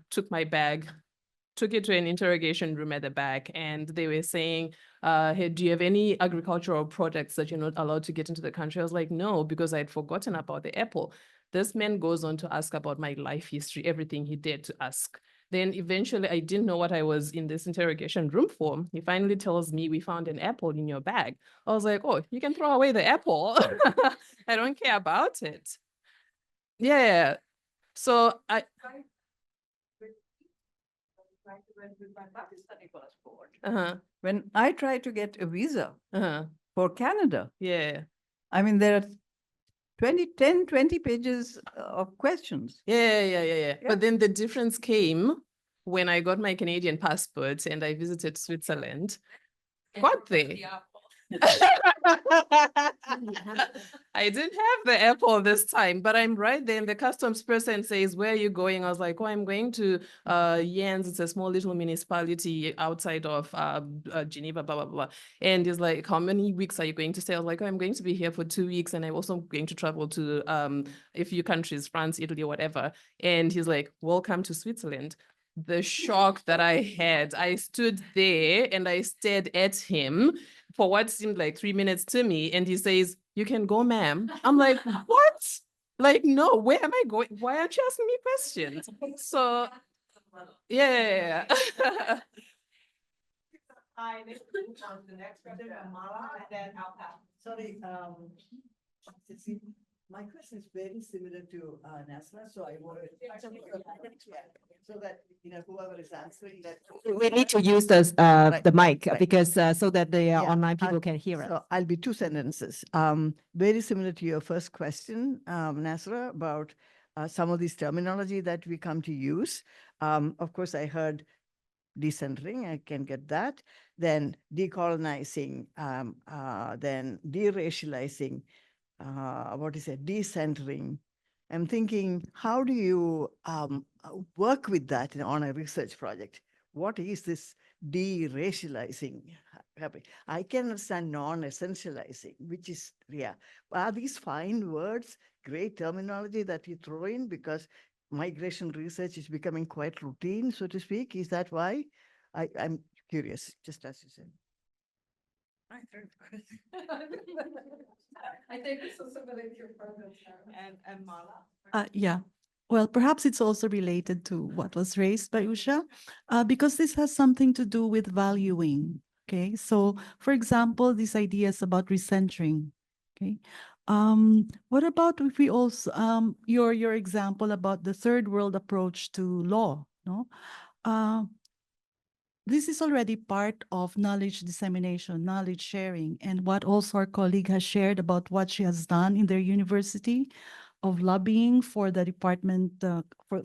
took my bag, took it to an interrogation room at the back, and they were saying, hey, do you have any agricultural products that you're not allowed to get into the country? I was like, no, because I'd forgotten about the apple. This man goes on to ask about my life history, everything he dared to ask. Then eventually, I didn't know what I was in this interrogation room for. He finally tells me, we found an apple in your bag. I was like, oh, you can throw away the apple. I don't care about it. Yeah. So with my Pakistani passport. When I try to get a visa for Canada, yeah, there are 20 pages of questions. Yeah. But then the difference came when I got my Canadian passport and I visited Switzerland. Got there. I didn't have the apple this time, but I'm right there. And the customs person says, where are you going? I was like, oh, I'm going to Jens. It's a small little municipality outside of Geneva, blah, blah, blah. And he's like, how many weeks are you going to stay? I was like, oh, I'm going to be here for 2 weeks. And I'm also going to travel to a few countries, France, Italy, whatever. And he's like, welcome to Switzerland. The shock that I had, I stood there and I stared at him for what seemed like 3 minutes to me. And he says, you can go, ma'am. I'm like, what? Like, no, where am I going? Why aren't you asking me questions? So, yeah. Hi, let's move on to the next question, Amala, and then I'll pass. Sorry, my question is very similar to Nasla, so I want so that whoever is answering that. We need to use the mic because so that the online people can hear us. So I'll be 2 sentences. Very similar to your first question, Nasra, about some of this terminology that we come to use. Of course, I heard decentering, I can get that. Then decolonizing, then de-racializing, decentering. I'm thinking, how do you work with that on a research project? What is this de-racializing? happy. I can understand non-essentializing, which is, yeah. Are these fine words, great terminology that you throw in because migration research is becoming quite routine, so to speak? Is that why? I'm curious, just as you said. I think this was similar to your program, And Mala? Yeah. Well, perhaps it's also related to what was raised by Usha, because this has something to do with valuing. Okay, so for example, these ideas about recentering. Okay, what about if we also your example about the third world approach to law? No, this is already part of knowledge dissemination, knowledge sharing, and what also our colleague has shared about what she has done in their university of lobbying for the department,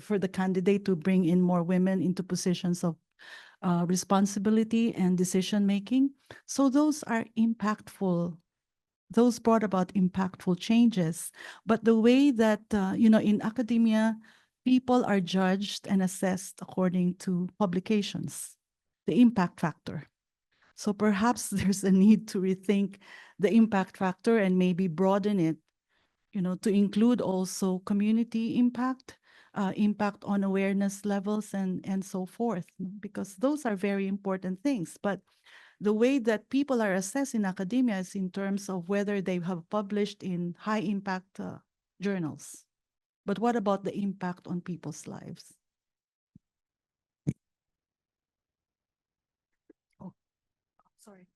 for the candidate to bring in more women into positions of responsibility and decision-making. So those are impactful. Those brought about impactful changes. But the way that, in academia, people are judged and assessed according to publications, the impact factor. So perhaps there's a need to rethink the impact factor and maybe broaden it, to include also community impact, impact on awareness levels and so forth, because those are very important things. But the way that people are assessed in academia is in terms of whether they have published in high impact journals. But what about the impact on people's lives? Oh, sorry.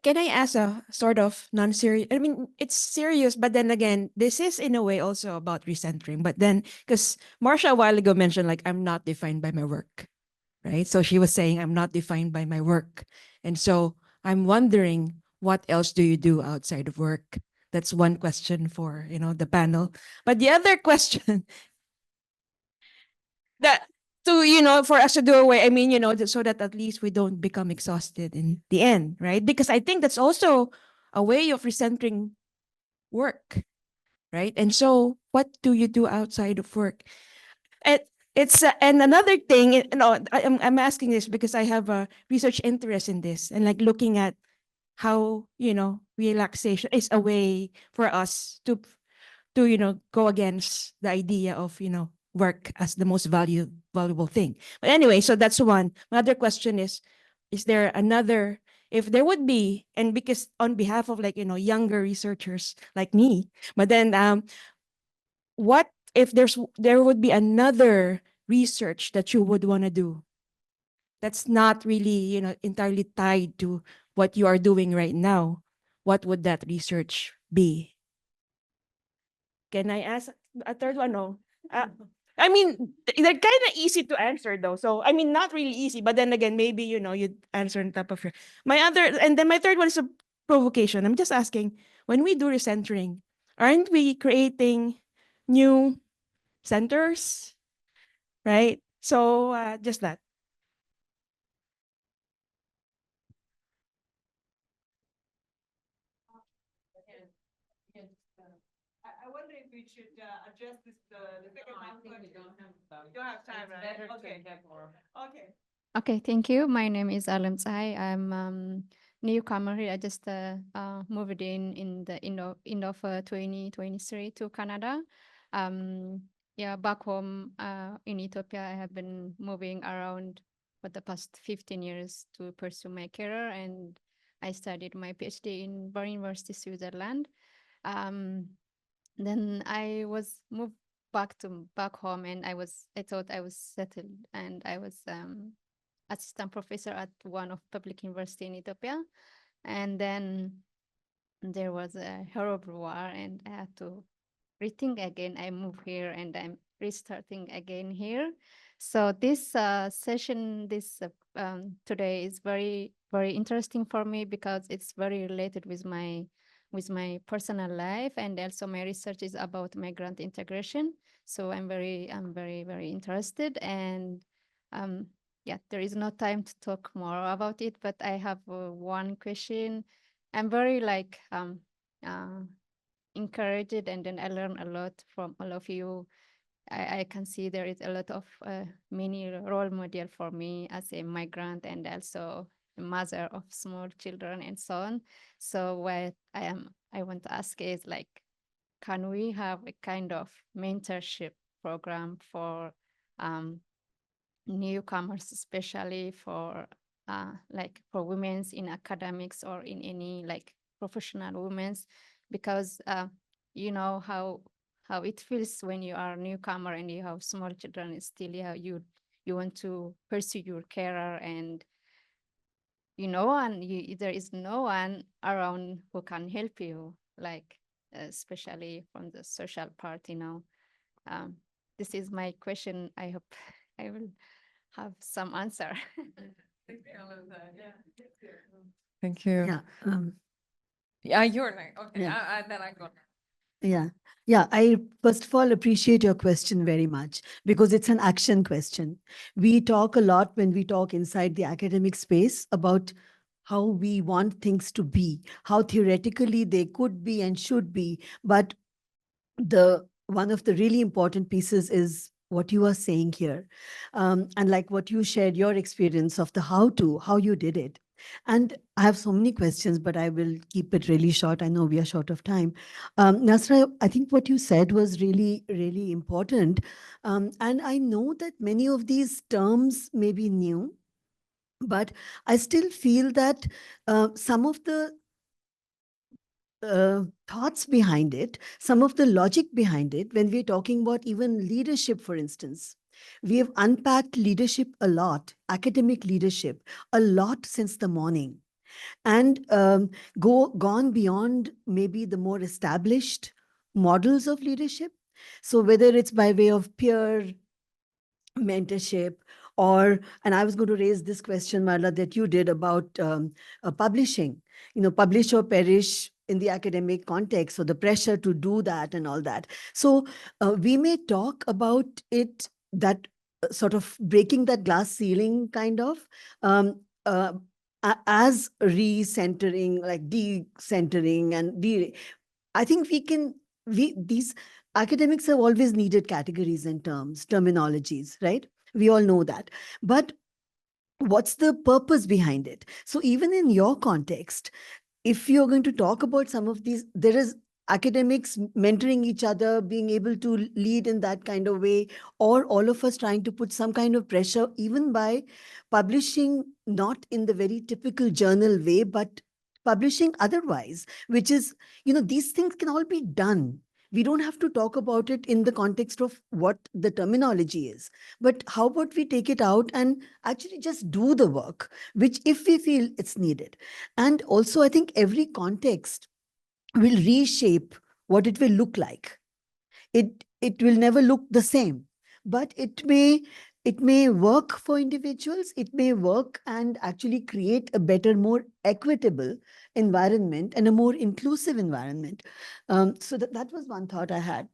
Can I ask a sort of non-serious? I mean, it's serious, but then again, this is in a way also about recentering. But then, because Marsha a while ago mentioned, like, I'm not defined by my work, right? So she was saying, I'm not defined by my work. And so I'm wondering, what else do you do outside of work? That's one question for, the panel. But the other question that for us to do away, I mean, so that at least we don't become exhausted in the end, right? Because I think that's also a way of recentering work, right? And so what do you do outside of work? And and another thing, I'm asking this because I have a research interest in this and like looking at how, relaxation is a way for us to go against the idea of, work as the most valuable thing. But anyway, so that's one. My other question is there another, if there would be, and because on behalf of like, younger researchers like me, but then what if there would be another research that you would want to do that's not really, entirely tied to what you are doing right now? What would that research be? Can I ask a third one? No. I mean, they're kind of easy to answer though. So, I mean, not really easy, but then again, maybe, you'd answer on top of your, and then my third one is a provocation. I'm just asking, when we do recentering, aren't we creating new centers? Right? So, just that. I wonder if we should address this the second half question. We don't have time, right? Okay. Okay. Okay, thank you. My name is Alam Tsai. I'm newcomer here. I just moved in the end of 2023 to Canada. Yeah, back home in Ethiopia, I have been moving around for the past 15 years to pursue my career, and I studied my PhD in Bern University, Switzerland. Then I was moved back home, and I thought I was settled, and I was assistant professor at one of public university in Ethiopia. And then there was a horrible war, and I had to rethink again. I moved here, and I'm restarting again here. So this session, today is very, very interesting for me because it's very related with my personal life, and also my research is about migrant integration. So I'm very, very interested, and yeah, there is no time to talk more about it, but I have one question. I'm very encouraged, and then I learn a lot from all of you. I can see there is a lot of many role model for me as a migrant, and also mother of small children and so on. So what I want to ask is like, can we have a kind of mentorship program for newcomers, especially for like for women's in academics or in any like professional women's, because you know how it feels when you are a newcomer and you have small children. It's still, yeah, you want to pursue your career, and there is no one around who can help you, like especially from the social part. This is my question. I hope I will have some answer. Thank you. Yeah. Yeah, you're like, okay, Yeah. then I go. Yeah. Yeah. I first of all appreciate your question very much because it's an action question. We talk a lot when we talk inside the academic space about how we want things to be, how theoretically they could be and should be. But one of the really important pieces is what you are saying here. And like what you shared, your experience of the how you did it. And I have so many questions, but I will keep it really short. I know we are short of time. Nasra, I think what you said was really, really important. And I know that many of these terms may be new, but I still feel that some of the thoughts behind it, some of the logic behind it, when we're talking about even leadership, for instance. We have unpacked leadership a lot, academic leadership, a lot since the morning, and gone beyond maybe the more established models of leadership. So whether it's by way of peer mentorship, and I was going to raise this question, Marla, that you did about publishing, publish or perish in the academic context, so the pressure to do that and all that. So we may talk about it, that sort of breaking that glass ceiling kind of, as recentering, like decentering and I think these academics have always needed categories and terminologies, right? We all know that. But what's the purpose behind it? So even in your context, if you're going to talk about some of these, there is academics mentoring each other, being able to lead in that kind of way, or all of us trying to put some kind of pressure, even by publishing not in the very typical journal way, but publishing otherwise, which is, these things can all be done. We don't have to talk about it in the context of what the terminology is, but how about we take it out and actually just do the work, which if we feel it's needed. And also, I think every context will reshape what it will look like. It will never look the same, but it may work for individuals. It may work and actually create a better, more equitable environment and a more inclusive environment. So that was one thought I had.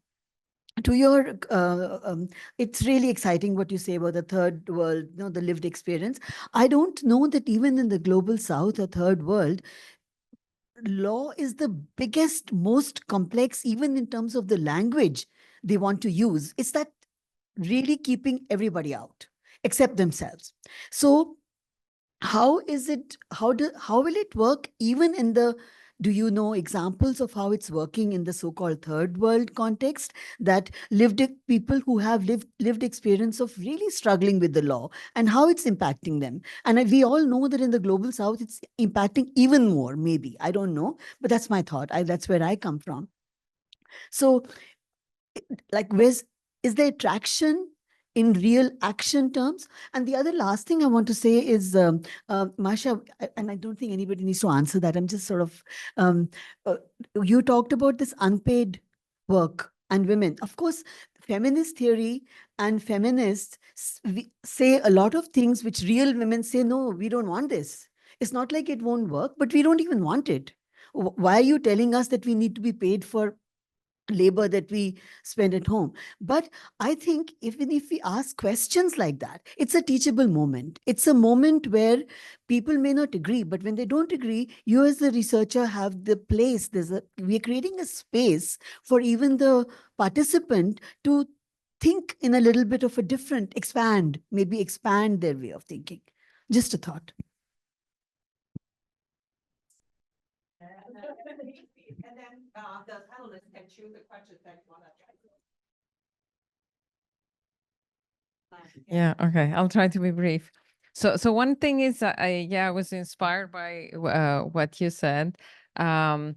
To your, it's really exciting what you say about the third world, the lived experience. I don't know that even in the global south or third world, law is the biggest, most complex, even in terms of the language they want to use. It's that really keeping everybody out except themselves. So how will it work even in the, do you know examples of how it's working in the so-called third world context, that people who have lived experience of really struggling with the law and how it's impacting them? And we all know that in the global south, it's impacting even more, maybe. I don't know, but that's my thought. That's where I come from. So like, is there traction in real action terms? And the other last thing I want to say is, Masha, and I don't think anybody needs to answer that. I'm just sort of, you talked about this unpaid work and women. Of course, feminist theory and feminists say a lot of things which real women say, no, we don't want this. It's not like it won't work, but we don't even want it. Why are you telling us that we need to be paid for labor that we spend at home? But I think even if we ask questions like that, it's a teachable moment. It's a moment where people may not agree, but when they don't agree, you as the researcher have the place. We're creating a space for even the participant to think in a little bit of a different, maybe expand their way of thinking. Just a thought. And then the panelists can choose the questions that you want to try. Yeah, okay. I'll try to be brief. So one thing is I was inspired by what you said. And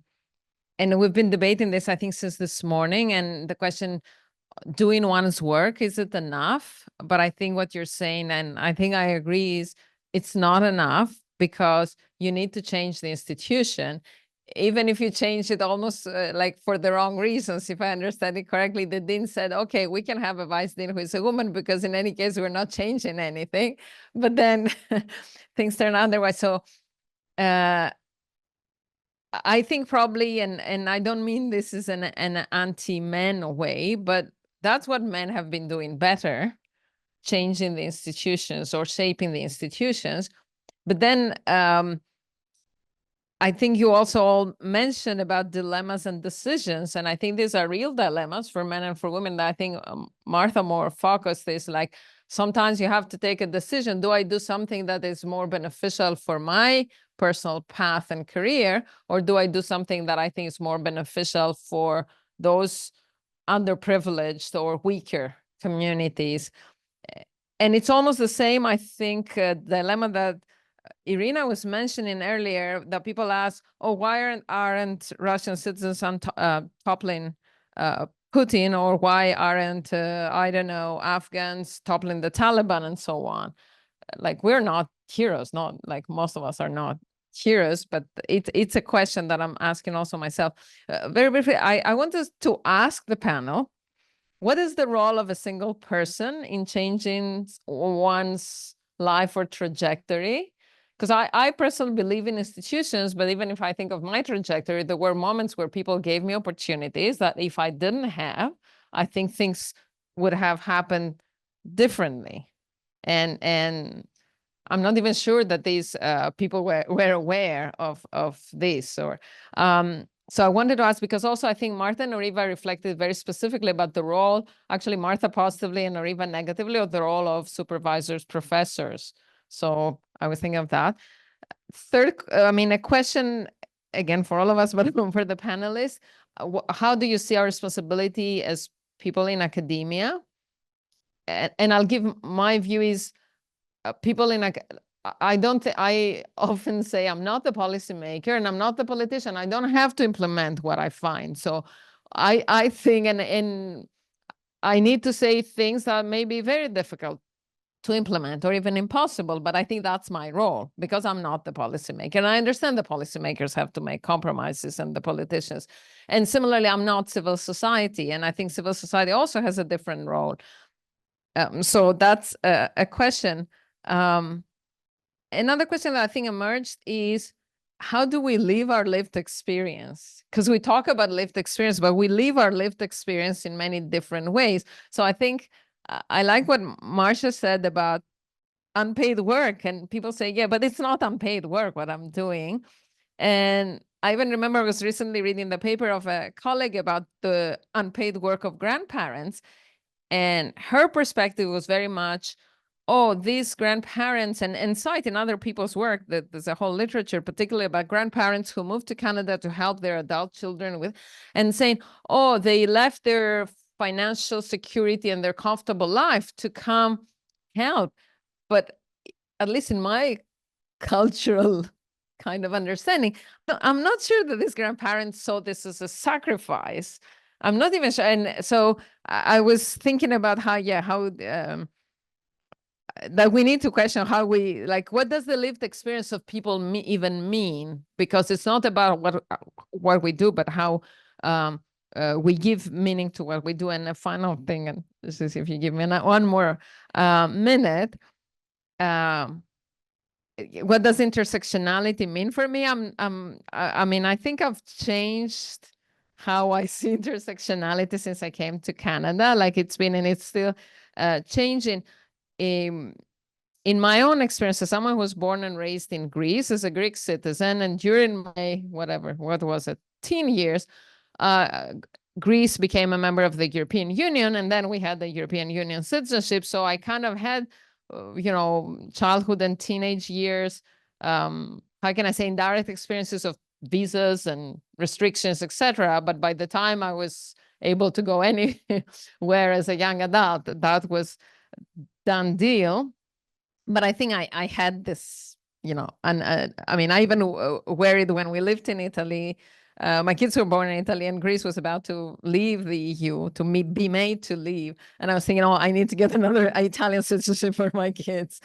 we've been debating this, I think, since this morning. And the question, doing one's work, is it enough? But I think what you're saying, and I think I agree, is it's not enough because you need to change the institution. Even if you change it almost like for the wrong reasons, if I understand it correctly, the dean said, okay, we can have a vice dean who is a woman because in any case, we're not changing anything. But then things turn out otherwise. So I think probably, and I don't mean this is an anti-men way, but that's what men have been doing better, changing the institutions or shaping the institutions. But then I think you also all mentioned about dilemmas and decisions. And I think these are real dilemmas for men and for women. I think Martha more focused is like, sometimes you have to take a decision. Do I do something that is more beneficial for my personal path and career? Or do I do something that I think is more beneficial for those underprivileged or weaker communities? And it's almost the same, I think, dilemma that Irina was mentioning earlier, that people ask, oh, why aren't Russian citizens toppling Putin, or why aren't, I don't know, Afghans toppling the Taliban and so on? Like, we're not heroes, not like most of us are not heroes, but it's a question that I'm asking also myself. Very briefly, I wanted to ask the panel, what is the role of a single person in changing one's life or trajectory? Because I personally believe in institutions, but even if I think of my trajectory, there were moments where people gave me opportunities that if I didn't have, I think things would have happened differently. And I'm not even sure that these people were aware of this. Or so I wanted to ask, because also I think Martha and Noriva reflected very specifically about the role, actually Martha positively and Noriva negatively, of the role of supervisors, professors. So I was thinking of that. Third, I mean, a question again for all of us, but for the panelists, how do you see our responsibility as people in academia? And I'll give my view is people in I don't think, I often say I'm not the policymaker and I'm not the politician. I don't have to implement what I find. So I think, and I need to say things that may be very difficult to implement or even impossible, but I think that's my role because I'm not the policymaker. And I understand the policymakers have to make compromises and the politicians. And similarly, I'm not civil society. And I think civil society also has a different role. So that's a question. Another question that I think emerged is, how do we live our lived experience? Because we talk about lived experience, but we live our lived experience in many different ways. So I think I like what Marcia said about unpaid work. And people say, yeah, but it's not unpaid work, what I'm doing. And I even remember I was recently reading the paper of a colleague about the unpaid work of grandparents. And her perspective was very much, oh, these grandparents, and cite in other people's work that there's a whole literature, particularly about grandparents who moved to Canada to help their adult children with, and saying, oh, they left their financial security and their comfortable life to come help. But at least in my cultural kind of understanding, I'm not sure that these grandparents saw this as a sacrifice. I'm not even sure. And so I was thinking about how that we need to question how we, like, what does the lived experience of people even mean? Because it's not about what we do, but how we give meaning to what we do. And the final thing, and this is if you give me one more minute, what does intersectionality mean for me? I mean, I think I've changed how I see intersectionality since I came to Canada. Like, it's been, and it's still changing. In my own experience, as someone who was born and raised in Greece as a Greek citizen, and during my what was it, teen years, Greece became a member of the European Union, and then we had the European Union citizenship. So I kind of had, you know, childhood and teenage years, how can I say, indirect experiences of visas and restrictions, etc. But by the time I was able to go anywhere as a young adult, that was done deal. But I think I had this, and I mean, I even worried when we lived in Italy. My kids were born in Italy, and Greece was about to leave the EU, to be made to leave. And I was thinking, oh, I need to get another Italian citizenship for my kids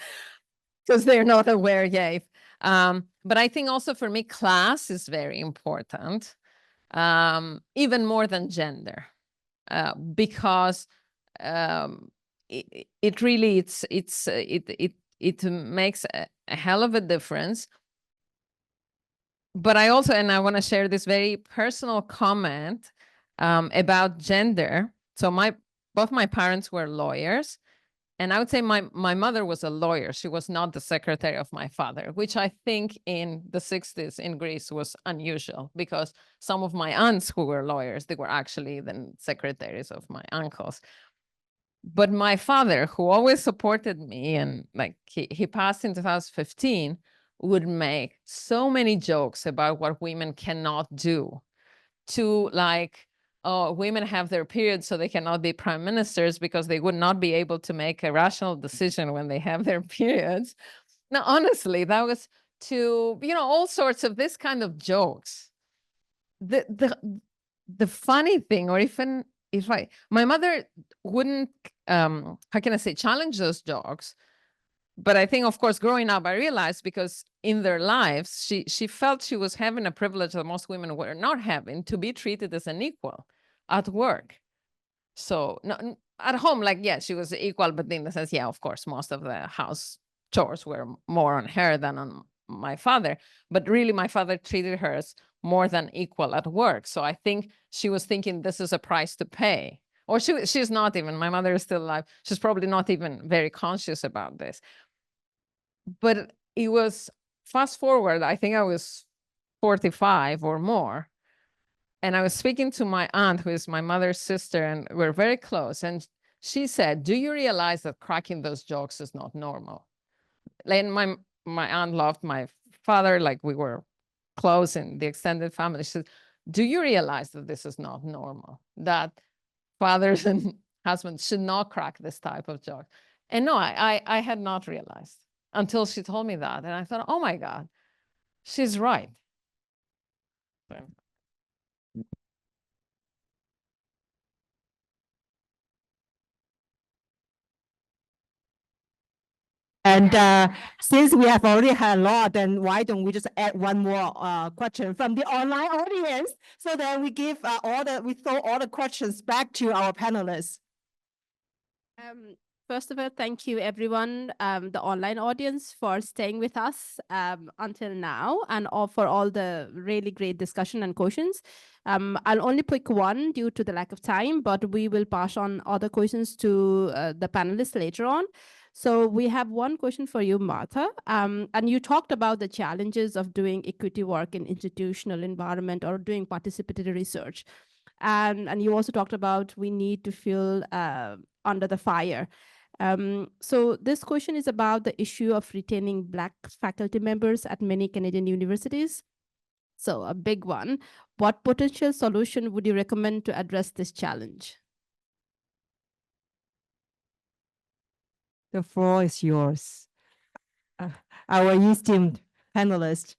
because they're not aware yet. But I think also for me, class is very important, even more than gender, because it really it makes a hell of a difference. But I also, and I want to share this very personal comment about gender. So both my parents were lawyers. And I would say my mother was a lawyer. She was not the secretary of my father, which I think in the 60s in Greece was unusual, because some of my aunts who were lawyers, they were actually the secretaries of my uncles. But my father, who always supported me, and like he passed in 2015, would make so many jokes about what women cannot do, to like, oh, women have their periods, so they cannot be prime ministers because they would not be able to make a rational decision when they have their periods. Now, honestly, that was to, all sorts of this kind of jokes. The funny thing, or even if my mother wouldn't, how can I say, challenge those jokes. But I think, of course, growing up, I realized, because in their lives, she felt she was having a privilege that most women were not having, to be treated as an equal at work. So no, at home, like, yeah, she was equal, but in the sense, yeah, of course, most of the house chores were more on her than on my father. But really, my father treated her as more than equal at work. So I think she was thinking this is a price to pay. Or she's not even, my mother is still alive. She's probably not even very conscious about this. But it was, fast forward, I think I was 45 or more. And I was speaking to my aunt, who is my mother's sister, and we're very close. And she said, do you realize that cracking those jokes is not normal? And my aunt loved my father, like we were close in the extended family. She said, do you realize that this is not normal? That fathers and husbands should not crack this type of joke? And no, I had not realized until she told me that. And I thought, oh my God, she's right. And since we have already had a lot, then why don't we just add one more question from the online audience, so that we give we throw all the questions back to our panelists. First of all, thank you everyone, the online audience, for staying with us until now, and for all the really great discussion and questions. I'll only pick one due to the lack of time, but we will pass on other questions to the panelists later on. So we have one question for you, Martha. And you talked about the challenges of doing equity work in institutional environment or doing participatory research. And you also talked about we need to feel under the fire. So this question is about the issue of retaining Black faculty members at many Canadian universities. So a big one. What potential solution would you recommend to address this challenge? The floor is yours. Our esteemed panelist.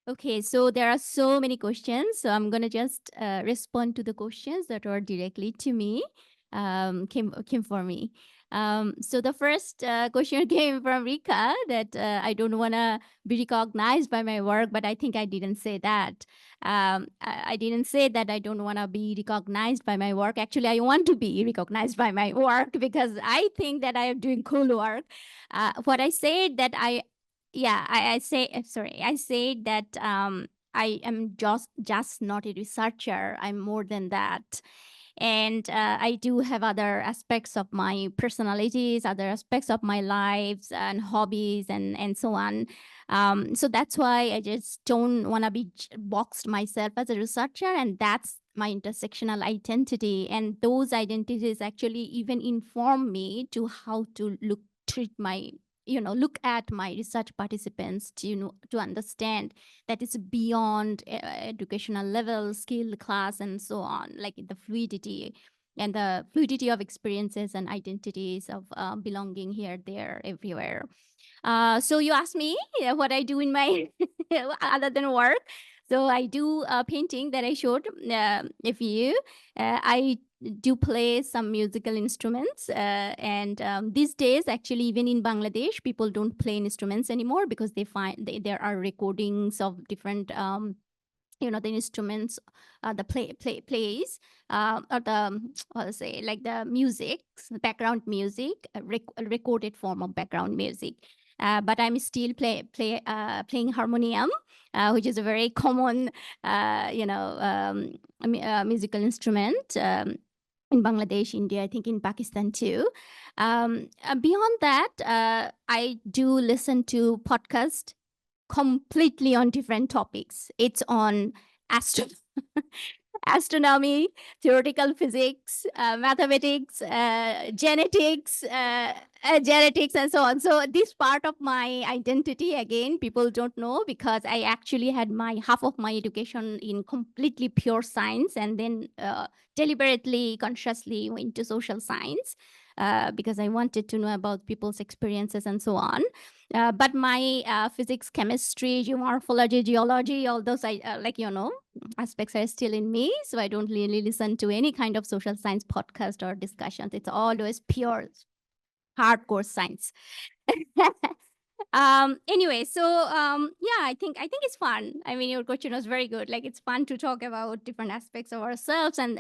Okay, so there are so many questions. So I'm going to just respond to the questions that are directly to me, came for me. So the first question came from Rika, that I don't want to be recognized by my work, but I think I didn't say that. I didn't say that I don't want to be recognized by my work. Actually, I want to be recognized by my work because I think that I am doing cool work. What I said that I say that I am just not a researcher. I'm more than that. And I do have other aspects of my personalities, other aspects of my lives and hobbies and so on. So that's why I just don't want to be boxed myself as a researcher, and that's my intersectional identity. And those identities actually even inform me to how to treat my look at my research participants to understand that it's beyond educational level, skill, class, and so on, like the fluidity of experiences and identities of belonging here, there, everywhere. So you asked me what I do in my other than work. So I do painting that I showed a few. I do play some musical instruments. And these days, actually, even in Bangladesh, people don't play instruments anymore because they find there are recordings of different the instruments, the plays, or the what to say, like the music, background music, a recorded form of background music. But I'm still playing harmonium, which is a very common, musical instrument. In Bangladesh, India, I think in Pakistan too. Beyond that, I do listen to podcasts completely on different topics. It's on astronomy, theoretical physics, mathematics, genetics, and so on. So this part of my identity, again, people don't know because I actually had half of my education in completely pure science, and then deliberately, consciously went to social science. Because I wanted to know about people's experiences and so on. But my physics, chemistry, geomorphology, geology, all those aspects are still in me. So I don't really listen to any kind of social science podcast or discussions. It's always pure, hardcore science. Anyway, so yeah, I think it's fun. I mean, your question was very good. Like, it's fun to talk about different aspects of ourselves, and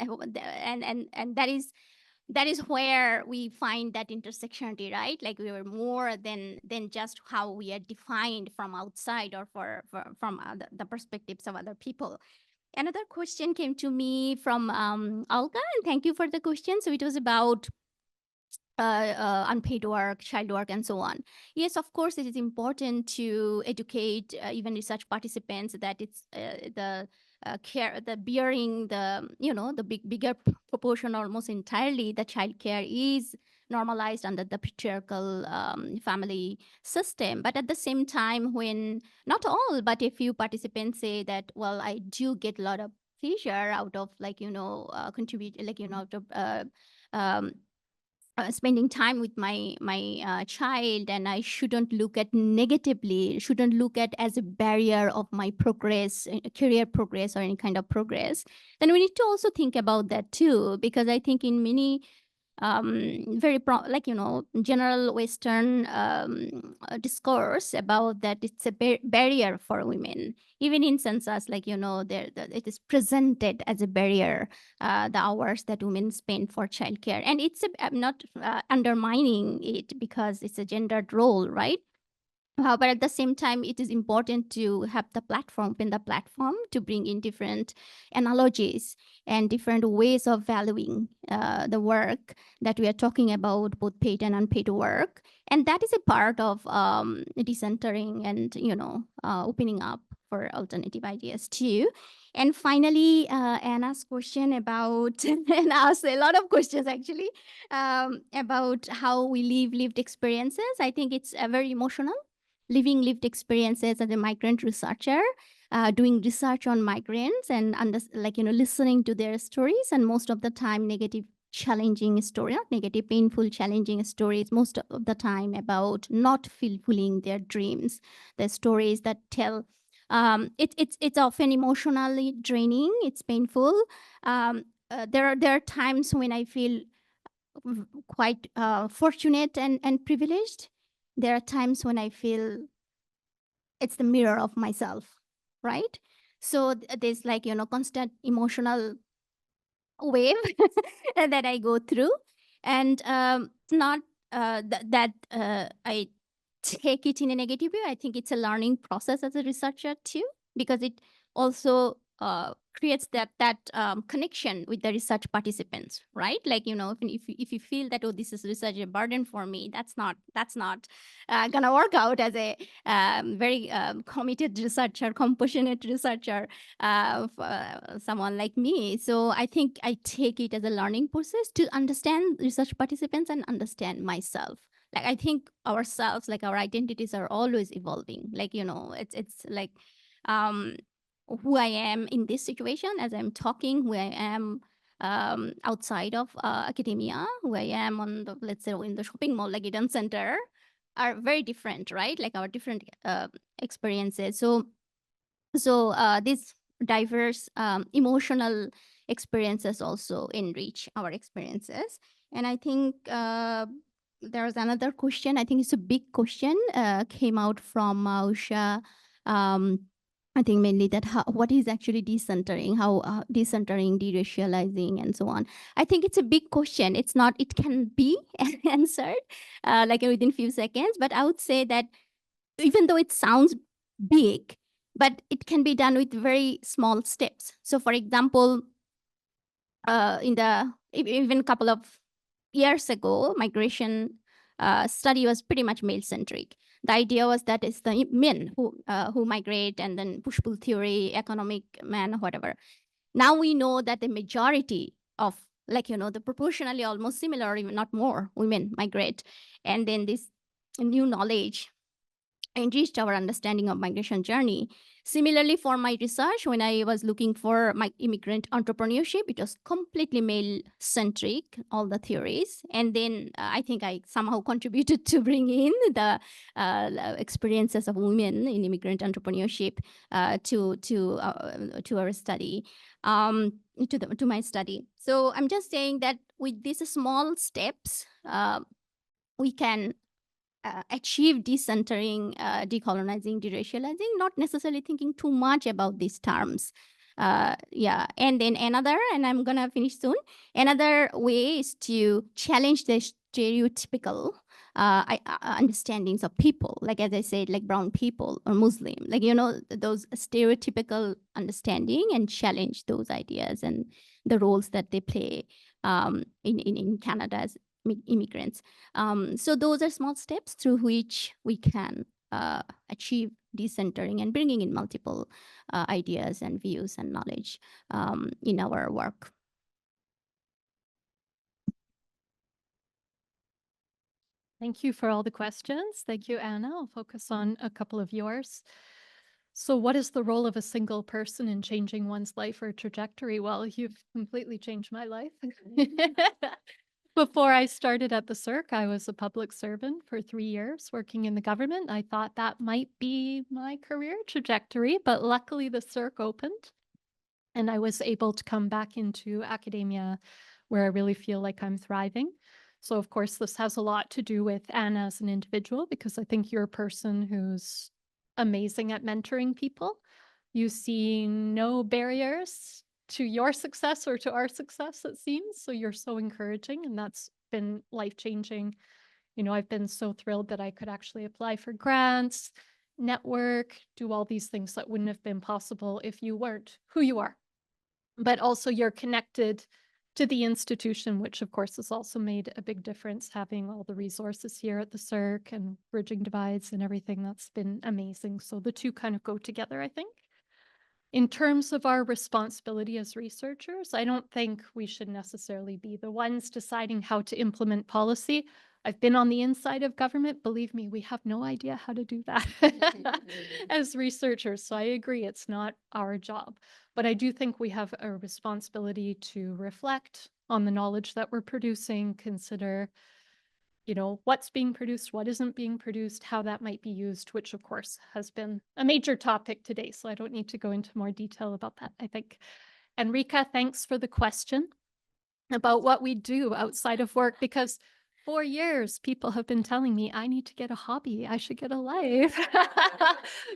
that is where we find that intersectionality, right? Like, we were more than just how we are defined from outside or from the perspectives of other people. Another question came to me from Olga, and thank you for the question. So it was about unpaid work, child work, and so on. Yes, of course, it is important to educate even research participants that it's the care, the bearing, the bigger proportion, almost entirely, the child care is normalized under the patriarchal family system. But at the same time, when not all, but a few participants say that, well, I do get a lot of pleasure out of contribute, out of spending time with my child, and I shouldn't look at negatively, shouldn't look at as a barrier of my progress, career progress, or any kind of progress, then we need to also think about that too, because I think in many general Western discourse about that, it's a barrier for women. Even in census, it is presented as a barrier, the hours that women spend for childcare. And it's I'm not undermining it because it's a gendered role, right? But at the same time, it is important to have the platform, to bring in different analogies and different ways of valuing the work that we are talking about, both paid and unpaid work. And that is a part of decentering and, opening up for alternative ideas too. And finally, Anna's question about, and asked a lot of questions actually, about how we live lived experiences. I think it's very emotional. Living lived experiences as a migrant researcher, doing research on migrants and listening to their stories, and most of the time negative, challenging story, not negative, painful, challenging stories, most of the time about not fulfilling their dreams, the stories that tell. It's often emotionally draining. It's painful. There are times when I feel quite fortunate and privileged. There are times when I feel it's the mirror of myself, right? So there's constant emotional wave that I go through, and not that I take it in a negative way. I think it's a learning process as a researcher too, because it also creates that connection with the research participants, right? Like, you know, if you feel that, oh, this is research a burden for me, that's not gonna work out as a very committed researcher, compassionate researcher, someone like me. So I think I take it as a learning process to understand research participants and understand myself. Like, I think ourselves, like our identities are always evolving. Like, you know, it's like who I am in this situation as I'm talking, who I am outside of academia, who I am on the, let's say, in the shopping mall, like Eden Center, are very different, right? Like our different experiences. So these diverse emotional experiences also enrich our experiences. And I think there's another question, I think it's a big question, came out from Usha. I think mainly that what is actually decentering, how decentering, de-racializing, and so on. I think it's a big question. It's not, it can be answered like within few seconds, but I would say that even though it sounds big, but it can be done with very small steps. So for example, even a couple of years ago, migration study was pretty much male-centric. The idea was that it's the men who migrate, and then push-pull theory, economic man, whatever. Now we know that the majority of, like, you know, the proportionally almost similar, even not more, women migrate. And then this new knowledge enriched our understanding of migration journey. Similarly, for my research, when I was looking for my immigrant entrepreneurship, it was completely male-centric, all the theories. And then I think I somehow contributed to bring in the experiences of women in immigrant entrepreneurship to our study, to my study. So I'm just saying that with these small steps, we can achieve decentering, decolonizing, de-racializing, not necessarily thinking too much about these terms. Yeah, and then another, and I'm gonna finish soon, another way is to challenge the stereotypical understandings of people, like as I said, like brown people or Muslim, like, you know, those stereotypical understanding, and challenge those ideas and the roles that they play in Canada as immigrants. So those are small steps through which we can achieve decentering and bringing in multiple ideas and views and knowledge in our work. Thank you for all the questions. Thank you, Anna. I'll focus on a couple of yours. So what is the role of a single person in changing one's life or trajectory? Well, you've completely changed my life. Before I started at the CERC, I was a public servant for 3 years working in the government. I thought that might be my career trajectory, but luckily the CERC opened and I was able to come back into academia where I really feel like I'm thriving. So of course, this has a lot to do with Anna as an individual, because I think you're a person who's amazing at mentoring people. You see no barriers to your success or to our success, it seems. So you're so encouraging, and that's been life-changing. You know, I've been so thrilled that I could actually apply for grants, network, do all these things that wouldn't have been possible if you weren't who you are. But also you're connected to the institution, which of course has also made a big difference, having all the resources here at the CERC and bridging divides and everything. That's been amazing. So the two kind of go together, I think. In terms of our responsibility as researchers, I don't think we should necessarily be the ones deciding how to implement policy. I've been on the inside of government. Believe me, we have no idea how to do that as researchers. So I agree, it's not our job. But I do think we have a responsibility to reflect on the knowledge that we're producing, consider, you know, what's being produced, what isn't being produced, how that might be used, which of course has been a major topic today. So I don't need to go into more detail about that, I think. Enrica, thanks for the question about what we do outside of work, because for years, people have been telling me I need to get a hobby. I should get a life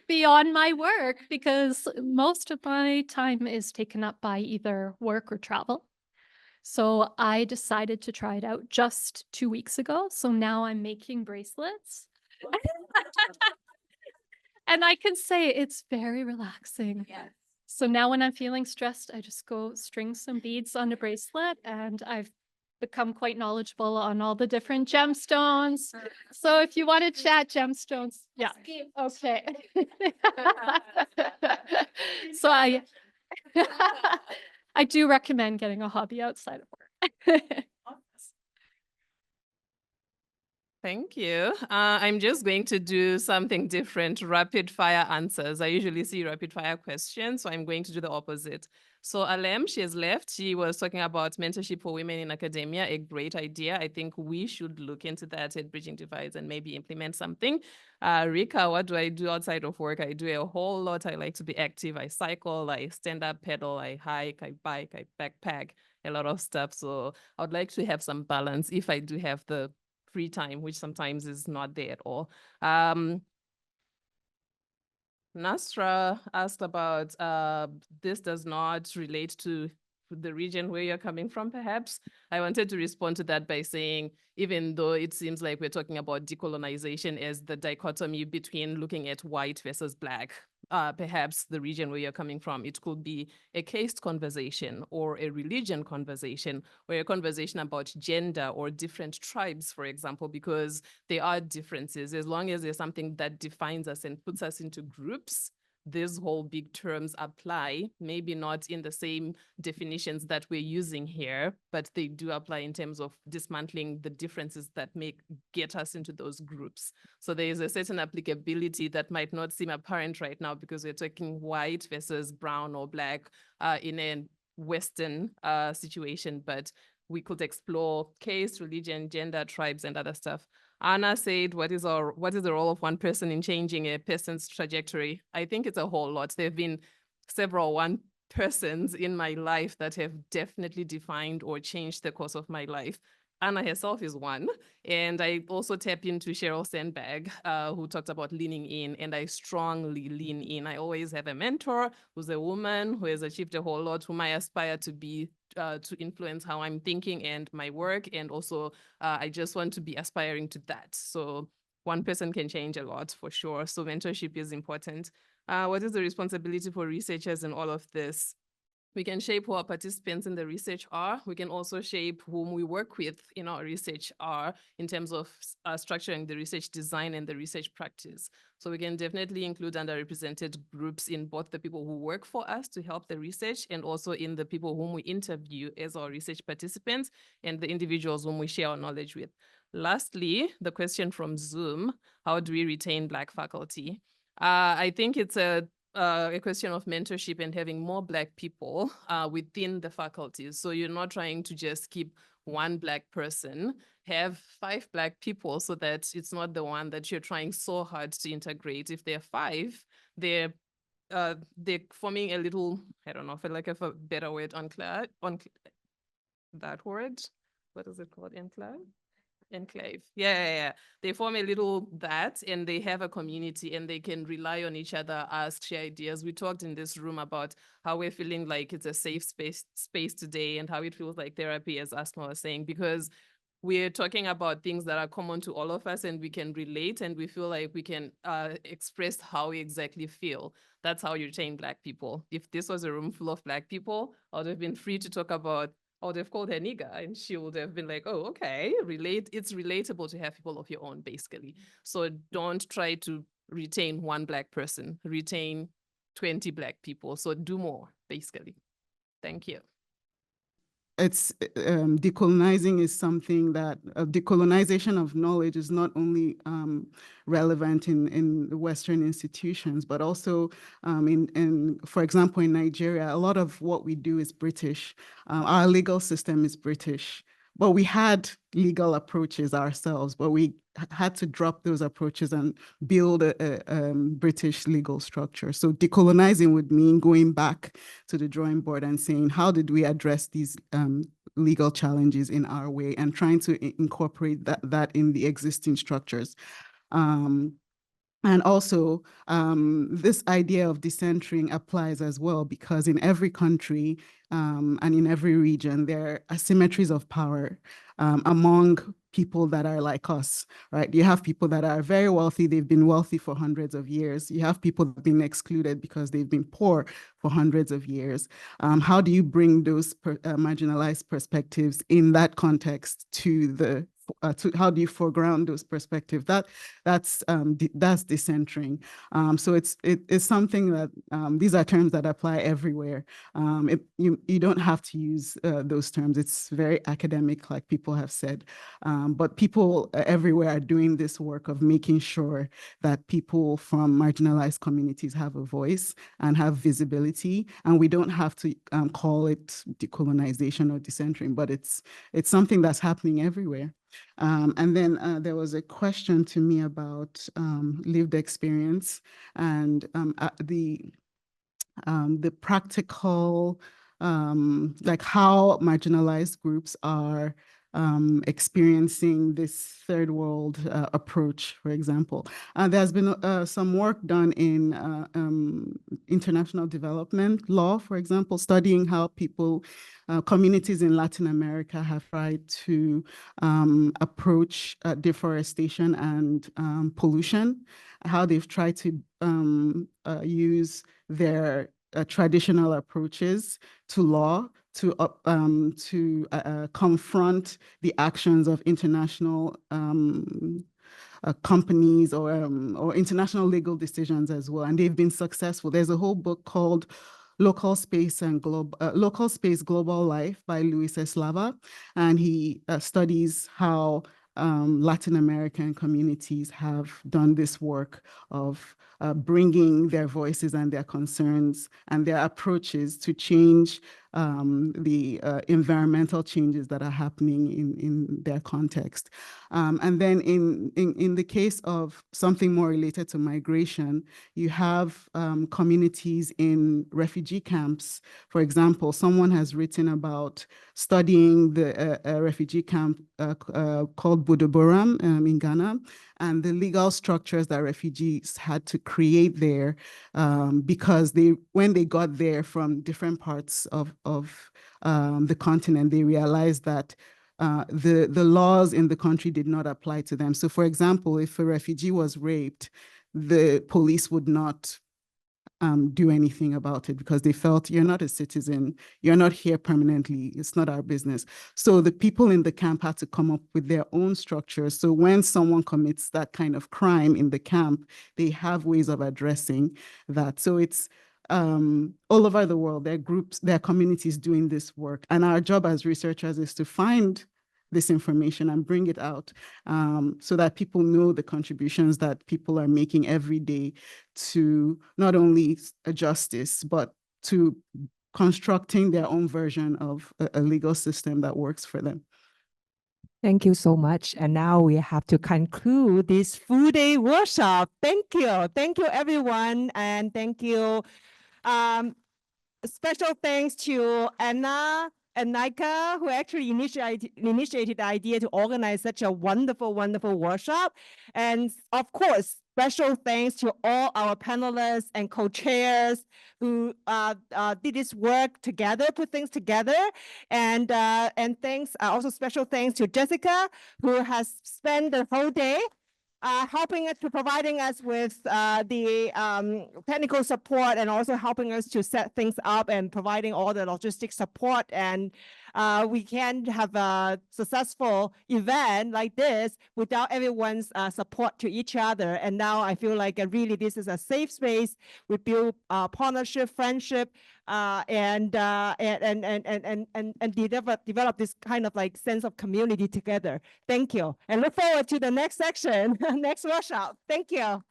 beyond my work, because most of my time is taken up by either work or travel. So I decided to try it out just 2 weeks ago. So now I'm making bracelets. And I can say it's very relaxing. Yes. So now when I'm feeling stressed, I just go string some beads on a bracelet, and I've become quite knowledgeable on all the different gemstones. So if you want to chat gemstones, yeah. Okay. So I do recommend getting a hobby outside of work. Thank you. I'm just going to do something different, rapid fire answers. I usually see rapid fire questions, so I'm going to do the opposite. So Alem, she has left. She was talking about mentorship for women in academia, a great idea. I think we should look into that at Bridging Divides and maybe implement something. Rika, what do I do outside of work? I do a whole lot. I like to be active. I cycle, I stand up, pedal, I hike, I bike, I backpack, a lot of stuff. So I would like to have some balance if I do have the free time, which sometimes is not there at all. Nasra asked about this does not relate to the region where you're coming from, perhaps. I wanted to respond to that by saying, even though it seems like we're talking about decolonization as the dichotomy between looking at white versus black, perhaps the region where you're coming from, it could be a caste conversation or a religion conversation or a conversation about gender or different tribes, for example, because there are differences. As long as there's something that defines us and puts us into groups, these whole big terms apply, maybe not in the same definitions that we're using here, but they do apply in terms of dismantling the differences that get us into those groups. So there is a certain applicability that might not seem apparent right now because we're talking white versus brown or black in a Western situation, but we could explore caste, religion, gender, tribes, and other stuff. Anna said, what is the role of one person in changing a person's trajectory? I think it's a whole lot. There have been several one persons in my life that have definitely defined or changed the course of my life. Anna herself is one. And I also tap into Sheryl Sandberg, who talked about leaning in, and I strongly lean in. I always have a mentor who's a woman who has achieved a whole lot, whom I aspire to be, to influence how I'm thinking and my work. And also, I just want to be aspiring to that. So one person can change a lot for sure. So mentorship is important. What is the responsibility for researchers in all of this? We can shape who our participants in the research are. We can also shape whom we work with in our research are in terms of structuring the research design and the research practice. So we can definitely include underrepresented groups in both the people who work for us to help the research and also in the people whom we interview as our research participants and the individuals whom we share our knowledge with. Lastly, the question from Zoom, how do we retain Black faculty? I think it's a question of mentorship and having more Black people within the faculties. So you're not trying to just keep one Black person, have 5 Black people so that it's not the one that you're trying so hard to integrate. If there are 5, they're forming a little, I don't know, I feel like I have a better word on that word. What is it called? Enclave. Yeah. They form a little that, and they have a community, and they can rely on each other, ask, share ideas. We talked in this room about how we're feeling like it's a safe space today, and how it feels like therapy, as Asma was saying, because we're talking about things that are common to all of us, and we can relate, and we feel like we can express how we exactly feel. That's how you retain Black people. If this was a room full of Black people, I would have been free to talk about, I would have called her nigger, and she would have been like, oh, okay, it's relatable to have people of your own, basically. So don't try to retain one Black person, retain 20 Black people. So do more, basically. Thank you. It's decolonizing is something that decolonization of knowledge is not only relevant in the Western institutions, but also for example, in Nigeria, a lot of what we do is British. Our legal system is British, but we had legal approaches ourselves, but we had to drop those approaches and build a British legal structure. So decolonizing would mean going back to the drawing board and saying, how did we address these legal challenges in our way, and trying to incorporate that in the existing structures. And also, this idea of decentering applies as well, because in every country and in every region, there are asymmetries of power among people that are like us, right? You have people that are very wealthy, they've been wealthy for hundreds of years. You have people that have been excluded because they've been poor for hundreds of years. How do you bring those marginalized perspectives in that context to how do you foreground those perspectives? That's decentering. So it's something that these are terms that apply everywhere. You don't have to use those terms. It's very academic, like people have said. But people everywhere are doing this work of making sure that people from marginalized communities have a voice and have visibility. And we don't have to call it decolonization or decentering, but it's something that's happening everywhere. And then there was a question to me about lived experience and the practical, like how marginalized groups are experiencing this third world approach, for example. There's been some work done in international development law, for example, studying how communities in Latin America have tried to approach deforestation and pollution, how they've tried to use their traditional approaches to law to confront the actions of international companies or international legal decisions as well. And they've been successful. There's a whole book called Local Space Global Life by Luis Eslava. And he studies how Latin American communities have done this work of bringing their voices and their concerns and their approaches to change the environmental changes that are happening in their context. And then in the case of something more related to migration, you have communities in refugee camps. For example, someone has written about studying the refugee camp called Buduburam in Ghana, and the legal structures that refugees had to create there because when they got there from different parts of the continent, they realized that the laws in the country did not apply to them. So for example, if a refugee was raped, the police would not do anything about it because they felt, you're not a citizen, you're not here permanently, it's not our business. So the people in the camp had to come up with their own structures. So when someone commits that kind of crime in the camp, they have ways of addressing that. So it's all over the world, there are groups, there are communities doing this work. And our job as researchers is to find this information and bring it out so that people know the contributions that people are making every day to not only justice, but to constructing their own version of a legal system that works for them. Thank you so much. And now we have to conclude this full day workshop. Thank you. Thank you, everyone. And thank you. Special thanks to Anna and Nika, who actually initiated the idea to organize such a wonderful, wonderful workshop. And of course, special thanks to all our panelists and co-chairs who did this work together, put things together. And thanks, also special thanks to Jessica, who has spent the whole day helping us to providing us with the technical support and also helping us to set things up and providing all the logistic support. And we can't have a successful event like this without everyone's support to each other. And now I feel like really this is a safe space. We build partnership, friendship, and develop this kind of like sense of community together. Thank you. And look forward to the next section, next workshop. Thank you.